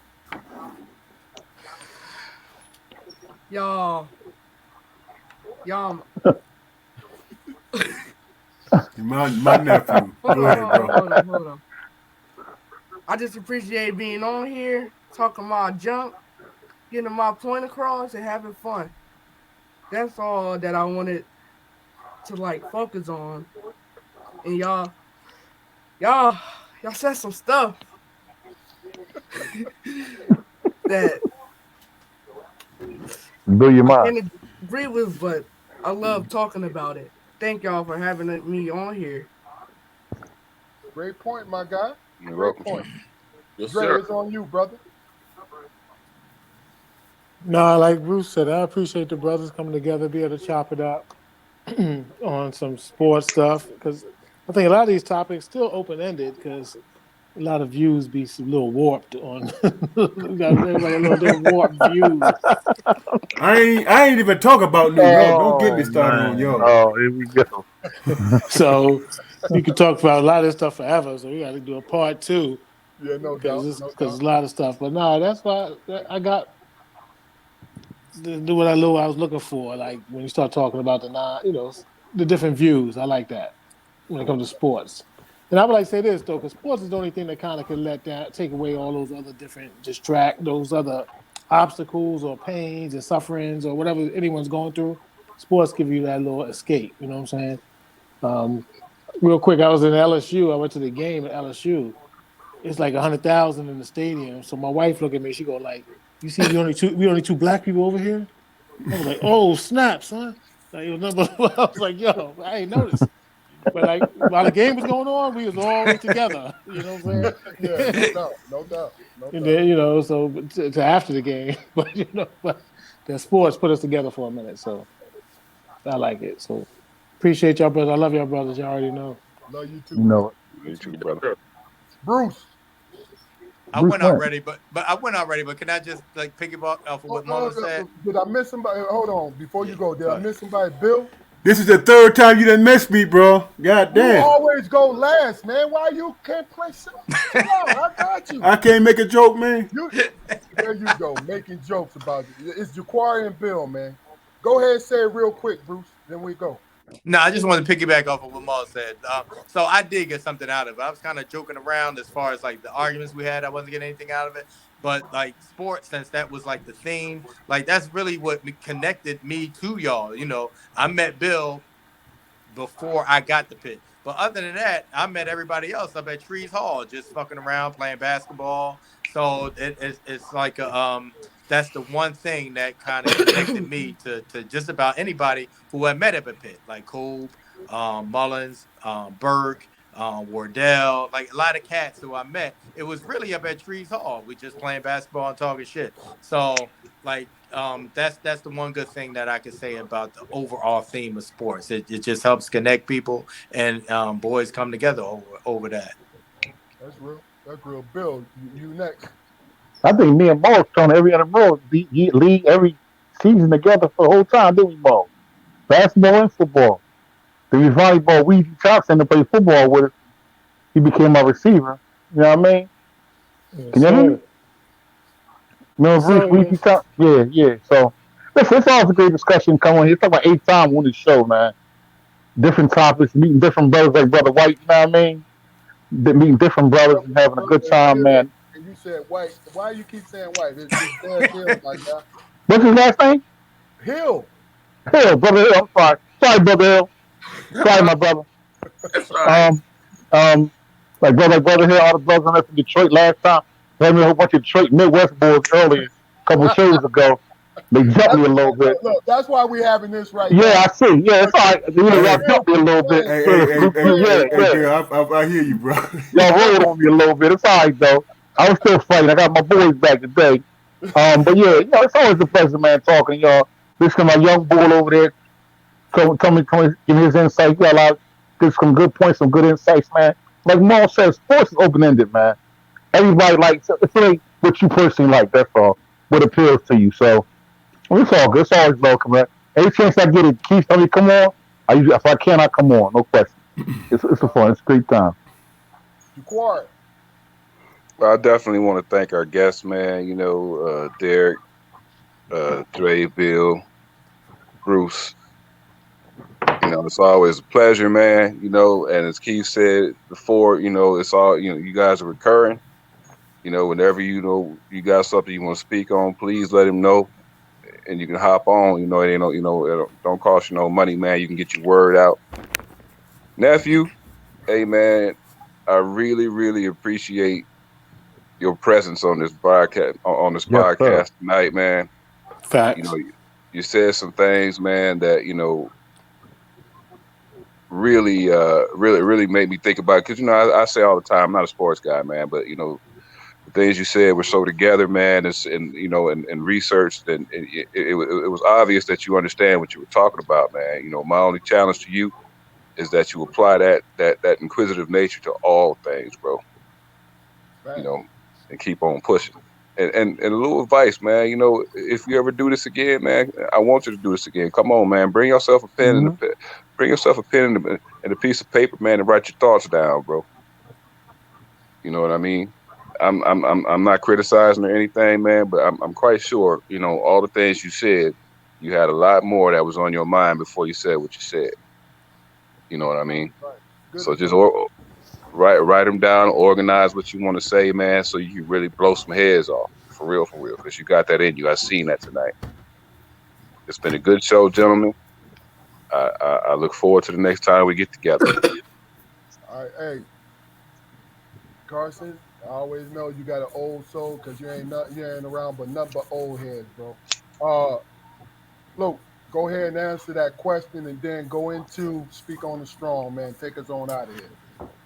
Y'all, y'all, My nephew. hold Go on, ahead, hold on, bro. hold on, hold on. I just appreciate being on here, talking my junk, getting my point across, and having fun. That's all that I wanted to like focus on. And y'all, y'all said some stuff that do your I mind. can't agree with, but I love talking about it. Thank y'all for having me on here. Great point, my guy. You're Great welcome. point. Yes, Dre, sir. it's on you, brother. No, like Bruce said, I appreciate the brothers coming together, be able to chop it up on some sports stuff because I think a lot of these topics still open ended because a lot of views be a little warped on. We got everybody a little different warped views. I ain't even talk about noon. Don't get me Oh started on man. y'all. Oh, here we go. So you could talk about a lot of this stuff forever. So we got to do a part two Yeah, no doubt, because no it's doubt. a lot of stuff. But no, that's why I got to do what I was looking for. Like when you start talking about the different views. I like that when it comes to sports. And I would like to say this though, because sports is the only thing that kind of can let that take away all those other different those other obstacles or pains and sufferings or whatever anyone's going through. Sports give you that little escape. You know what I'm saying? Um, Real quick, I was in LSU. I went to the game at LSU. It's like 100,000 in the stadium. So my wife looked at me. She go like, "You see, we only two black people over here." I was like, "Oh snap, son!" Like, I was like, "Yo, I ain't noticed." But like while the game was going on, we was all together. You know what I'm Yeah, no saying? doubt, no doubt, no And doubt. then so to after the game, but but the sports put us together for a minute. So I like it. So appreciate y'all, brothers. I love y'all, brothers. Y'all already know. Love you too, You man. know it. You You too. too, brother. Bruce, I Bruce went Wayne. already, but I went already. But can I just like piggyback off of what Mama said? did I miss somebody? Hold on, before you Yeah, go, did go I ahead. miss somebody? Bill, This is the third time you done messed me, bro. God you damn. always go last, man. Why you can't play? Chill out. I got you. I can't make a joke, man. You there you go, making jokes about it. It's Jaquari and Bill, man. Go ahead and say it real quick, Bruce. Then we go. No, I just wanted to piggyback off of what Maul said. So I did get something out of it. I was kind of joking around as far as like the arguments we had. I wasn't getting anything out of it, but like sports, since that was like the theme, like that's really what connected me to y'all. I met Bill before I got the pit. But other than that, I met everybody else up at Trees Hall, just fucking around playing basketball. So it's like that's the one thing that kind of connected me to just about anybody who I met up at Pitt, like Kobe, Mullins, Burke, Wardell, like a lot of cats who I met. It was really up at Trees Hall. We just playing basketball and talking shit. So like that's the one good thing that I could say about the overall theme of sports. It just helps connect people and boys come together over that. That's real. That's real. Bill, you next. I think me and Mo trying every other bro lead every season together for the whole time, didn't we, Mo? Basketball and football. Then we volleyball. Weezy Thompson to play football with us. He became our receiver. You know what I mean? Yes, Can you hear me? sir. Remember Yes, Bruce sir. Weezy Yes. Thompson? Yeah, yeah. So listen, it's always a great discussion coming on here. It's about 8 times on the show, man. Different topics, meeting different brothers like Brother White, you know what I mean? Meeting different brothers and having a good And time, man. you said white. Why you keep saying white? It's Derrick Hill, my guy. What's his last name? Hill. Hill, Brother Hill. I'm sorry. Sorry, Brother Hill. Sorry, my brother. That's right. Um, um, like brother Hill, all the brothers on there from Detroit last time. Had me a whole bunch of Detroit Midwest boys earlier, a couple of shows ago. They jumped That's me a little bit. look. That's why we're having this right Yeah, now. I see. Yeah, it's all right. You know, y'all Hey, Fans, jumped me a little bit. fans, hey, hey, Yeah, hey, hey, fans, hey, yeah, hey, yeah. Bill, I hear you, bro. Y'all fans. rolled on me a little bit. It's all right though. I was still fighting. I got my boys back today. But yeah, you know, it's always a pleasure, man, talking to y'all. Listen to my young bull over there. Tell me, give me his insight. You got a lot, give some good points, some good insights, man. Like Maul says, sports is open ended, man. Everybody likes it's like what you personally like. That's all. What appeals to you. So it's all good. It's always welcome, man. Any chance I get it, Keith, tell me come on. If I can, I come on. No question. It's a fun. It's a great time. You quiet. I definitely want to thank our guests, man. Derrick, Dre, Bill, Bruce. It's always a pleasure, man. And as Keith said before, it's all you guys are recurring. Whenever you got something you want to speak on, please let him know, and you can hop on. It ain't no, it don't cost you no money, man. You can get your word out, nephew. Hey, man, I really, really appreciate your presence on this broadcast on this Yes, sir. podcast tonight, man. You know, Facts. you said some things, man, that really made me think about. Because I say all the time, I'm not a sports guy, man, but the things you said were so together, man, and researched, and it was obvious that you understand what you were talking about, man. My only challenge to you is that you apply that inquisitive nature to all things, bro. You Facts. know, and keep on pushing. And a little advice, man. If you ever do this again, man, I want you to do this again. Come on, man. Bring yourself a pen and Hmm. a bring yourself a pen and a piece of paper, man, and write your thoughts down, bro. You know what I mean? I'm not criticizing or anything, man, but I'm quite sure, all the things you said, you had a lot more that was on your mind before you said what you said. You know what I mean? Right. Good So just advice. write them down, organize what you want to say, man, so you can really blow some heads off. For real, because you got that in you. I seen that tonight. It's been a good show, gentlemen. I look forward to the next time we get together. All right. Hey, Karson. I always know you got an old soul because you ain't around but nothing but old heads, bro. Uh, look, go ahead and answer that question and then go into speak on the strong man. Take us on out of here.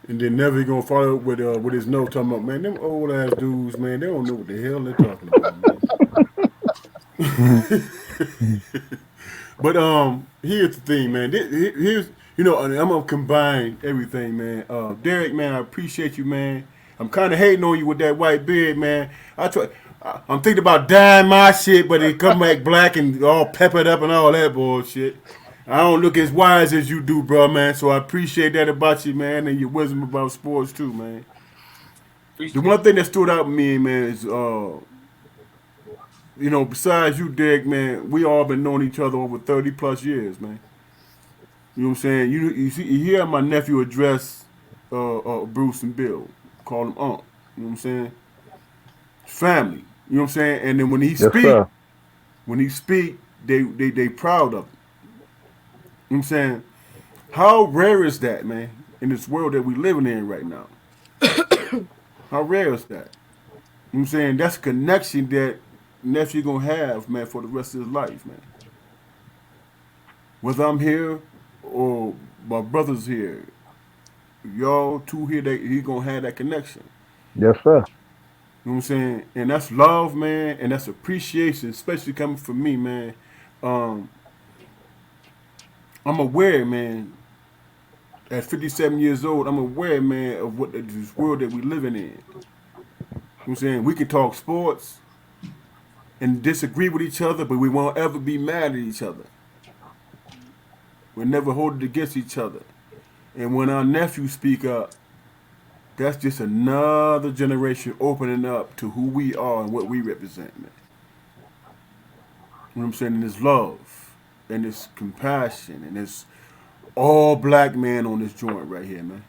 And then never gonna follow up with his note talking about, man, them old ass dudes, man, they don't know what the hell they're talking about, man. But here's the thing, man. Here's and I'm gonna combine everything, man. Derrick, man, I appreciate you, man. I'm kind of hating on you with that white beard, man. I'm thinking about dyeing my shit, but it come back black and all peppered up and all that bullshit. I don't look as wise as you do, bro, man. So I appreciate that about you, man, and your wisdom about sports too, man. The Appreciate one thing that stood out to me, man, is besides you, Derek, man, we all been knowing each other over 30 plus years, man. You know what I'm saying? You hear my nephew address Bruce and Bill, call them Unc. You know what I'm saying? Family. You know what I'm saying? And then Yes, sir. when he speak, they proud of him. You know what I'm saying? How rare is that, man? in this world that we living in right now. How rare is that? You know what I'm saying? That's a connection that nephew gonna have, man, for the rest of his life, man. Whether I'm here or my brother's here, y'all two here, that he gonna have that connection. Yes, sir. You know what I'm saying? And that's love, man, and that's appreciation, especially coming from me, man. Um, I'm aware, man. At 57 years old, I'm aware, man, of what this world that we living in. You know what I'm saying? We can talk sports and disagree with each other, but we won't ever be mad at each other. We'll never hold it against each other. And when our nephews speak up, that's just another generation opening up to who we are and what we represent, man. You know what I'm saying? And this love and this compassion and this all black man on this joint right here, man.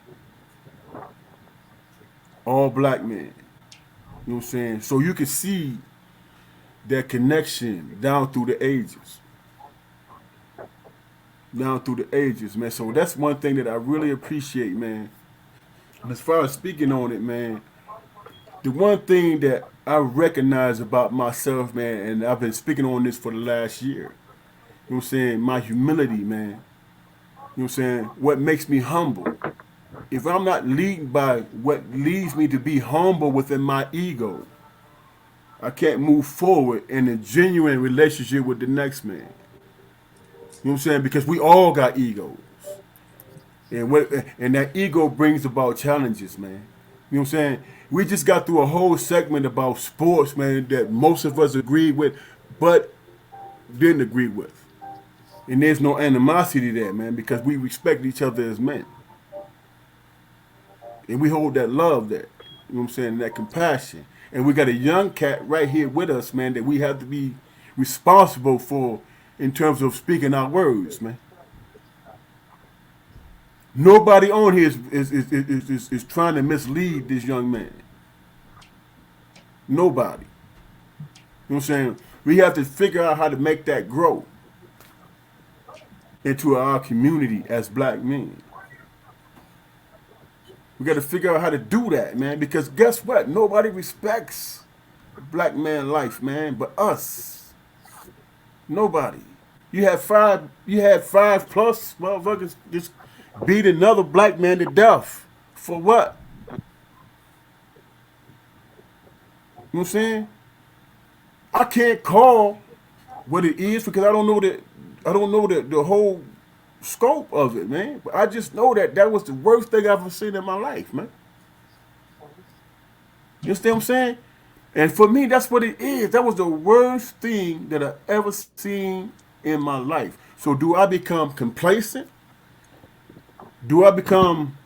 All black men. You know what I'm saying? So you can see that connection down through the ages. Down through the ages, man. So that's one thing that I really appreciate, man. And as far as speaking on it, man, the one thing that I recognize about myself, man, and I've been speaking on this for the last year, you know what I'm saying? My humility, man. You know what I'm saying? What makes me humble. If I'm not leading by what leads me to be humble within my ego, I can't move forward in a genuine relationship with the next man. You know what I'm saying? Because we all got egos. And that ego brings about challenges, man. You know what I'm saying? We just got through a whole segment about sports, man, that most of us agreed with, but didn't agree with. And there's no animosity there, man, because we respect each other as men. And we hold that love there. You know what I'm saying? That compassion. And we got a young cat right here with us, man, that we have to be responsible for in terms of speaking our words, man. Nobody on here is trying to mislead this young man. Nobody. You know what I'm saying? We have to figure out how to make that grow into our community as black men. We got to figure out how to do that, man, because guess what? Nobody respects black man life, man, but us. Nobody. You had five plus motherfuckers just beat another black man to death. For what? You know what I'm saying? I can't call what it is because I don't know the whole scope of it, man. But I just know that that was the worst thing I've ever seen in my life, man. You understand what I'm saying? And for me, that's what it is. That was the worst thing that I ever seen in my life. So do I become complacent? Do I become,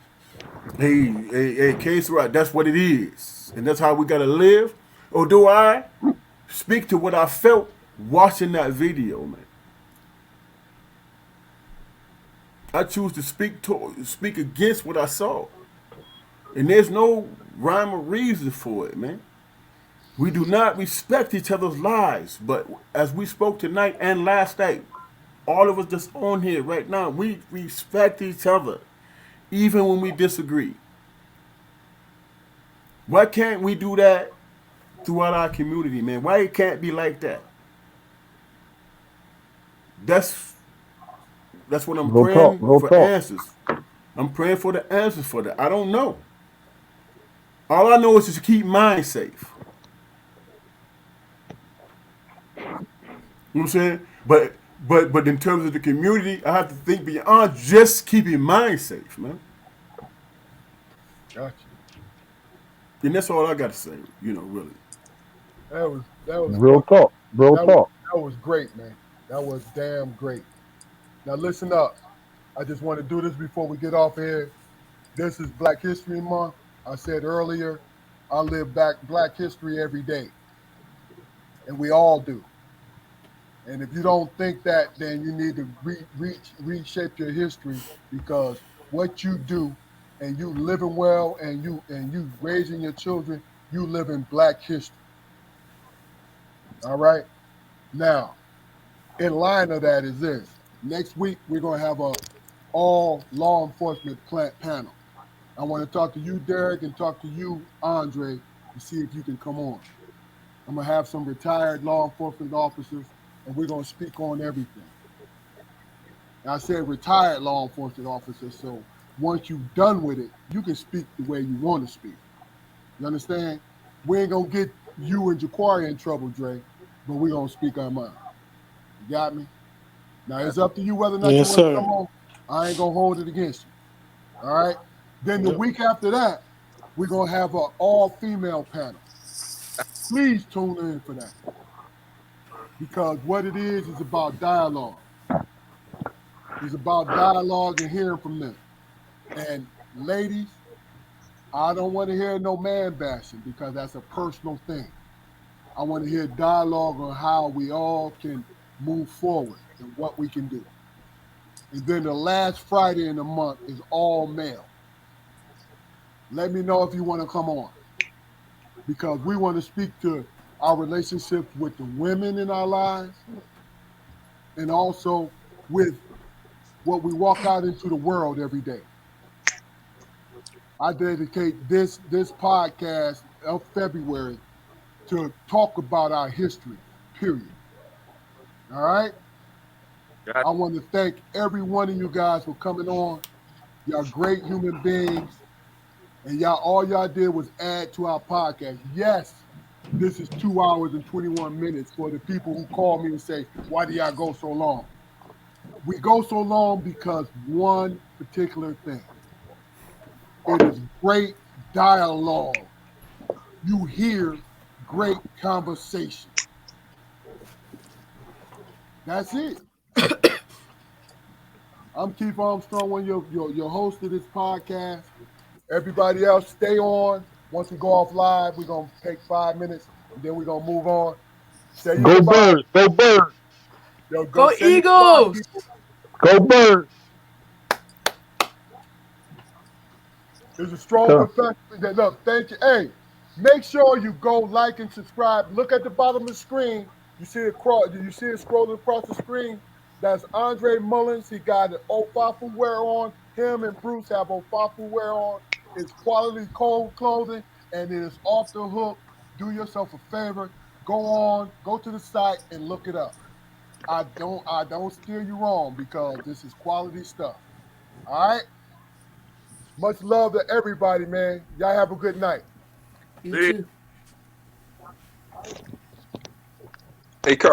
hey, case right? That's what it is, and that's how we gotta live. Or do I speak to what I felt watching that video, man? I choose to speak against what I saw, and there's no rhyme or reason for it, man. We do not respect each other's lives, but as we spoke tonight and last night, all of us that's on here right now, we respect each other, even when we disagree. Why can't we do that throughout our community, man? Why it can't be like that? That's that's what I'm Real talk. praying Real for talk. answers. I'm praying for the answers for that. I don't know. All I know is just keep mine safe. You know what I'm saying? But in terms of the community, I have to think beyond just keeping mine safe, man. Gotcha. And that's all I got to say. Really. That was Real talk. Real that was talk. that was great, man. That was damn great. Now listen up. I just want to do this before we get off here. This is Black History Month. I said earlier, I live back Black history every day, and we all do. And if you don't think that, then you need to reshape your history because what you do and you living well and you raising your children, you live in Black history. All right. Now, in line of that is this. Next week we're gonna have all law enforcement panel. I want to talk to you, Derrick, and talk to you, Andre, to see if you can come on. I'm gonna have some retired law enforcement officers, and we're gonna speak on everything. And I said retired law enforcement officers, so once you're done with it, you can speak the way you want to speak. You understand? We ain't gonna get you and Jaquari in trouble, Dre, but we're gonna speak our mind. You got me? Now it's up to you whether or not you Yes, want to sir. come on. I ain't gonna hold it against you. All right. Then the Yep. week after that, we're gonna have an all-female panel. Please tune in for that because what it is about dialogue. It's about dialogue and hearing from them. And ladies, I don't want to hear no man bashing because that's a personal thing. I want to hear dialogue on how we all can move forward and what we can do. And then the last Friday in the month is all male. Let me know if you want to come on because we want to speak to our relationships with the women in our lives and also with what we walk out into the world every day. I dedicate this podcast of February to talk about our history, period. All right? I want to thank every one of you guys for coming on. Y'all great human beings. And all y'all did was add to our podcast. Yes, this is 2 hours and 21 minutes for the people who call me and say, why do y'all go so long? We go so long because one particular thing. It is great dialogue. You hear great conversation. That's it. I'm Keith Armstrong, one of your host of this podcast. Everybody else, stay on. Once we go off live, we're going to take 5 minutes, and then we're going to move on. Say your Go goodbye. Birds. Go Birds. Yo, go Go say your goodbye, Eagles! people. Go Birds. There's a strong So, professional that look. Thank you. Hey, make sure you go like and subscribe. Look at the bottom of the screen. You see it cross. You see it scrolling across the screen. That's Andre Mullins. He got an Ofafu wear on. Him and Bruce have Ofafu wear on. It's quality cold clothing, and it is off the hook. Do yourself a favor. Go to the site and look it up. I don't steer you wrong because this is quality stuff. All right. Much love to everybody, man. Y'all have a good night. You too. Hey, Carson.